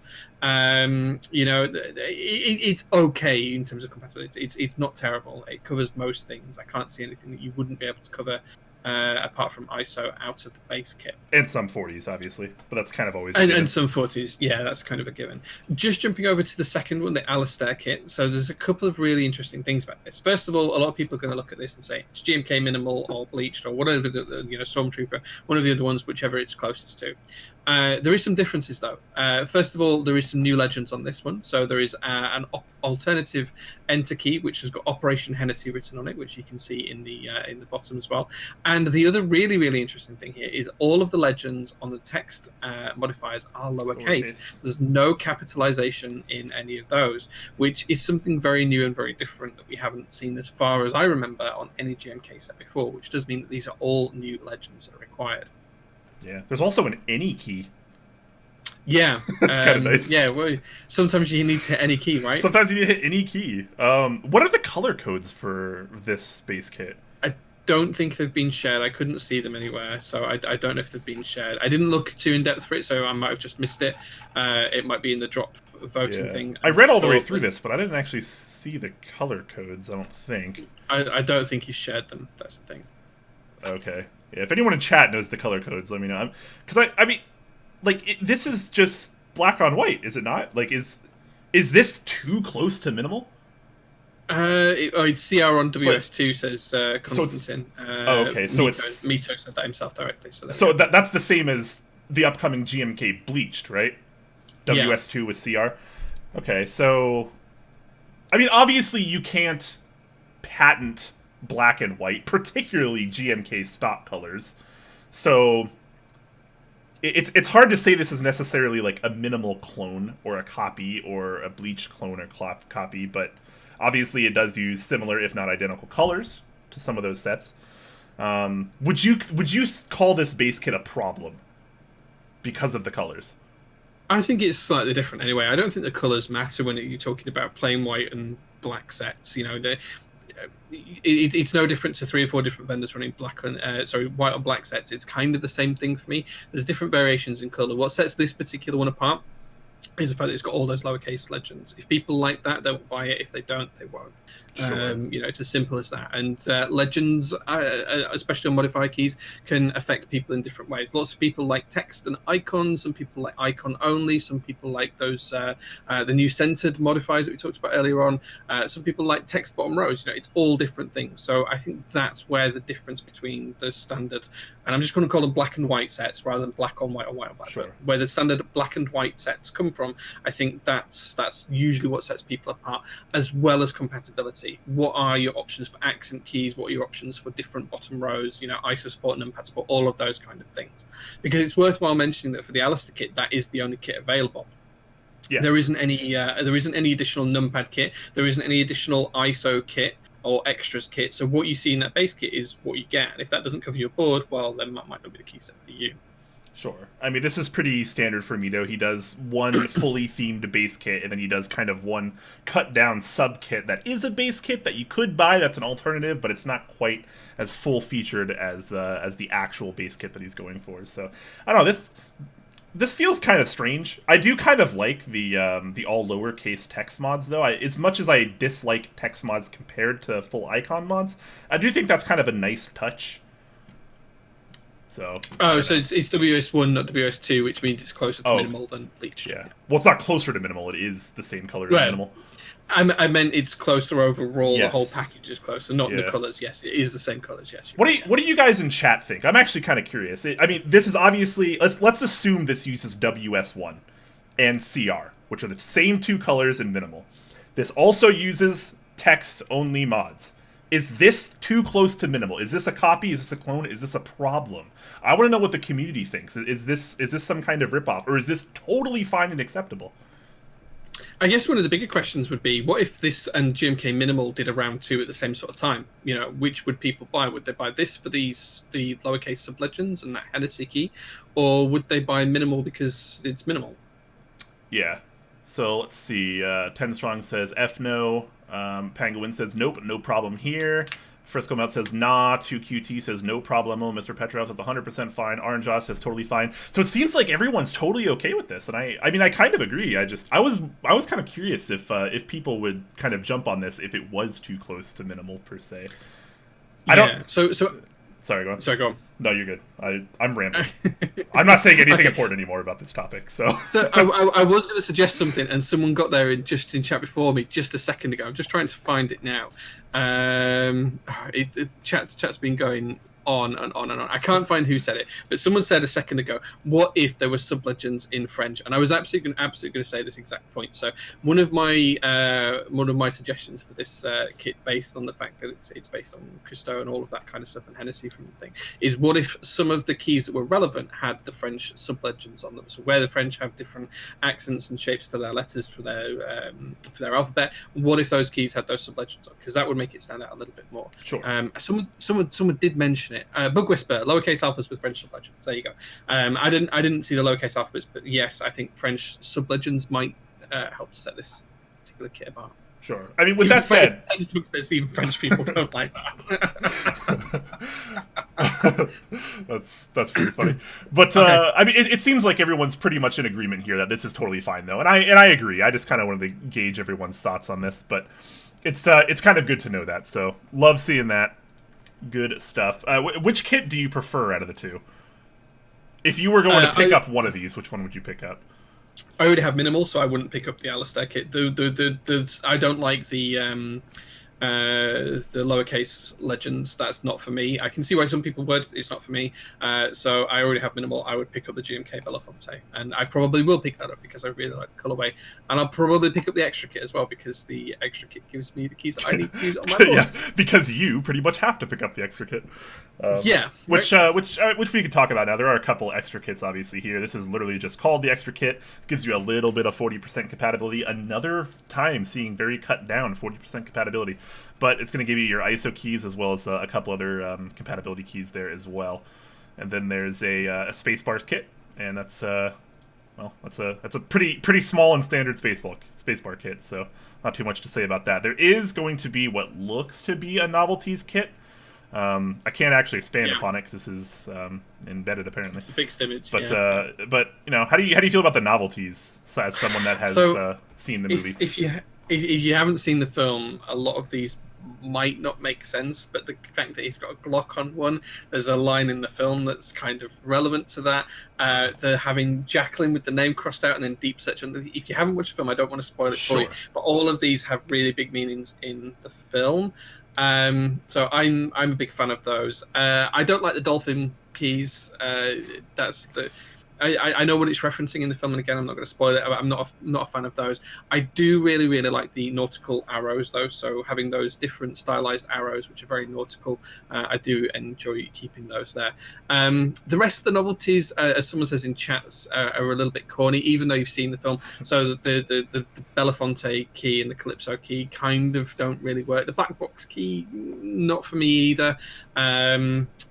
You know, it's okay in terms of compatibility. It's not terrible. It covers most things. I can't see anything that you wouldn't be able to cover apart from ISO out of the base kit. And some 40s, obviously, but that's kind of always and some 40s, yeah, that's kind of a given. Just jumping over to the second one, the Alistair kit. So there's a couple of really interesting things about this. First of all, a lot of people are going to look at this and say it's GMK minimal or bleached or whatever, you know, Stormtrooper, one of the other ones, whichever it's closest to. There is some differences though. First of all, there is some new legends on this one. So there is an alternative enter key, which has got Operation Hennessy written on it, which you can see in the bottom as well. And the other really, really interesting thing here is all of the legends on the text modifiers are lowercase. There's no capitalization in any of those, which is something very new and very different that we haven't seen as far as I remember on any GMK set before, which does mean that these are all new legends that are required. Yeah, there's also an any key. Yeah, that's kind of nice. Yeah, well, sometimes you need to hit any key, right? Sometimes you need to hit any key. What are the color codes for this base kit? I don't think they've been shared. I couldn't see them anywhere, so I don't know if they've been shared. I didn't look too in depth for it, so I might have just missed it. It might be in the drop voting thing. I read all the way through this, but I didn't actually see the color codes. I don't think. I don't think he shared them. That's the thing. Okay. Yeah, if anyone in chat knows the color codes, let me know. Because I mean, like this is just black on white, is it not? Like, is this too close to minimal? It's CR on WS2 says Constantine. Okay, so Mito said that himself directly. So that's the same as the upcoming GMK Bleached, right? WS2 with CR. Okay, so I mean, obviously you can't patent black and white, particularly GMK stock colors. So it's hard to say this is necessarily like a minimal clone or a copy or a bleached clone or copy, but obviously it does use similar, if not identical, colors to some of those sets. Would you call this base kit a problem because of the colors? I think it's slightly different anyway. I don't think the colors matter when you're talking about plain white and black sets. You know, it's no different to 3 or 4 different vendors running white or black sets. It's kind of the same thing for me. There's different variations in color. What sets this particular one apart is the fact that it's got all those lowercase legends. If people like that, they'll buy it. If they don't, they won't. Sure. You know, it's as simple as that. And legends, especially on modifier keys, can affect people in different ways. Lots of people like text and icons. Some people like icon only. Some people like those the new centered modifiers that we talked about earlier on. Some people like text bottom rows. You know, it's all different things. So I think that's where the difference between the standard, and I'm just going to call them black and white sets rather than black on white or white on black. Sure. But where the standard black and white sets come from, I think that's usually what sets people apart, as well as compatibility. What are your options for accent keys? What are your options for different bottom rows? You know, ISO support, numpad support, all of those kind of things. Because it's worthwhile mentioning that for the Alistair kit, that is the only kit available. Yeah. There isn't any additional numpad kit. There isn't any additional ISO kit or extras kit. So what you see in that base kit is what you get. And if that doesn't cover your board, well, then that might not be the key set for you. Sure. I mean, this is pretty standard for Mito. He does one fully themed base kit, and then he does kind of one cut-down sub-kit that is a base kit that you could buy that's an alternative, but it's not quite as full-featured as the actual base kit that he's going for. So, I don't know, this feels kind of strange. I do kind of like the all lowercase text mods, though. As much as I dislike text mods compared to full icon mods, I do think that's kind of a nice touch. So. Oh, so it's WS1, not WS2, which means it's closer to minimal than bleach. Yeah. Well, it's not closer to minimal. It is the same color as minimal. I meant it's closer overall. Yes. The whole package is closer, not in the colors. Yes, it is the same colors. Yes. What do you guys in chat think? I'm actually kind of curious. I mean, this is obviously let's assume this uses WS1 and CR, which are the same two colors in minimal. This also uses text-only mods. Is this too close to minimal? Is this a copy? Is this a clone? Is this a problem? I want to know what the community thinks. Is this some kind of ripoff, or is this totally fine and acceptable? I guess one of the bigger questions would be, what if this and GMK Minimal did a round 2 at the same sort of time? You know, which would people buy? Would they buy this for the lowercase sub-legends and that Hennessy key? Or would they buy Minimal because it's minimal? Yeah. So let's see. 10 Strong says F no. Pangolin says nope, no problem here. Frisco Melt says nah. 2QT says no problemo. Mr. Petrov says 100% fine. Orange Josh says totally fine. So it seems like everyone's totally okay with this, and I mean I kind of agree. I was kind of curious if people would kind of jump on this if it was too close to minimal per se. Yeah. I don't. So sorry, go on. Sorry, go on. No, you're good. I'm rambling. I'm not saying anything important anymore about this topic. So I was going to suggest something, and someone got there in chat before me just a second ago. I'm just trying to find it now. Chat's been going on and on and on. I can't find who said it, but someone said a second ago, what if there were sub-legends in French? And I was absolutely going to say this exact point. So one of my suggestions for this kit, based on the fact that it's based on Christo and all of that kind of stuff and Hennessy from the thing, is what if some of the keys that were relevant had the French sub-legends on them? So where the French have different accents and shapes to their letters for their alphabet, what if those keys had those sub-legends on? Because that would make it stand out a little bit more. Sure. Someone did mention it. Bug Whisper, lowercase alphas with French sub-legends. There you go. I didn't see the lowercase alphabets, but yes, I think French sub-legends might help to set this particular kit apart. Sure. I mean, with that said, even French people don't like that. that's pretty funny. But okay. I mean, it seems like everyone's pretty much in agreement here that this is totally fine, though, and I agree. I just kind of wanted to gauge everyone's thoughts on this, but it's kind of good to know that. So love seeing that. Good stuff. Which kit do you prefer out of the two? If you were going to pick up one of these, which one would you pick up? I already have minimal, so I wouldn't pick up the Alistair kit. I don't like the lowercase legends. That's not for me. I can see why some people would. It's not for me. So I already have minimal. I would pick up the GMK Belafonte, and I probably will pick that up because I really like the colorway. And I'll probably pick up the extra kit as well because the extra kit gives me the keys that I need to use on my boards. Yeah, because you pretty much have to pick up the extra kit. Yeah, which we could talk about now. There are a couple extra kits obviously here. This is literally just called the extra kit. It gives you a little bit of 40% compatibility. Another time seeing very cut down 40% compatibility. But it's going to give you your ISO keys as well as a couple other compatibility keys there as well. And then there's a Spacebars kit, and that's a pretty small and standard spacebar kit. So not too much to say about that. There is going to be what looks to be a novelties kit. I can't actually expand upon it because this is embedded apparently. It's a fixed image. But you know, how do you feel about the novelties as someone that has seen the movie? If you haven't seen the film, a lot of these might not make sense, but the fact that he's got a Glock on one, there's a line in the film that's kind of relevant to that. They're having Jacqueline with the name crossed out and then deep search. And if you haven't watched the film, I don't want to spoil it for you, but all of these have really big meanings in the film. So I'm a big fan of those. I don't like the dolphin keys. That's the. I know what it's referencing in the film, and again, I'm not going to spoil it. I'm not a fan of those. I do really like the nautical arrows, though. So having those different stylized arrows, which are very nautical, I do enjoy keeping those there. The rest of the novelties, as someone says in chats, are a little bit corny, even though you've seen the film. So the Belafonte key and the Calypso key kind of don't really work. The black box key, not for me either.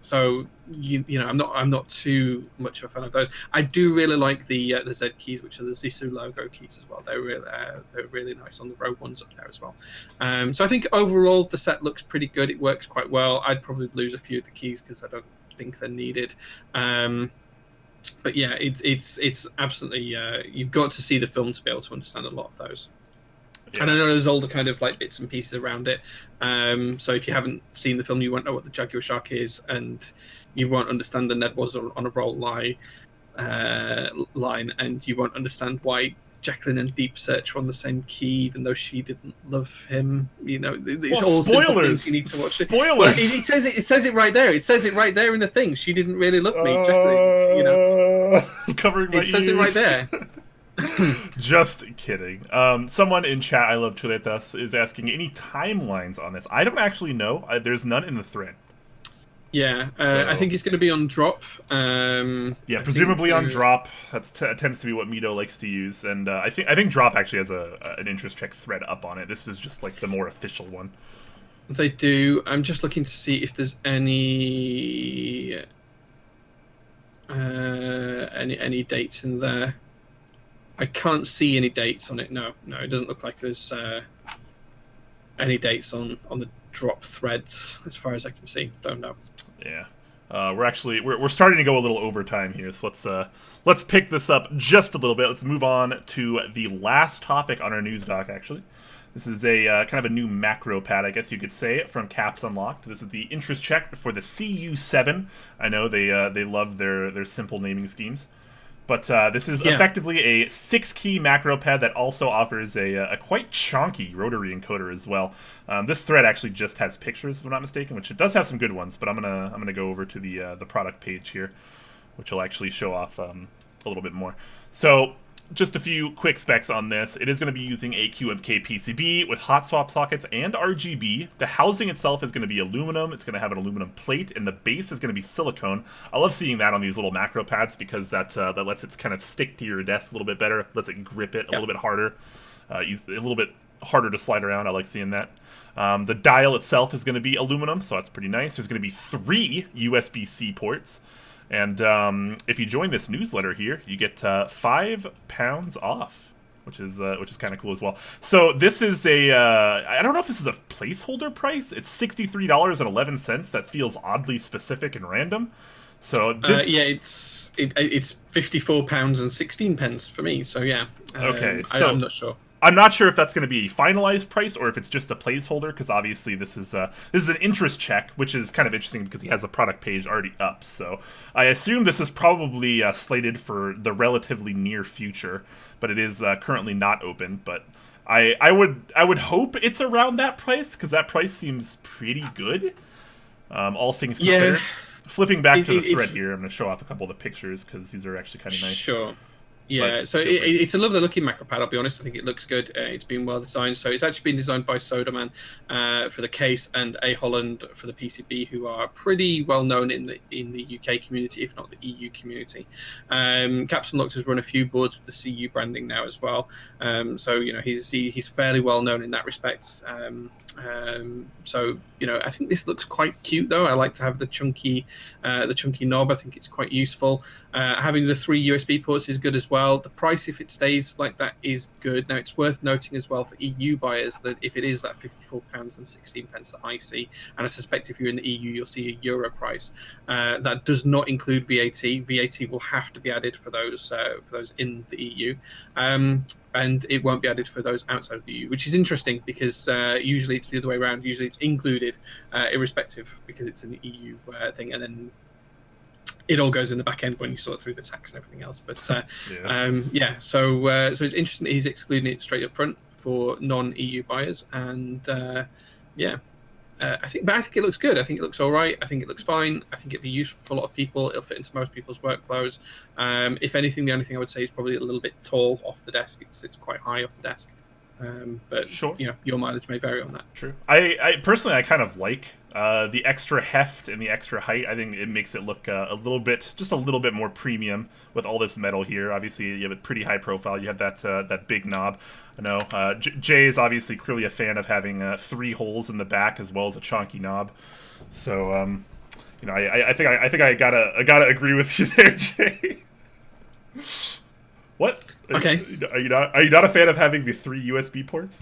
So you know, I'm not too much of a fan of those. I do really like the Z keys, which are the Zissou logo keys as well. They're really nice on the Rogue ones up there as well. So I think overall the set looks pretty good. It works quite well. I'd probably lose a few of the keys because I don't think they're needed. But yeah, it's absolutely you've got to see the film to be able to understand a lot of those. And I know there's all the kind of like bits and pieces around it. So if you haven't seen the film, you won't know what the Jaguar Shark is, and you won't understand the Ned was on a roll line, and you won't understand why Jacqueline and Deep Search were on the same key, even though she didn't love him. You know, it's all simple things you need to watch. Spoilers. Well, it says it right there. It says it right there in the thing. She didn't really love me, Jacqueline. You know, I'm covering my ears. It says it right there. Just kidding. Someone in chat, I love Chuletas, is asking any timelines on this. I don't actually know. There's none in the thread. Yeah, I think it's going to be on drop. Yeah, presumably on drop. That tends to be what Mito likes to use, and I think drop actually has an interest check thread up on it. This is just like the more official one. They do. I'm just looking to see if there's any dates in there. I can't see any dates on it. No, it doesn't look like there's any dates on the drop threads as far as I can see. Don't know. Yeah, we're starting to go a little overtime here, so let's pick this up just a little bit. Let's move on to the last topic on our news doc. Actually, this is a kind of a new macro pad, I guess you could say, from Caps Unlocked. This is the interest check for the CU7. I know they love their simple naming schemes. But this is effectively a 6-key macro pad that also offers a quite chonky rotary encoder as well. This thread actually just has pictures, if I'm not mistaken, which it does have some good ones. But I'm gonna go over to the product page here, which will actually show off a little bit more. So just a few quick specs on this. It is going to be using a QMK PCB with hot swap sockets and RGB. The housing itself is going to be aluminum. It's going to have an aluminum plate, and the base is going to be silicone. I love seeing that on these little macro pads because that lets it kind of stick to your desk a little bit better, lets it grip it a little bit harder, a little bit harder to slide around. I like seeing that. The dial itself is going to be aluminum, so that's pretty nice. There's going to be 3 USB-C ports. And if you join this newsletter here, you get £5 off, which is kind of cool as well. So this is I don't know if this is a placeholder price. It's $63.11. That feels oddly specific and random. So this, it's £54.16 for me. So yeah, okay. So I'm not sure. I'm not sure if that's going to be a finalized price or if it's just a placeholder, because obviously this is an interest check, which is kind of interesting because he has the product page already up. So I assume this is probably slated for the relatively near future, but it is currently not open. But I would hope it's around that price, because that price seems pretty good, all things considered. Yeah. Flipping back to the thread here, I'm going to show off a couple of the pictures because these are actually kind of nice. Sure. Yeah, so it's a lovely looking macro pad, I'll be honest. I think it looks good. It's been well designed. So it's actually been designed by Sodaman for the case and A. Holland for the PCB, who are pretty well known in the UK community, if not the EU community. Caps Unlocked has run a few boards with the CU branding now as well. So, you know, he's fairly well known in that respect. So, you know, I think this looks quite cute, though. I like to have the chunky knob. I think it's quite useful. Having the 3 USB ports is good as well. The price, if it stays like that, is good. Now, it's worth noting as well for EU buyers that if it is that £54.16 that I see, and I suspect if you're in the EU, you'll see a euro price. That does not include VAT. VAT will have to be added for those in the EU. And it won't be added for those outside of the EU, which is interesting because usually it's the other way around. Usually it's included, irrespective, because it's an EU thing, and then it all goes in the back end when you sort through the tax and everything else. But so it's interesting that he's excluding it straight up front for non-EU buyers, and I think it looks good. I think it looks all right. I think it looks fine. I think it'd be useful for a lot of people. It'll fit into most people's workflows. If anything, the only thing I would say is probably a little bit tall off the desk. It's quite high off the desk. But sure, you know, your mileage may vary on that. True. I personally kind of like the extra heft and the extra height. I think it makes it look just a little bit more premium with all this metal here. Obviously, you have a pretty high profile. You have that big knob. I know Jay is obviously clearly a fan of having 3 holes in the back as well as a chonky knob. So you know, I think I gotta agree with you there, Jay. What? Okay. Are you not a fan of having the 3 USB ports?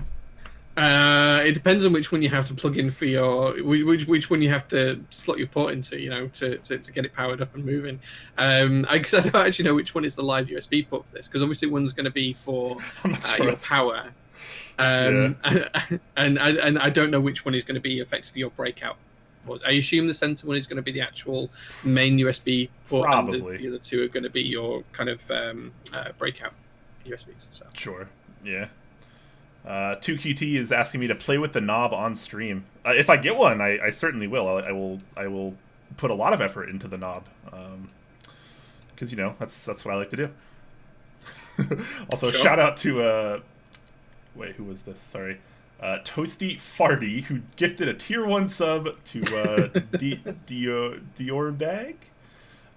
It depends on which one you have to plug in for your which one you have to slot your port into, you know, to get it powered up and moving. Because I don't actually know which one is the live USB port for this, because obviously one's going to be for your power. And I don't know which one is going to be effectively your breakout port. I assume the center one is going to be the actual main USB port, Probably. and the other two are going to be your kind of breakout USBs. So. Sure. Yeah. 2QT is asking me to play with the knob on stream. If I get one, I certainly will. I will put a lot of effort into the knob, because that's what I like to do. Also, sure. Shout out to wait, who was this? Sorry, Toasty Farty, who gifted a tier 1 sub to Dior Bag.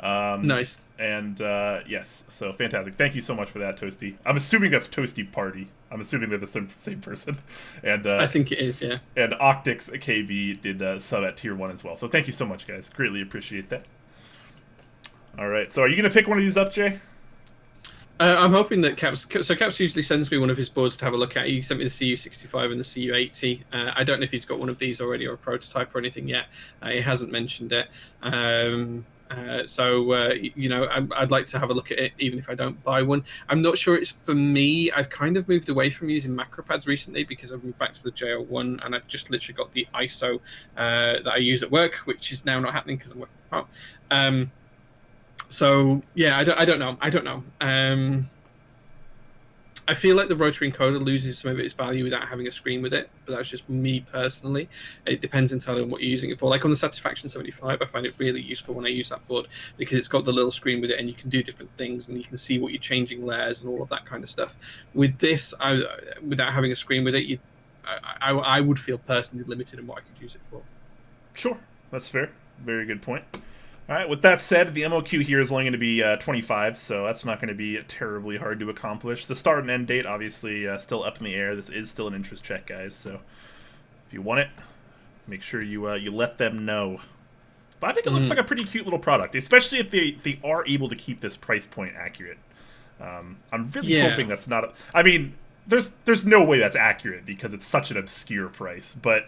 Nice. And yes, so fantastic. Thank you so much for that, Toasty. I'm assuming that's Toasty Party. I'm assuming they're the same person. And I think it is, yeah. And Octix KB did sub at tier 1 as well. So thank you so much, guys. Greatly appreciate that. All right. So are you going to pick one of these up, Jay? I'm hoping that Caps usually sends me one of his boards to have a look at. He sent me the CU65 and the CU80. I don't know if he's got one of these already or a prototype or anything yet. He hasn't mentioned it. I'd like to have a look at it, even if I don't buy one. I'm not sure it's for me. I've kind of moved away from using macro pads recently because I've moved back to the JL1, and I've just literally got the ISO that I use at work, which is now not happening because I'm working from home. So yeah, I don't know. I feel like the rotary encoder loses some of its value without having a screen with it, but that's just me personally. It depends entirely on what you're using it for. Like on the Satisfaction 75, I find it really useful when I use that board because it's got the little screen with it and you can do different things and you can see what you're changing layers and all of that kind of stuff. With this, without having a screen with it, I would feel personally limited in what I could use it for. Sure, that's fair. Very good point. All right, with that said, the MOQ here is only going to be 25, so that's not going to be terribly hard to accomplish. The start and end date, obviously, still up in the air. This is still an interest check, guys, so if you want it, make sure you let them know. But I think it looks like a pretty cute little product, especially if they are able to keep this price point accurate. I'm really hoping that's not... I mean, there's no way that's accurate because it's such an obscure price, but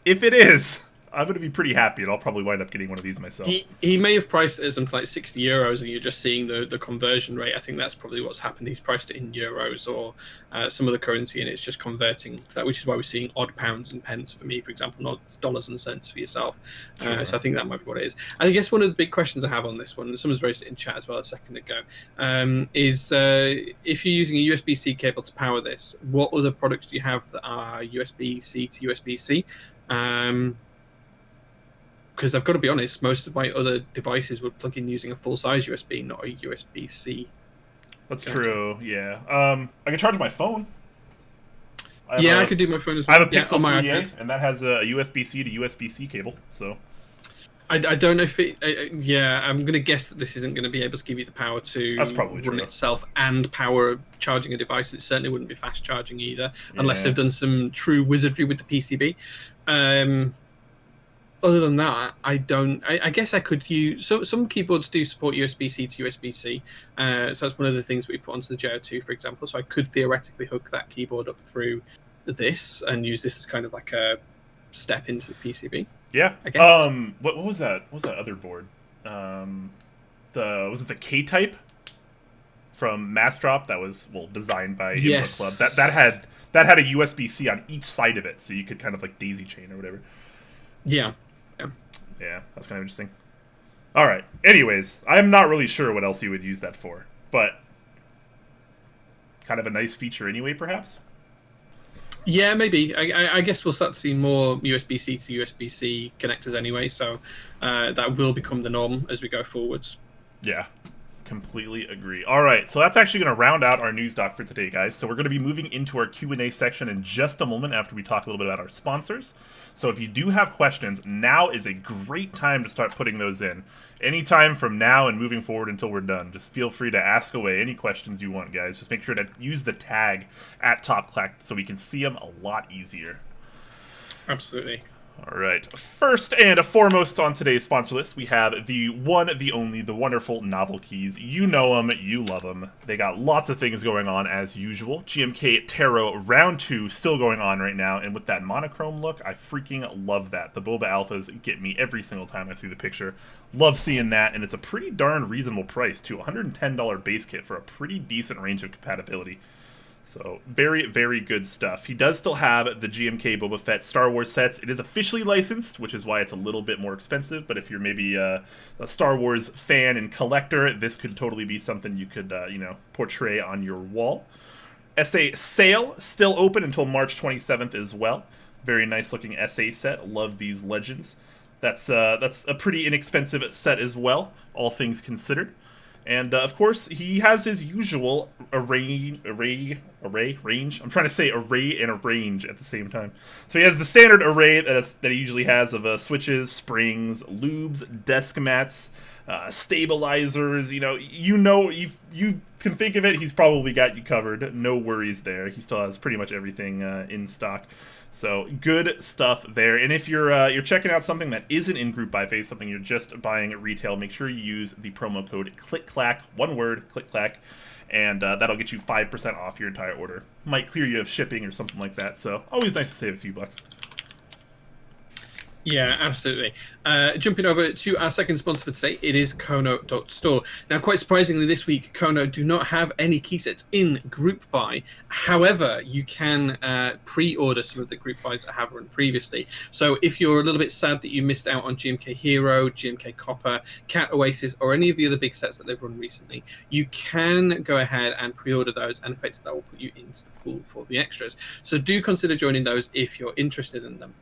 if it is... I'm going to be pretty happy, and I'll probably wind up getting one of these myself. He may have priced it as something like €60, and you're just seeing the conversion rate. I think that's probably what's happened. He's priced it in euros or some other currency, and it's just converting that, which is why we're seeing odd pounds and pence for me, for example, not dollars and cents for yourself. Sure. So I think that might be what it is. I guess one of the big questions I have on this one, and someone's raised it in chat as well a second ago, is if you're using a USB-C cable to power this, what other products do you have that are USB-C to USB-C? Because I've got to be honest, most of my other devices would plug in using a full-size USB, not a USB-C. That's true, yeah. I can charge my phone. I could do my phone as well. I have a Pixel 3a, and that has a USB-C to USB-C cable, so... I don't know if it... I'm going to guess that this isn't going to be able to give you the power to run itself and power charging a device. It certainly wouldn't be fast charging either, unless they've done some true wizardry with the PCB. Other than that, I guess I could use... So some keyboards do support USB-C to USB-C. So that's one of the things we put onto the JR2, for example. So I could theoretically hook that keyboard up through this and use this as kind of like a step into the PCB. Yeah. I guess. What was that? What was that other board? Was it the K-Type from Massdrop that was designed by Input Club? That had a USB-C on each side of it, so you could kind of like daisy chain or whatever. Yeah. Yeah, that's kind of interesting. All right. Anyways, I'm not really sure what else you would use that for, but kind of a nice feature anyway, perhaps? Yeah, maybe. I guess we'll start to see more USB-C to USB-C connectors anyway, so that will become the norm as we go forwards. Yeah, completely agree. All right, so that's actually going to round out our news doc for today, guys. So we're going to be moving into our Q&A section in just a moment after we talk a little bit about our sponsors. So if you do have questions, now is a great time to start putting those in. Anytime from now and moving forward until we're done. Just feel free to ask away any questions you want, guys. Just make sure to use the tag at TopClack so we can see them a lot easier. Absolutely. All right. First and foremost on today's sponsor list, we have the one, the only, the wonderful Novel Keys. You know them, you love them. They got lots of things going on as usual. GMK Tarot Round 2 still going on right now, and with that monochrome look, I freaking love that. The Boba Alphas get me every single time I see the picture. Love seeing that, and it's a pretty darn reasonable price, too. $110 base kit for a pretty decent range of compatibility. So very, very good stuff. He does still have the GMK Boba Fett Star Wars sets. It is officially licensed, which is why it's a little bit more expensive. But if you're maybe a Star Wars fan and collector, this could totally be something you could, portray on your wall. SA sale still open until March 27th as well. Very nice looking SA set. Love these legends. That's a pretty inexpensive set as well, all things considered. And, of course, he has his usual range. I'm trying to say array and arrange at the same time. So he has the standard array that he usually has of switches, springs, lubes, desk mats, stabilizers. You can think of it. He's probably got you covered. No worries there. He still has pretty much everything in stock. So good stuff there. And if you're checking out something that isn't in group buy phase, something you're just buying at retail, make sure you use the promo code ClickClack, one word, ClickClack, and that'll get you 5% off your entire order. Might clear you of shipping or something like that. So always nice to save a few bucks. Yeah, absolutely. Jumping over to our second sponsor for today, it is Kono.store. Now, quite surprisingly, this week, Kono do not have any key sets in group buy. However, you can pre-order some of the group buys that have run previously. So if you're a little bit sad that you missed out on GMK Hero, GMK Copper, Cat Oasis, or any of the other big sets that they've run recently, you can go ahead and pre-order those, and effectively that will put you into the pool for the extras. So do consider joining those if you're interested in them.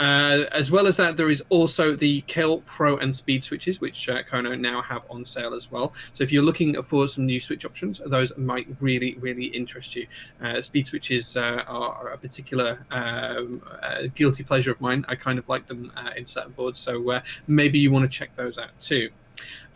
As well as that, there is also the Kel Pro and Speed switches, which Kono now have on sale as well. So if you're looking for some new switch options, those might really, really interest you. Speed switches are a particular guilty pleasure of mine. I kind of like them in certain boards, so maybe you want to check those out too.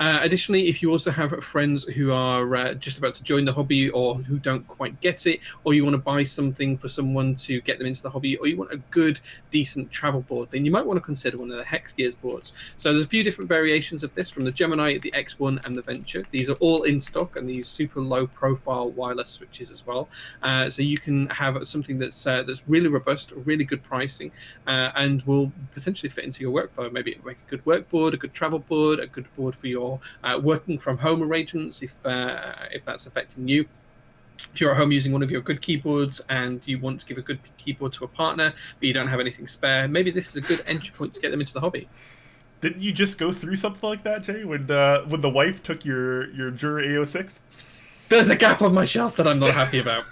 Additionally, if you also have friends who are just about to join the hobby or who don't quite get it, or you want to buy something for someone to get them into the hobby, or you want a good, decent travel board, then you might want to consider one of the Hex Gears boards. So there's a few different variations of this, from the Gemini, the X1, and the Venture. These are all in stock, and these super low-profile wireless switches as well. So you can have something that's really robust, really good pricing, and will potentially fit into your workflow. Maybe make a good work board, a good travel board, a good board for your working from home arrangements, if that's affecting you. If you're at home using one of your good keyboards and you want to give a good keyboard to a partner, but you don't have anything spare, maybe this is a good entry point to get them into the hobby. Didn't you just go through something like that, Jay, when the wife took your JER AO6? There's a gap on my shelf that I'm not happy about.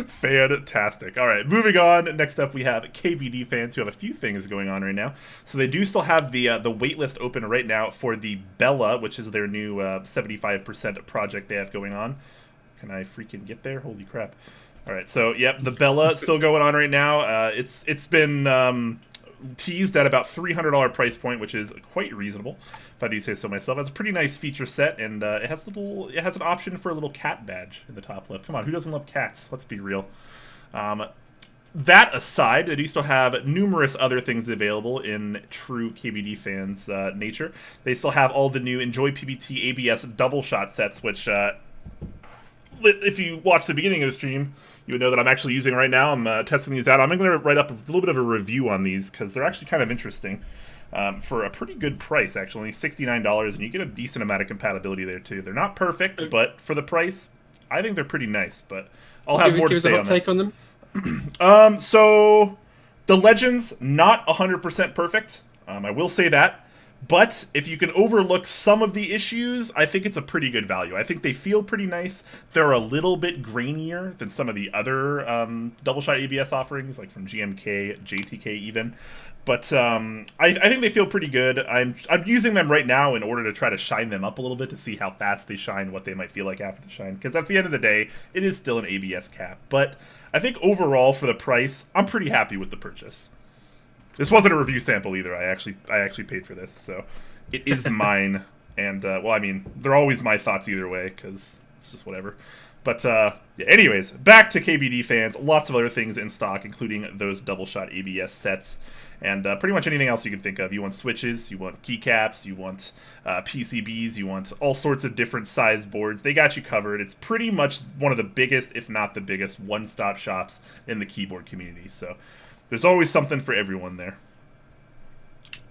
Fantastic. All right, moving on. Next up, we have KBDfans, who have a few things going on right now. So they do still have the waitlist open right now for the Bella, which is their new 75% project they have going on. Can I freaking get there? Holy crap. All right, so, yep, the Bella still going on right now. It's been teased at about $300 price point, which is quite reasonable, if I do say so myself. It's a pretty nice feature set, and it has an option for a little cat badge in the top left. Come on, who doesn't love cats? Let's be real. That aside, they do still have numerous other things available in true KBDfans nature. They still have all the new Enjoy PBT ABS double shot sets, which if you watch the beginning of the stream, you would know that I'm actually using right now. I'm testing these out. I'm going to write up a little bit of a review on these because they're actually kind of interesting for a pretty good price, actually. Only $69, and you get a decent amount of compatibility there, too. They're not perfect, but for the price, I think they're pretty nice. But I'll have more to say on that. Give us a hot take on them. So the Legends, not 100% perfect. I will say that. But if you can overlook some of the issues, I think it's a pretty good value. I think they feel pretty nice. They're a little bit grainier than some of the other double-shot ABS offerings, like from GMK, JTK even. But I think they feel pretty good. I'm using them right now in order to try to shine them up a little bit to see how fast they shine, what they might feel like after the shine. Because at the end of the day, it is still an ABS cap. But I think overall, for the price, I'm pretty happy with the purchase. This wasn't a review sample either. I actually paid for this, so it is mine. And well, I mean, they're always my thoughts either way because it's just whatever. But yeah, anyways, back to KBDfans. Lots of other things in stock, including those double shot ABS sets, and pretty much anything else you can think of. You want switches, you want keycaps, you want PCBs, you want all sorts of different size boards. They got you covered. It's pretty much one of the biggest, if not the biggest, one-stop shops in the keyboard community. So there's always something for everyone there.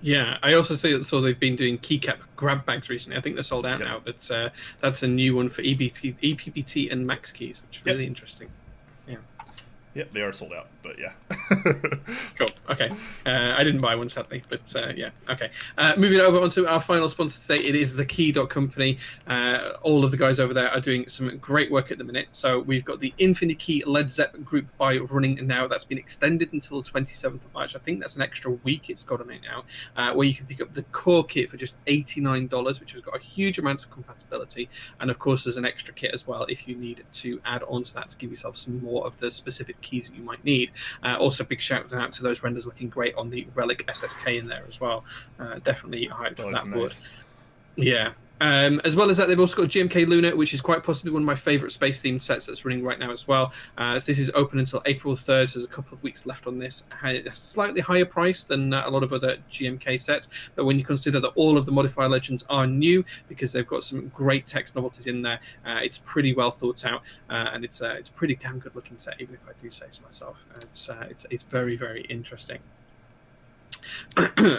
Yeah, I also saw they've been doing Keycap grab bags recently. I think they're sold out now, but that's a new one for EPPT and Max keys, which is really interesting. Yeah. Yep, they are sold out, but yeah. Cool. Okay. I didn't buy one, sadly, but yeah. Okay. Moving over onto our final sponsor today, it is the Key Company. All of the guys over there are doing some great work at the minute. So we've got the Infinity Key Led Zepp group buy running now. That's been extended until the 27th of March. I think that's an extra week it's got on it now, where you can pick up the core kit for just $89, which has got a huge amount of compatibility. And of course, there's an extra kit as well if you need to add on to that to give yourself some more of the specific keys that you might need. Also, big shout out to those renders looking great on the Relic SSK in there as well. Definitely hyped for that board. Yeah. As well as that, they've also got GMK Luna, which is quite possibly one of my favorite space-themed sets that's running right now as well. So this is open until April 3rd, so there's a couple of weeks left on this. It's a slightly higher price than a lot of other GMK sets, but when you consider that all of the modifier legends are new, because they've got some great text novelties in there, it's pretty well thought out, and it's a pretty damn good-looking set, even if I do say so myself. It's very, very interesting.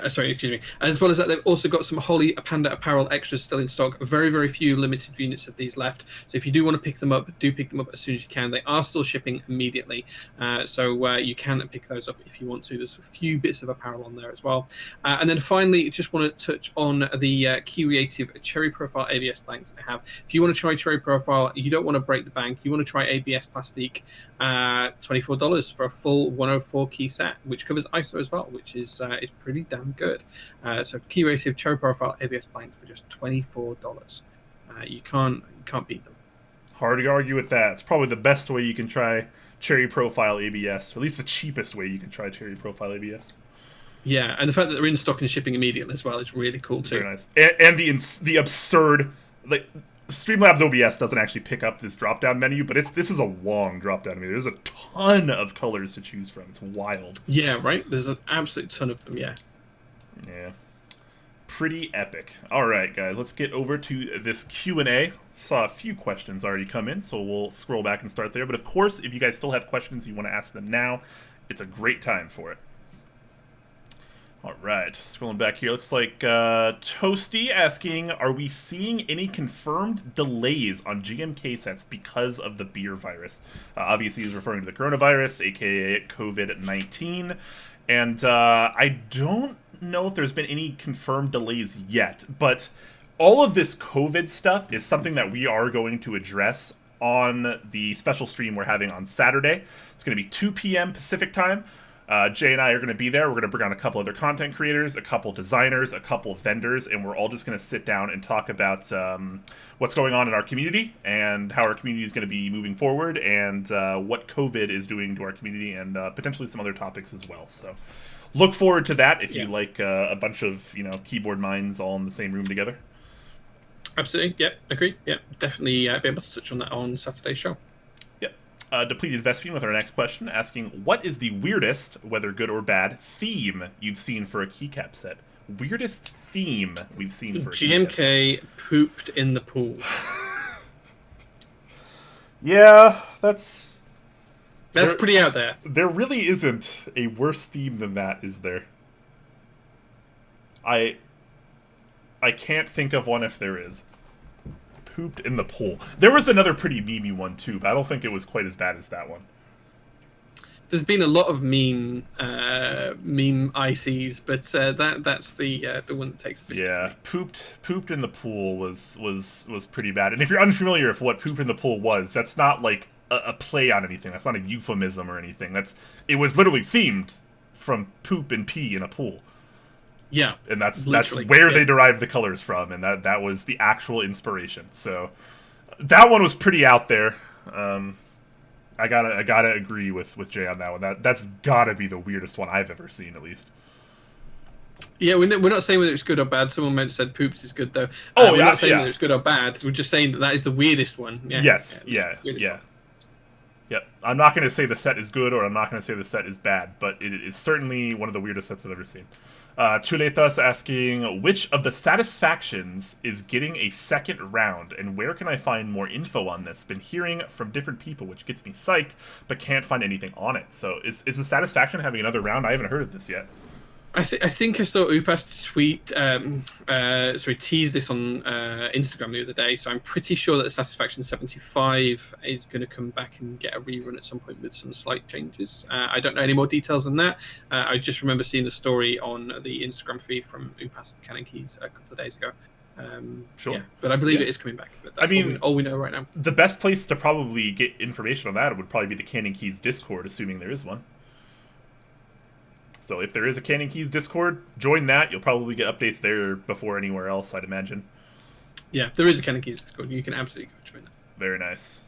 Sorry, excuse me. As well as that, they've also got some Holy Panda apparel extras still in stock. Very, very few limited units of these left. So if you do want to pick them up, do pick them up as soon as you can. They are still shipping immediately, so you can pick those up if you want to. There's a few bits of apparel on there as well. And then finally, just want to touch on the Key Creative Cherry Profile ABS blanks I have. If you want to try Cherry Profile, you don't want to break the bank, you want to try ABS Plastique, $24 for a full 104 key set, which covers ISO as well, which is pretty damn good. So Key Creative Cherry Profile ABS blanks for just $24. You can't beat them. Hard to argue with that. It's probably the best way you can try Cherry Profile ABS, or at least the cheapest way you can try Cherry Profile ABS. Yeah, and the fact that they're in stock and shipping immediately as well is really cool too. Very nice. And the absurd, like, Streamlabs OBS doesn't actually pick up this drop-down menu, but this is a long drop-down menu. There's a ton of colors to choose from. It's wild. Yeah, right? There's an absolute ton of them, yeah. Yeah. Pretty epic. All right, guys, let's get over to this Q&A. Saw a few questions already come in, so we'll scroll back and start there. But of course, if you guys still have questions, you want to ask them now, it's a great time for it. All right, scrolling back here, looks like Toasty asking, are we seeing any confirmed delays on GMK sets because of the beer virus? Obviously, he's referring to the coronavirus, aka COVID-19, and I don't know if there's been any confirmed delays yet, but all of this COVID stuff is something that we are going to address on the special stream we're having on Saturday. It's going to be 2 p.m. Pacific time. Jay and I are going to be there. We're going to bring on a couple other content creators, a couple designers, a couple vendors, and we're all just going to sit down and talk about what's going on in our community and how our community is going to be moving forward and what COVID is doing to our community and potentially some other topics as well. So look forward to that if you like a bunch of keyboard minds all in the same room together. Absolutely. Yep. Agree. Yep. Definitely be able to touch on that on Saturday's show. Depleted Vespine with our next question, asking, what is the weirdest, whether good or bad, theme you've seen for a keycap set? Weirdest theme we've seen for a GMK keycap. Pooped in the pool. Yeah, that's pretty out there. There really isn't a worse theme than that, is there? I can't think of one if there is. Pooped in the pool. There was another pretty memey one too, but I don't think it was quite as bad as that one. There's been a lot of meme ICs, but that's the one that takes a piss. Yeah, pooped in the pool was pretty bad. And if you're unfamiliar with what poop in the pool was, that's not like a play on anything. That's not a euphemism or anything. It was literally themed from poop and pee in a pool. Yeah, and that's where they derived the colors from, and that was the actual inspiration. So that one was pretty out there. I gotta agree with Jay on that one. That's gotta be the weirdest one I've ever seen, at least. Yeah, we're not saying whether it's good or bad. Someone might have said poops is good though. We're not saying whether it's good or bad. We're just saying that is the weirdest one. Yeah. Yes. Yeah. Yep. I'm not going to say the set is good, or I'm not going to say the set is bad, but it is certainly one of the weirdest sets I've ever seen. Chuletas asking, which of the satisfactions is getting a second round, and where can I find more info on this? Been hearing from different people, which gets me psyched, but can't find anything on it. So is the satisfaction having another round? I haven't heard of this yet. I think I saw Upas tease this on Instagram the other day. So I'm pretty sure that the Satisfaction 75 is going to come back and get a rerun at some point with some slight changes. I don't know any more details than that. I just remember seeing the story on the Instagram feed from Upas of Cannon Keys a couple of days ago. Sure. Yeah, but I believe it is coming back. But that's all we know right now. The best place to probably get information on that would probably be the Cannon Keys Discord, assuming there is one. So if there is a Cannon Keys Discord, join that. You'll probably get updates there before anywhere else, I'd imagine. Yeah, there is a Cannon Keys Discord. You can absolutely go join that. Very nice.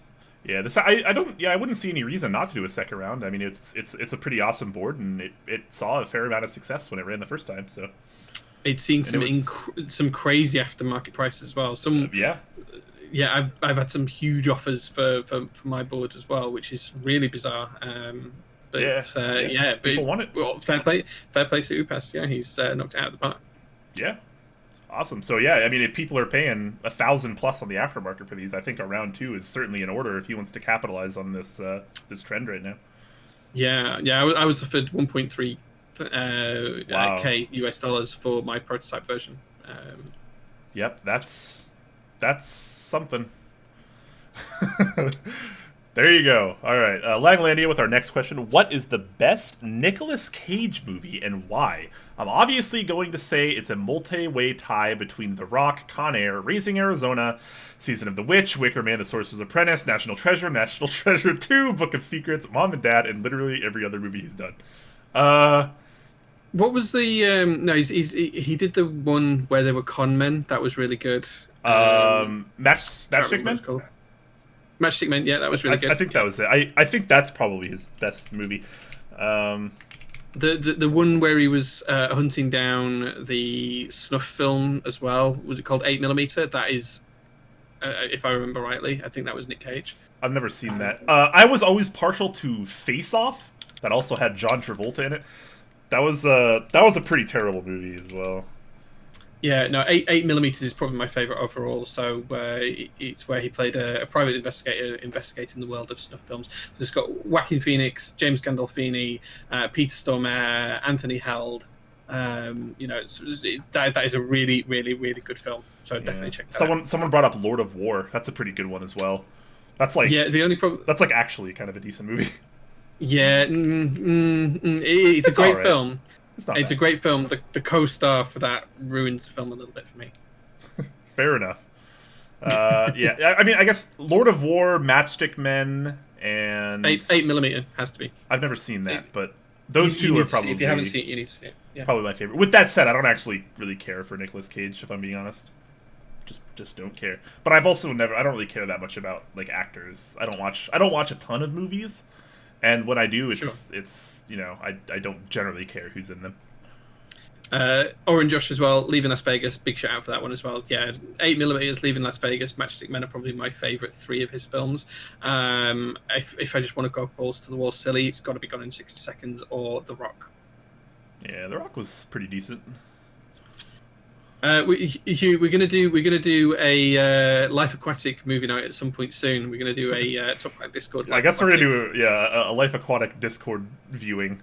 Yeah, I wouldn't see any reason not to do a second round. I mean, it's a pretty awesome board, and it saw a fair amount of success when it ran the first time. So it's seen some crazy aftermarket prices as well. I've had some huge offers for my board as well, which is really bizarre. But people want it. Well, fair play to Upas. Yeah, he's knocked it out of the park. Yeah, awesome. So yeah, I mean, if people are paying 1,000 plus on the aftermarket for these, I think a round 2 is certainly in order if he wants to capitalize on this this trend right now. Yeah. I was offered 1.3 K US dollars for my prototype version. Yep, that's something. There you go. All right, Langlandia with our next question. What is the best Nicolas Cage movie and why? I'm obviously going to say it's a multi-way tie between The Rock, Con Air, Raising Arizona, Season of the Witch, Wicker Man, The Sorcerer's Apprentice, National Treasure, National Treasure 2, Book of Secrets, Mom and Dad, and literally every other movie he's done. What was the... no, he did the one where there were con men. That was really good. Matchstick Men? Matchstick Men, yeah, that was really good. I think that was it. I think that's probably his best movie. The one where he was hunting down the snuff film as well, was it called 8mm? That is, if I remember rightly, I think that was Nick Cage. I've never seen that. I was always partial to Face Off. That also had John Travolta in it. That was a pretty terrible movie as well. Yeah, no, 8mm is probably my favourite overall. So it's where he played a private investigator investigating the world of snuff films. So it's got Joaquin Phoenix, James Gandolfini, Peter Stormare, Anthony Held. That is a really, really, really good film. So definitely check that out. Someone brought up Lord of War. That's a pretty good one as well. That's like the only problem. That's like actually kind of a decent movie. Yeah, it's a great film. It's a great film. The co-star for that ruins the film a little bit for me. Fair enough. Yeah, I mean, I guess Lord of War, Matchstick Men, and 8mm has to be. I've never seen that, but those two are probably. If you haven't seen it, you need to see it. Yeah. Probably my favorite. With that said, I don't actually really care for Nicolas Cage, if I'm being honest. Just don't care. But I've also I don't really care that much about like actors. I don't watch a ton of movies. And when I do, it's I don't generally care who's in them. Orange Josh as well, Leaving Las Vegas. Big shout out for that one as well. Yeah, 8mm, Leaving Las Vegas, Matchstick Men are probably my favourite 3 of his films. If I just want to go balls to the wall silly, it's got to be Gone in 60 Seconds or The Rock. Yeah, The Rock was pretty decent. Hugh, we're gonna do a Life Aquatic movie night at some point soon. We're gonna do a Top Clack Discord. I guess we're gonna do a Life Aquatic Discord viewing,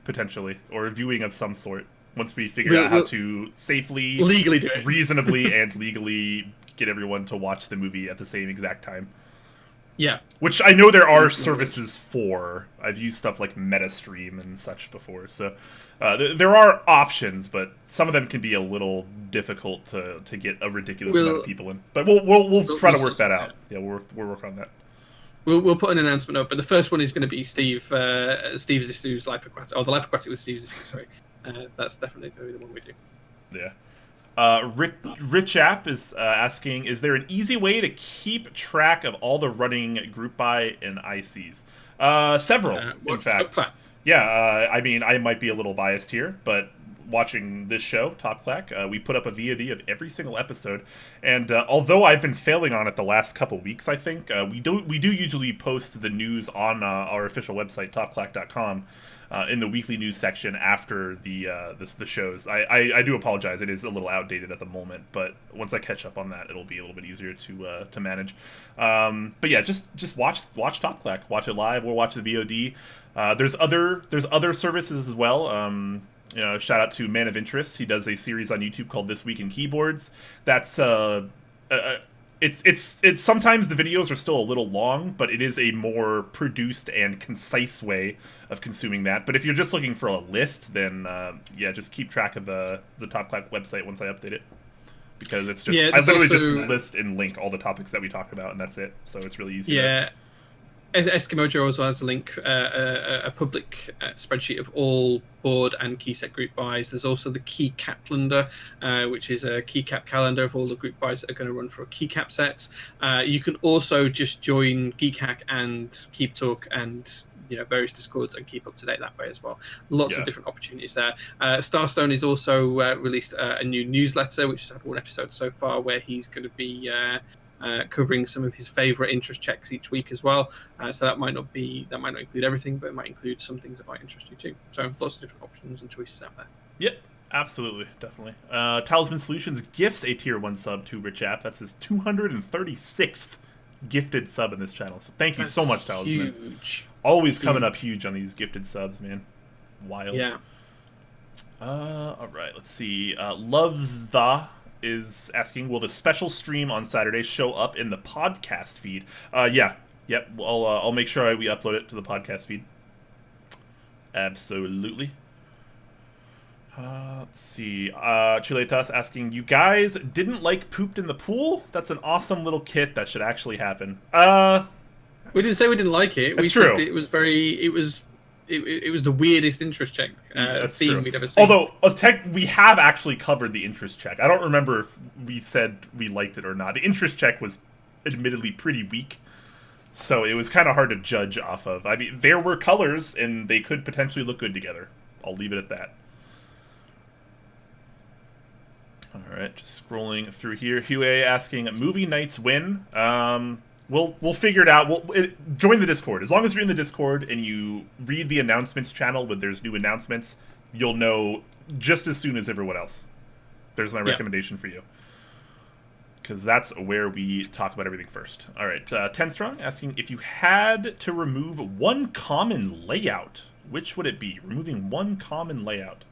potentially, or a viewing of some sort. Once we figure out how to safely, legally do it, reasonably, and legally get everyone to watch the movie at the same exact time. Yeah. Which I know there are services for. I've used stuff like MetaStream and such before, so there are options, but some of them can be a little difficult to get a ridiculous amount of people in. But we'll try to work that out. Yeah, we'll work on that. We'll put an announcement up, but the first one is going to be Steve Zissou's Life Aquatic, or the Life Aquatic with Steve Zissou. Sorry, that's definitely going to be the one we do. Yeah. Rich App is asking, is there an easy way to keep track of all the running group buy and ICs? Several, in fact. Yeah, I mean, I might be a little biased here, but watching this show, Top Clack, we put up a VOD of every single episode, and although I've been failing on it the last couple weeks, I think, we do usually post the news on our official website, topclack.com, in the weekly news section after the shows. I do apologize, it is a little outdated at the moment, but once I catch up on that, it'll be a little bit easier to manage. But yeah, just watch Top Clack, watch it live, or watch the VOD. There's other services as well. Shout out to Man of Interest. He does a series on YouTube called This Week in Keyboards. That's it's sometimes the videos are still a little long, but it is a more produced and concise way of consuming that. But if you're just looking for a list, then yeah, just keep track of the Top Clack website once I update it, because it's just I literally just list and link all the topics that we talked about, and that's it. So it's really easy. Yeah. Eskimo Joe also has a link, a public spreadsheet of all board and key set group buys. There's also the Keycap calendar, which is a Keycap calendar of all the group buys that are going to run for Keycap sets. You can also just join Geek Hack and Keep Talk and various Discords and keep up to date that way as well. Lots of different opportunities there. Starstone has also released a new newsletter, which has had one episode so far, where he's going to be covering some of his favorite interest checks each week as well. So that might not include everything, but it might include some things that might interest you too. So lots of different options and choices out there. Yep, absolutely, definitely. Talisman Solutions gifts a tier 1 sub to Rich App. That's his 236th gifted sub in this channel. So thank you so much, Talisman. Huge. Always coming up huge on these gifted subs, man. Wild. Yeah. All right, let's see. Loves the is asking, will the special stream on Saturday show up in the podcast feed? Yeah. Yep. I'll make sure we upload it to the podcast feed. Absolutely. Let's see. Chuletas asking, you guys didn't like Pooped in the Pool? That's an awesome little kit that should actually happen. We didn't say we didn't like it. That's we true. said it was it was the weirdest interest check theme we'd ever seen. Although we have actually covered the interest check. I don't remember if we said we liked it or not. The interest check was admittedly pretty weak, so it was kind of hard to judge off of. I mean, there were colors, and they could potentially look good together. I'll leave it at that. All right, just scrolling through here. Hue asking, movie nights win? We'll figure it out. Join the Discord. As long as you're in the Discord and you read the announcements channel when there's new announcements, you'll know just as soon as everyone else. There's my recommendation for you, because that's where we talk about everything first. All right, 10 Strong asking, if you had to remove one common layout, which would it be? Removing one common layout.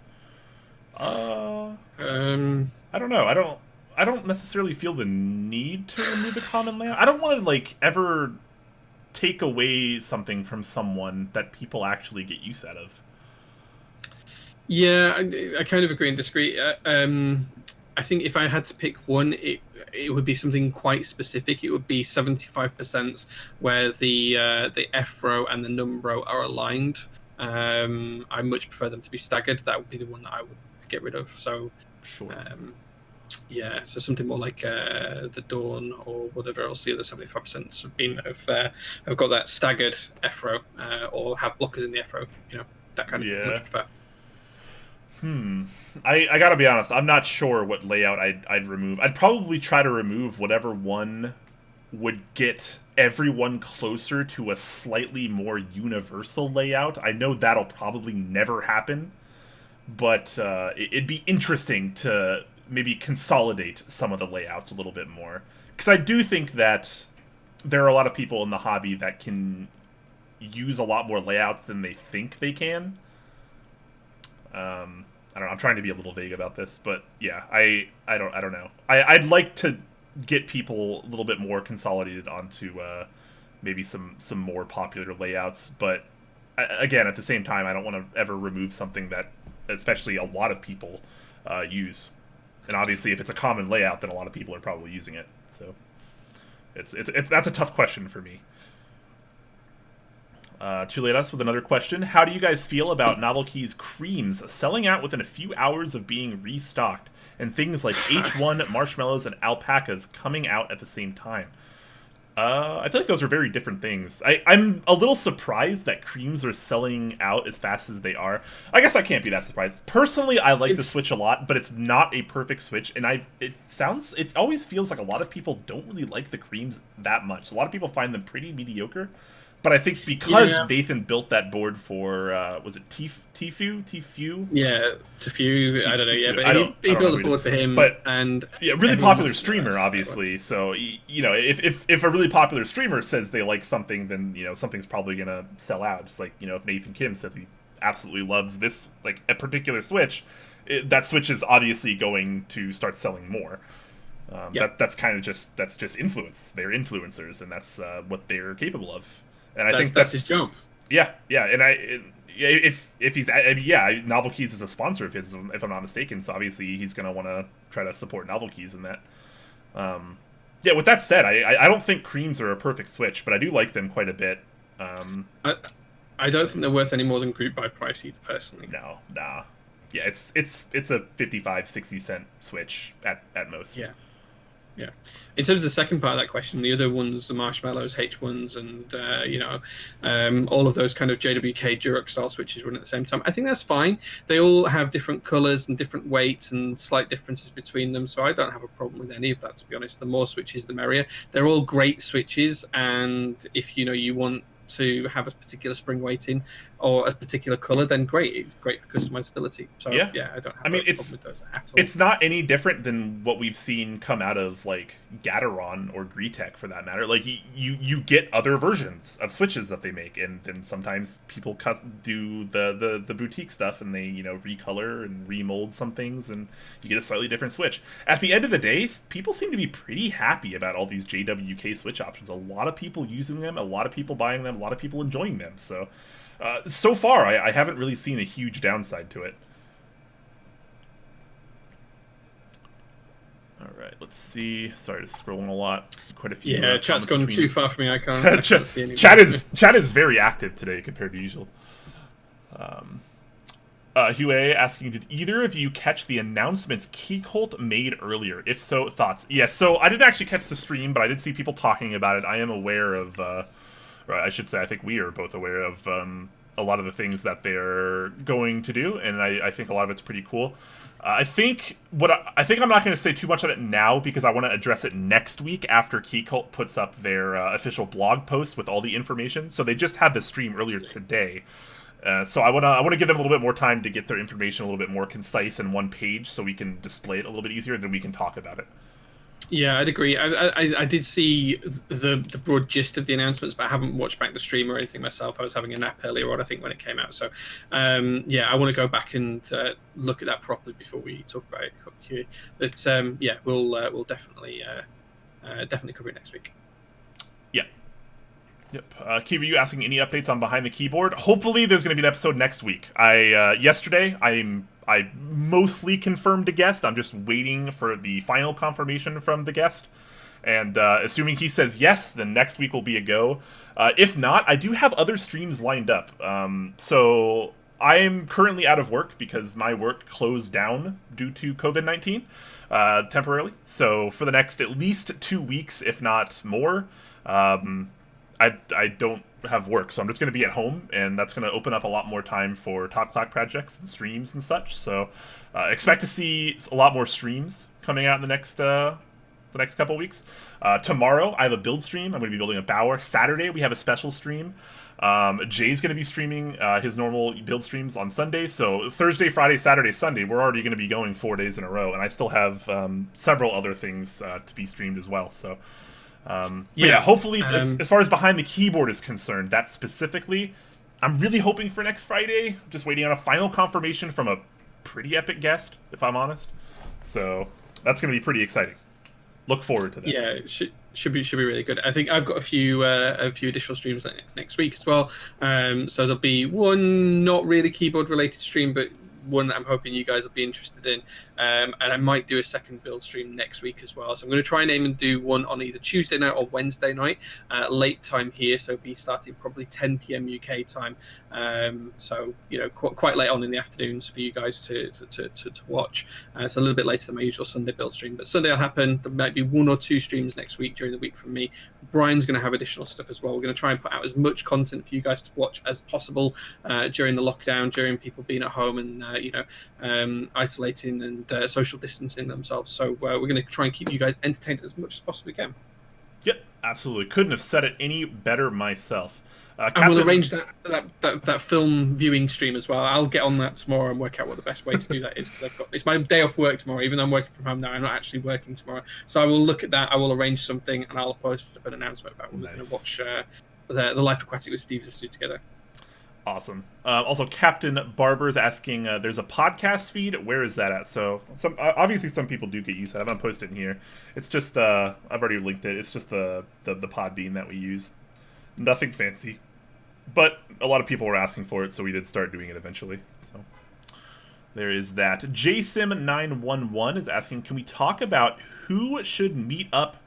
I don't know. I don't necessarily feel the need to remove a common layout. I don't want to ever take away something from someone that people actually get use out of. Yeah, I kind of agree and disagree. I think if I had to pick one, it would be something quite specific. It would be 75% where the F row and the num row are aligned. I much prefer them to be staggered. That would be the one that I would get rid of. So, sure. Yeah, so something more like the Dawn or whatever else the other 75% have been have got that staggered F row or have blockers in the F row. That kind of thing. Much prefer. I gotta be honest. I'm not sure what layout I'd remove. I'd probably try to remove whatever one would get everyone closer to a slightly more universal layout. I know that'll probably never happen, but it'd be interesting to maybe consolidate some of the layouts a little bit more, because I do think that there are a lot of people in the hobby that can use a lot more layouts than they think they can. I don't know. I'm trying to be a little vague about this, but yeah, I don't know. I'd like to get people a little bit more consolidated onto maybe some more popular layouts, but again, at the same time, I don't want to ever remove something that especially a lot of people use. And obviously, if it's a common layout, then a lot of people are probably using it. So, that's a tough question for me. Chuletas with another question. How do you guys feel about Novel Keys creams selling out within a few hours of being restocked, and things like H1, marshmallows, and alpacas coming out at the same time? I feel like those are very different things. I'm a little surprised that creams are selling out as fast as they are. I guess I can't be that surprised. Personally, I like the Switch a lot, but it's not a perfect Switch, and it always feels like a lot of people don't really like the creams that much. A lot of people find them pretty mediocre. But I think because Nathan built that board for, was it Tfue? Yeah, Tfue, I don't know, yeah, but he built a board for him. But, and yeah, really popular streamer, obviously, so, if a really popular streamer says they like something, then, something's probably going to sell out, just like, if Nathan Kim says he absolutely loves this, like, a particular Switch, that Switch is obviously going to start selling more. That's kind of just influence. They're influencers, and that's what they're capable of. And I think that's his job. Yeah, and if he's Novel Keys is a sponsor of his, if I'm not mistaken. So obviously he's gonna want to try to support Novel Keys in that. With that said, I don't think creams are a perfect Switch, but I do like them quite a bit. I don't think they're worth any more than group buy price either, personally. No, nah. Yeah, it's a 55-60 cent Switch at most. Yeah. Yeah. In terms of the second part of that question, the other ones, the Marshmallows, H1s, and all of those kind of JWK Durox style switches run at the same time, I think that's fine. They all have different colors and different weights and slight differences between them, so I don't have a problem with any of that, to be honest. The more switches, the merrier. They're all great switches, and if you want to have a particular spring weighting or a particular color, then great. It's great for customizability. So yeah, I don't have a problem with those at all. It's not any different than what we've seen come out of like Gateron or Greetech for that matter. Like you get other versions of switches that they make, and then sometimes people do the boutique stuff, and they recolor and remold some things, and you get a slightly different switch. At the end of the day, people seem to be pretty happy about all these JWK switch options. A lot of people using them, a lot of people buying them, a lot of people enjoying them. So far, I haven't really seen a huge downside to it. All right, let's see. Sorry to scrolling a lot. Quite a few. Yeah, chat's gone too far for me. I can't see anything. Chat is very active today compared to usual. Hue asking, did either of you catch the announcements Keycult made earlier? If so, thoughts? Yes, so I didn't actually catch the stream, but I did see people talking about it. I am aware of... I should say, I think we are both aware of a lot of the things that they're going to do, and I think a lot of it's pretty cool. I think I'm not going to say too much on it now because I want to address it next week after Keycult puts up their official blog post with all the information. So they just had the stream earlier today, so I want to give them a little bit more time to get their information a little bit more concise in one page, so we can display it a little bit easier, and then we can talk about it. Yeah, I'd agree. I did see the broad gist of the announcements, but I haven't watched back the stream or anything myself. I was having a nap earlier on, I think, when it came out. So, I want to go back and look at that properly before we talk about it here. But we'll definitely cover it next week. Yeah. Yep. Kiva, you asking any updates on Behind the Keyboard? Hopefully, there's going to be an episode next week. Yesterday, I mostly confirmed a guest. I'm just waiting for the final confirmation from the guest. And assuming he says yes, then next week will be a go. If not, I do have other streams lined up. So I'm currently out of work because my work closed down due to COVID-19 temporarily. So for the next at least 2 weeks, if not more, I don't have work, so I'm just going to be at home, and that's going to open up a lot more time for Top Clack projects and streams and such. So expect to see a lot more streams coming out in the next couple weeks. Tomorrow I have a build stream. I'm going to be building a Bower. Saturday we have a special stream. Jay's going to be streaming his normal build streams on Sunday. So Thursday, Friday, Saturday, Sunday, we're already going to be going 4 days in a row, and I still have several other things to be streamed as well. So. Hopefully, as far as Behind the Keyboard is concerned, that specifically, I'm really hoping for next Friday. Just waiting on a final confirmation from a pretty epic guest, if I'm honest. So that's going to be pretty exciting. Look forward to that. Yeah, it should be really good. I think I've got a few additional streams next week as well. So there'll be one not really keyboard related stream, but one that I'm hoping you guys will be interested in, and I might do a second build stream next week as well. So I'm going to try and aim and do one on either Tuesday night or Wednesday night, late time here, so it'll be starting probably 10 p.m. UK time. So quite late on in the afternoons for you guys to watch. It's a little bit later than my usual Sunday build stream, but Sunday will happen. There might be 1 or 2 streams next week during the week from me. Brian's going to have additional stuff as well. We're going to try and put out as much content for you guys to watch as possible during the lockdown, during people being at home and isolating and social distancing themselves. So we're going to try and keep you guys entertained as much as possibly can. Yep, absolutely. Couldn't have said it any better myself. And we'll arrange that film viewing stream as well. I'll get on that tomorrow and work out what the best way to do that is, because it's my day off work tomorrow. Even though I'm working from home now, I'm not actually working tomorrow. So I will look at that. I will arrange something, and I'll post an announcement about when we're going to watch the Life Aquatic with Steve Zissou together. Awesome. Also, Captain Barber's asking, there's a podcast feed. Where is that at? So, obviously some people do get used to it. I'm gonna post it in here. It's just I've already linked it. It's just the PodBean that we use. Nothing fancy, but a lot of people were asking for it, so we did start doing it eventually. So there is that. JSim911 is asking, can we talk about who should meet up?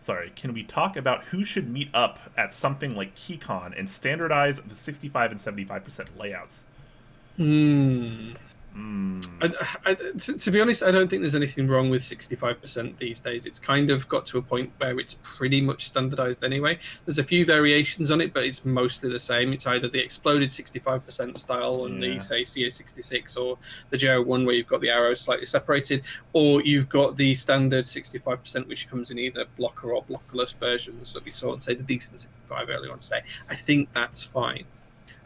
Sorry, can we talk about who should meet up at something like KeyCon and standardize the 65 and 75% layouts? To be honest, I don't think there's anything wrong with 65% these days. It's kind of got to a point where it's pretty much standardized anyway. There's a few variations on it, but it's mostly the same. It's either the exploded 65% style on the, say, CA66 or the JER one where you've got the arrows slightly separated, or you've got the standard 65%, which comes in either blocker or blockerless versions that we saw on, say, the decent 65 earlier on today. I think that's fine.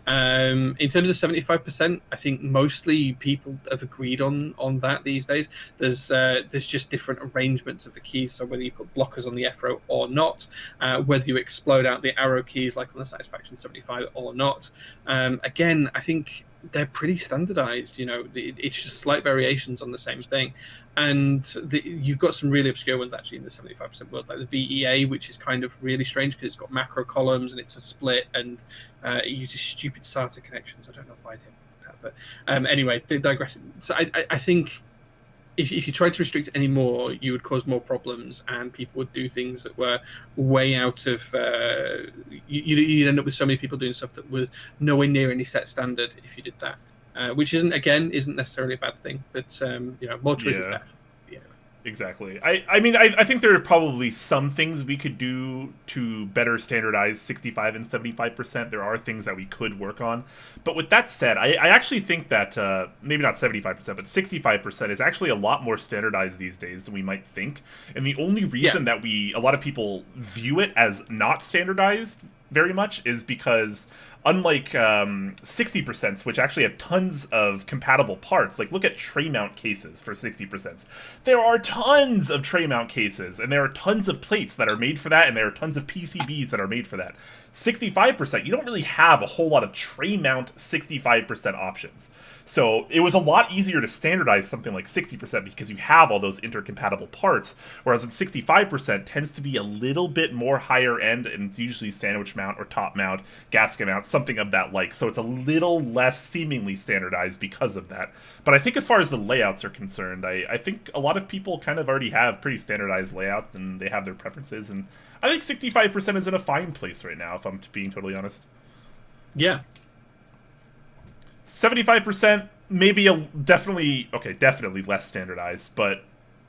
In terms of 75%, I think mostly people have agreed on that these days. There's just different arrangements of the keys, so whether you put blockers on the F row or not, whether you explode out the arrow keys like on the Satisfaction 75 or not. Again, I think they're pretty standardized. You know, it's just slight variations on the same thing. And you've got some really obscure ones actually in the 75% world, like the VEA, which is kind of really strange because it's got macro columns and it's a split, and it uses stupid SATA connections. I don't know why they did that, but anyway, digressing. So I think if you tried to restrict any more, you would cause more problems, and people would do things that were way out of. You'd end up with so many people doing stuff that was nowhere near any set standard if you did that. Which isn't necessarily a bad thing, but more choice is better. Yeah. Exactly. I mean, I think there are probably some things we could do to better standardize 65 and 75%. There are things that we could work on. But with that said, I actually think that maybe not 75%, but 65% is actually a lot more standardized these days than we might think. And the only reason that a lot of people view it as not standardized very much is because unlike 60%, which actually have tons of compatible parts, like look at tray mount cases for 60%. There are tons of tray mount cases, and there are tons of plates that are made for that, and there are tons of PCBs that are made for that. 65%, you don't really have a whole lot of tray mount 65% options. So it was a lot easier to standardize something like 60% because you have all those intercompatible parts, whereas in 65% tends to be a little bit more higher end, and it's usually sandwich mount or top mount, gasket mount, something of that like. So it's a little less seemingly standardized because of that. But I think as far as the layouts are concerned, I think a lot of people kind of already have pretty standardized layouts, and they have their preferences, and I think 65% is in a fine place right now, if I'm being totally honest. Yeah. 75%, maybe definitely less standardized, but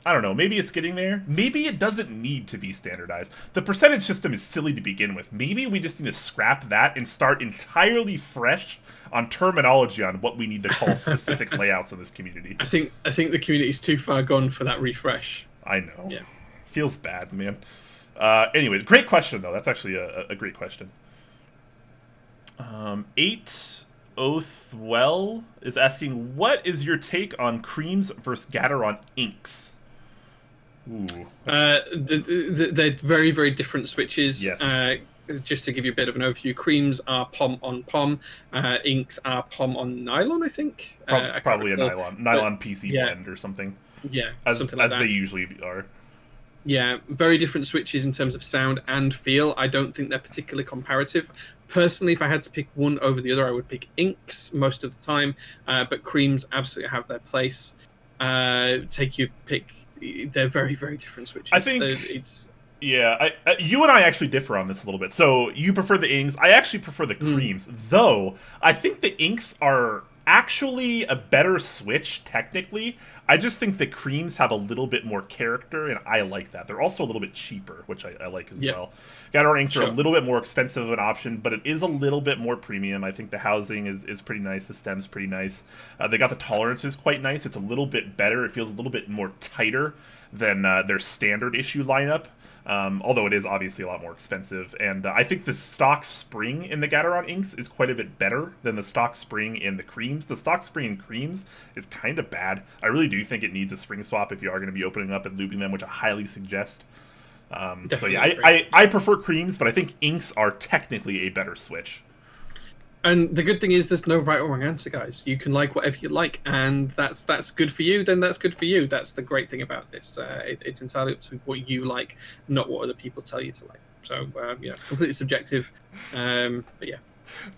I don't know, maybe it's getting there. Maybe it doesn't need to be standardized. The percentage system is silly to begin with. Maybe we just need to scrap that and start entirely fresh on terminology on what we need to call specific layouts in this community. I think the community's too far gone for that refresh. I know. Yeah. Feels bad, man. Anyways, great question, though. That's actually a great question. 8 Oathwell is asking, what is your take on creams versus Gateron inks? Ooh. They're very, very different switches. Yes. Just to give you a bit of an overview, creams are POM on POM, inks are POM on nylon, I think. Probably a nylon PC blend or something. Yeah, something like that. As they usually are. Yeah, very different switches in terms of sound and feel. I don't think they're particularly comparative. Personally, if I had to pick one over the other, I would pick inks most of the time, but creams absolutely have their place. Take your pick. They're very, very different switches. I think Yeah, you and I actually differ on this a little bit. So you prefer the inks. I actually prefer the creams, though I think the inks are actually a better switch technically. I just think the creams have a little bit more character, and I like that. They're also a little bit cheaper, which I like as well. Gateron inks are a little bit more expensive of an option, but it is a little bit more premium. I think the housing is pretty nice. The stem's pretty nice. They got the tolerances quite nice. It's a little bit better. It feels a little bit more tighter than their standard issue lineup. Although it is obviously a lot more expensive. And I think the stock spring in the Gateron inks is quite a bit better than the stock spring in the creams. The stock spring in creams is kind of bad. I really do think it needs a spring swap if you are going to be opening up and looping them, which I highly suggest. So yeah, I prefer creams, but I think inks are technically a better switch. And the good thing is there's no right or wrong answer, guys. You can like whatever you like, and that's good for you, then that's good for you. That's the great thing about this. It's entirely up to what you like, not what other people tell you to like. So, completely subjective. But yeah.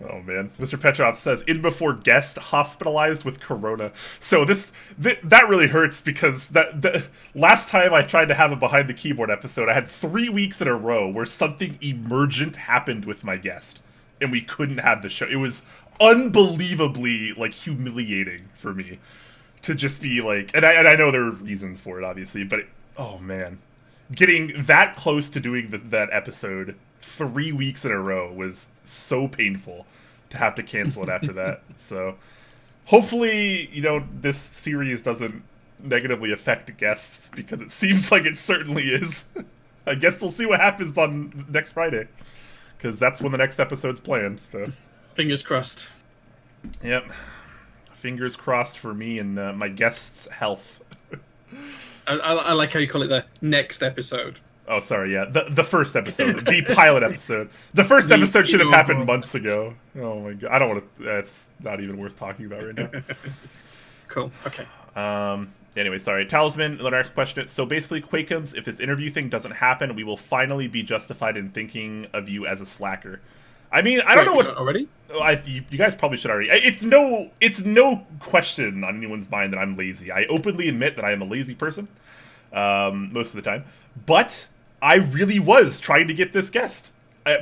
Oh man, Mr. Petrov says in before guest hospitalized with corona. So that really hurts because the last time I tried to have a behind the keyboard episode, I had 3 weeks in a row where something emergent happened with my guest, and we couldn't have the show. It was unbelievably like humiliating for me to just be like, and I know there are reasons for it, obviously, but oh man, getting that close to doing that episode 3 weeks in a row was so painful to have to cancel it after that. So hopefully, this series doesn't negatively affect guests, because it seems like it certainly is. I guess we'll see what happens on next Friday, because that's when the next episode's planned. So fingers crossed. Yep. Fingers crossed for me and my guest's health. I like how you call it the next episode. Oh, sorry, yeah. The first episode. The pilot episode. The first episode should have happened months ago. Oh my god. I don't want to... That's not even worth talking about right now. Cool. Okay. Anyway, sorry. Talisman, the next question. So basically, Quakeums, if this interview thing doesn't happen, we will finally be justified in thinking of you as a slacker. I mean, I don't know what... Already? You guys probably should already... It's no question on anyone's mind that I'm lazy. I openly admit that I am a lazy person. Most of the time. But I really was trying to get this guest.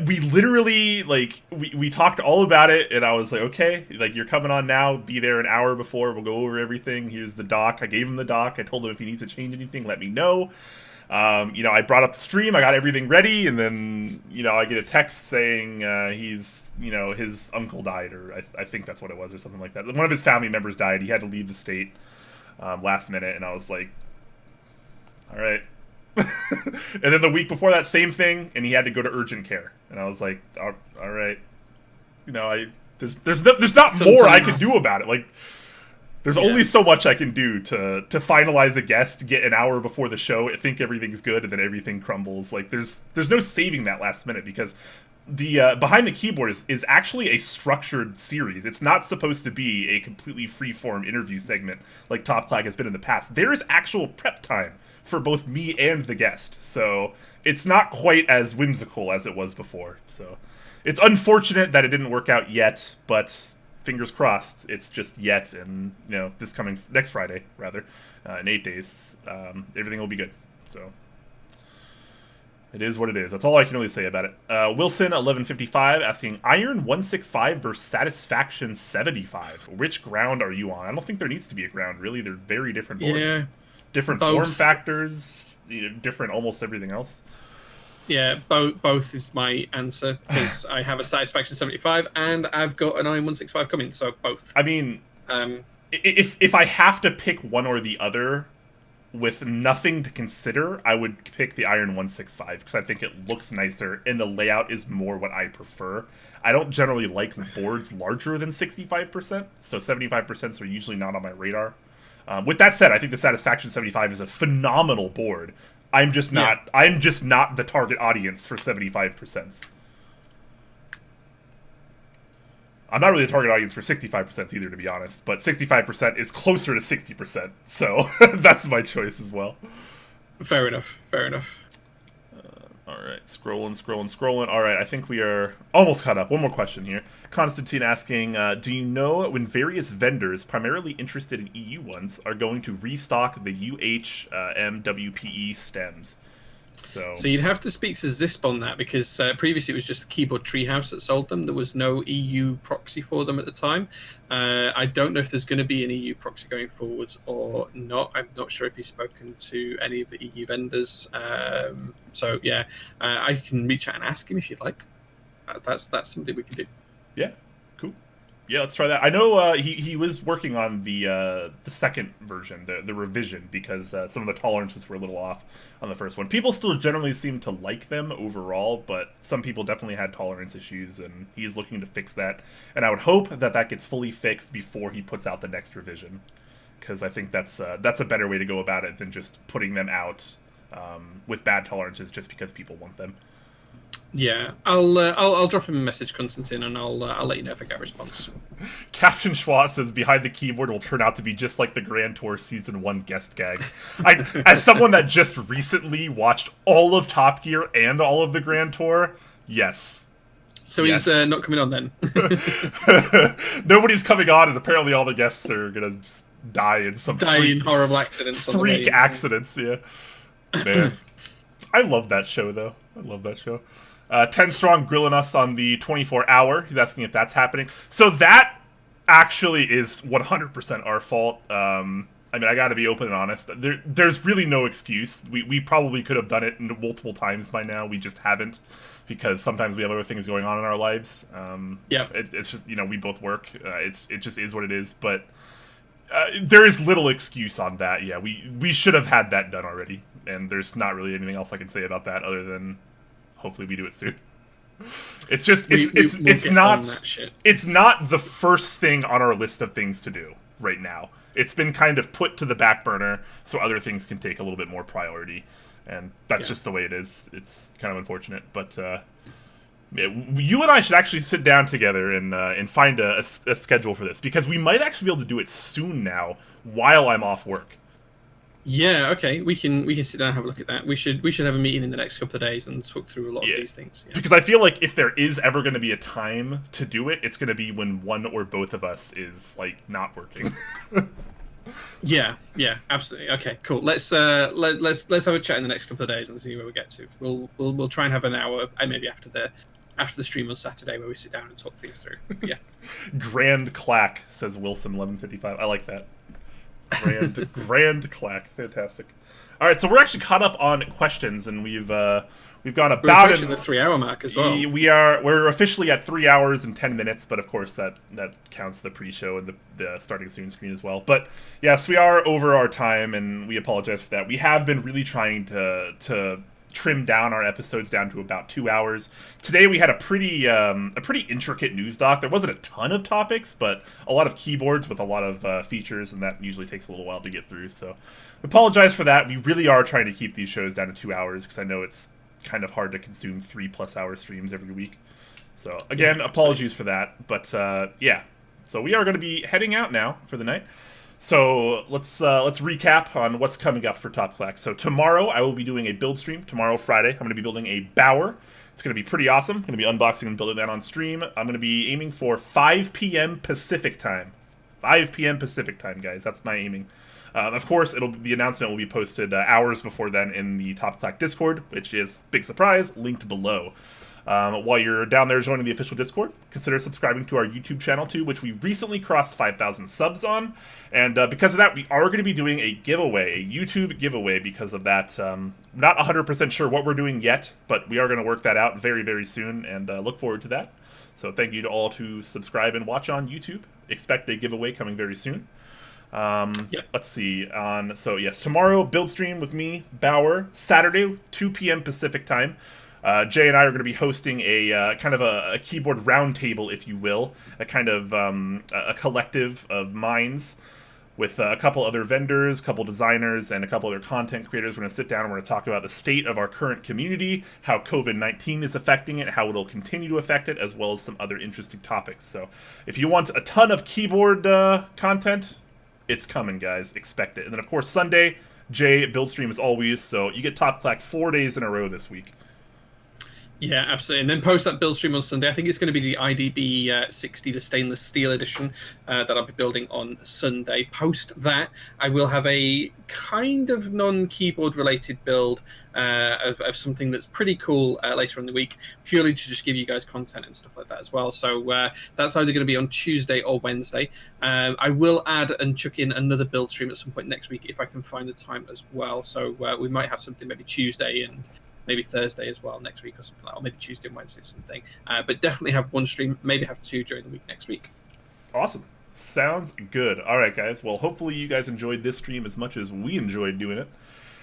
We literally, we talked all about it, and I was like, okay, you're coming on now, be there an hour before, we'll go over everything, here's the doc. I gave him the doc, I told him if he needs to change anything, let me know. I brought up the stream, I got everything ready, and then, I get a text saying he's, his uncle died, or I think that's what it was, or something like that. One of his family members died, he had to leave the state last minute, and I was like, all right. And then the week before that, same thing, and he had to go to urgent care, and I was like, all right, there's not more I can do about it. There's only so much I can do to finalize a guest, get an hour before the show, think everything's good, and then everything crumbles. There's no saving that last minute, because the behind the keyboard is actually a structured series. It's not supposed to be a completely free-form interview segment like Top Clack has been in the past. There is actual prep time for both me and the guest, so it's not quite as whimsical as it was before. So it's unfortunate that it didn't work out yet, but fingers crossed it's just yet, and this coming next Friday, rather, in 8 days, everything will be good. So it is what it is. That's all I can really say about it. Wilson 1155 asking, Iron 165 versus Satisfaction 75. Which ground are you on? I don't think there needs to be a ground, really. They're very different boards. Yeah. Different form factors, different almost everything else. Yeah, both is my answer, because I have a Satisfaction 75 and I've got an Iron 165 coming, so both. I mean, if I have to pick one or the other with nothing to consider, I would pick the Iron 165, because I think it looks nicer and the layout is more what I prefer. I don't generally like boards larger than 65%, so 75% are usually not on my radar. With that said, I think the Satisfaction 75 is a phenomenal board. I'm just not. Yeah. I'm just not the target audience for 75%. I'm not really the target audience for 65% either, to be honest. But 65% is closer to 60%, so that's my choice as well. Fair enough. Fair enough. All right, scrolling. All right, I think we are almost caught up. One more question here. Constantine asking, do you know when various vendors, primarily interested in EU ones, are going to restock the UHMWPE stems? So you'd have to speak to Zisp on that, because previously it was just the Keyboard Treehouse that sold them. There was no EU proxy for them at the time. I don't know if there's going to be an EU proxy going forwards or not. I'm not sure if he's spoken to any of the EU vendors. So yeah, I can reach out and ask him if you'd like. That's something we can do. Yeah, cool. Yeah, let's try that. I know he was working on the second version, the revision, because some of the tolerances were a little off on the first one. People still generally seem to like them overall, but some people definitely had tolerance issues, and he's looking to fix that. And I would hope that gets fully fixed before he puts out the next revision, because I think that's a better way to go about it than just putting them out with bad tolerances just because people want them. Yeah, I'll drop him a message, Constantine, and I'll let you know if I get a response. Captain Schwartz says behind the keyboard will turn out to be just like the Grand Tour Season 1 guest gags. As someone that just recently watched all of Top Gear and all of the Grand Tour, yes. So yes. he's not coming on then. Nobody's coming on, and apparently all the guests are gonna just die in some horrible accidents. Freak accidents, yeah. Man, I love that show though. I love that show. 10 Strong grilling us on the 24-hour. He's asking if that's happening. So that actually is 100% our fault. I mean, I gotta be open and honest. There's really no excuse. We probably could have done it multiple times by now. We just haven't, because sometimes we have other things going on in our lives. Yeah. It's just, we both work. It just is what it is. But there is little excuse on that. Yeah, we should have had that done already. And there's not really anything else I can say about that other than hopefully we do it soon. It's just it's not the first thing on our list of things to do right now. It's been kind of put to the back burner so other things can take a little bit more priority, and that's just the way it is. It's kind of unfortunate, but you and I should actually sit down together and find a schedule for this, because we might actually be able to do it soon now while I'm off work. Yeah, okay. We can sit down and have a look at that. We should have a meeting in the next couple of days and talk through a lot of these things. Yeah. Because I feel like if there is ever going to be a time to do it, it's going to be when one or both of us is not working. Yeah, absolutely. Okay, cool. Let's have a chat in the next couple of days and see where we get to. We'll try and have an hour, maybe after the stream on Saturday, where we sit down and talk things through. Yeah. Grand Clack, says Wilson 1155. I like that. Grand Clack, fantastic. All right, so we're actually caught up on questions, and we've gone about the 3-hour mark as well. We're officially at 3 hours and 10 minutes, but of course that counts the pre-show and the starting soon screen as well. But yes, we are over our time, and we apologize for that. We have been really trying to trim down our episodes down to about 2 hours. Today we had a pretty intricate news doc. There wasn't a ton of topics, but a lot of keyboards with a lot of features, and that usually takes a little while to get through. So we apologize for that. We really are trying to keep these shows down to 2 hours, because I know it's kind of hard to consume 3+ hour streams every week. So again, apologies for that. But yeah, so we are going to be heading out now for the night. So let's recap on what's coming up for Top Clack. So tomorrow I will be doing a build stream. Tomorrow, Friday, I'm going to be building a Bower. It's going to be pretty awesome. I'm going to be unboxing and building that on stream. I'm going to be aiming for 5 p.m. Pacific time. 5 p.m. Pacific time, guys. That's my aiming. Of course, the announcement will be posted hours before then in the Top Clack Discord, which is, big surprise, linked below. While you're down there joining the official Discord, consider subscribing to our YouTube channel too, which we recently crossed 5,000 subs on. And because of that, we are going to be doing a giveaway, a YouTube giveaway because of that. Not 100% sure what we're doing yet, but we are going to work that out very, very soon, and look forward to that. So thank you to all to subscribe and watch on YouTube. Expect a giveaway coming very soon. Let's see. So yes, tomorrow, build stream with me, Bower. Saturday, 2 p.m. Pacific time. Jay and I are going to be hosting a kind of a keyboard roundtable, if you will, a kind of a collective of minds with a couple other vendors, a couple designers, and a couple other content creators. We're going to sit down and we're going to talk about the state of our current community, how COVID-19 is affecting it, how it'll continue to affect it, as well as some other interesting topics. So if you want a ton of keyboard content, it's coming, guys. Expect it. And then, of course, Sunday, Jay build stream as always, so you get Top Clack 4 days in a row this week. Yeah, absolutely. And then post that build stream on Sunday. I think it's going to be the IDB 60, the stainless steel edition that I'll be building on Sunday. Post that, I will have a kind of non-keyboard related build of something that's pretty cool later in the week, purely to just give you guys content and stuff like that as well. So that's either going to be on Tuesday or Wednesday. I will add and chuck in another build stream at some point next week if I can find the time as well. So we might have something maybe Tuesday and maybe Thursday as well next week or something like that, or maybe Tuesday and Wednesday something. But definitely have one stream, maybe have 2 during the week next week. Awesome. Sounds good. All right, guys. Well, hopefully you guys enjoyed this stream as much as we enjoyed doing it.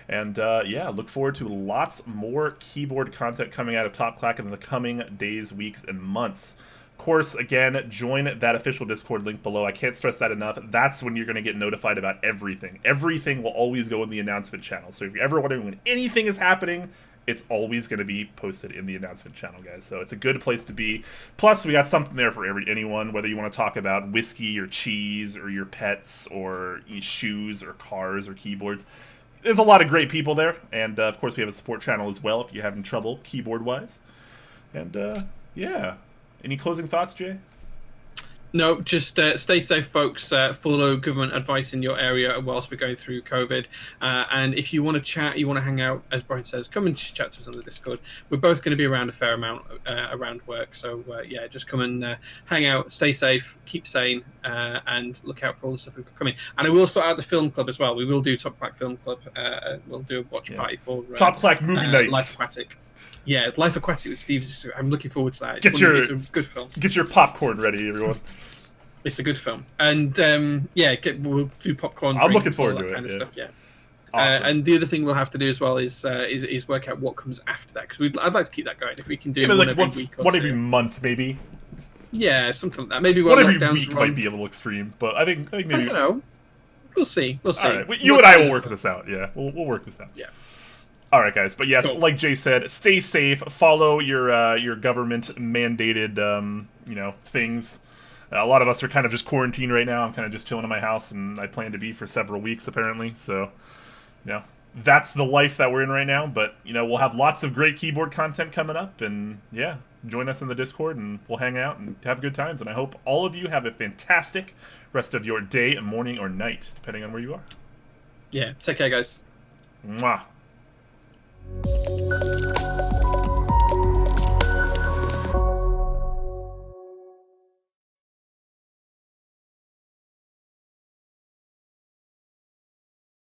And yeah, look forward to lots more keyboard content coming out of Top Clack in the coming days, weeks, and months. Of course, again, join that official Discord link below. I can't stress that enough. That's when you're going to get notified about everything. Everything will always go in the announcement channel. So if you're ever wondering when anything is happening, it's always going to be posted in the announcement channel, guys. So it's a good place to be. Plus, we got something there for anyone, whether you want to talk about whiskey or cheese or your pets or shoes or cars or keyboards. There's a lot of great people there. And, of course, we have a support channel as well if you're having trouble keyboard-wise. And, yeah. Any closing thoughts, Jay? No, just stay safe, folks. Follow government advice in your area whilst we're going through COVID. And if you want to chat, you want to hang out, as Brian says, come and just chat to us on the Discord. We're both going to be around a fair amount around work. So, yeah, just come and hang out, stay safe, keep sane, and look out for all the stuff we've got coming. And I will sort out the film club as well. We will do Top Clack Film Club. We'll do a watch party for Top Clack movie nights. Life Aquatic. Yeah, Life Aquatic with Steve. I'm looking forward to that. It's a good film. Get your popcorn ready, everyone. It's a good film, and yeah, we'll do popcorn. I'm looking forward to that it. Kind of stuff, yeah. Awesome. And the other thing we'll have to do as well is work out what comes after that, because I'd like to keep that going if we can do one like every week, one every two. Month, maybe. Yeah, something like that. Maybe one every week might be a little extreme, but I think maybe. I don't know. We'll see. We'll see. All right. You and I will work this out. Yeah, we'll work this out. Yeah. All right, guys. But yes, cool. Like Jay said, stay safe. Follow your government mandated things. A lot of us are kind of just quarantined right now. I'm kind of just chilling in my house, and I plan to be for several weeks apparently. So, that's the life that we're in right now. But we'll have lots of great keyboard content coming up, and yeah, join us in the Discord, and we'll hang out and have good times. And I hope all of you have a fantastic rest of your day, morning, or night, depending on where you are. Yeah. Take care, guys. Mwah.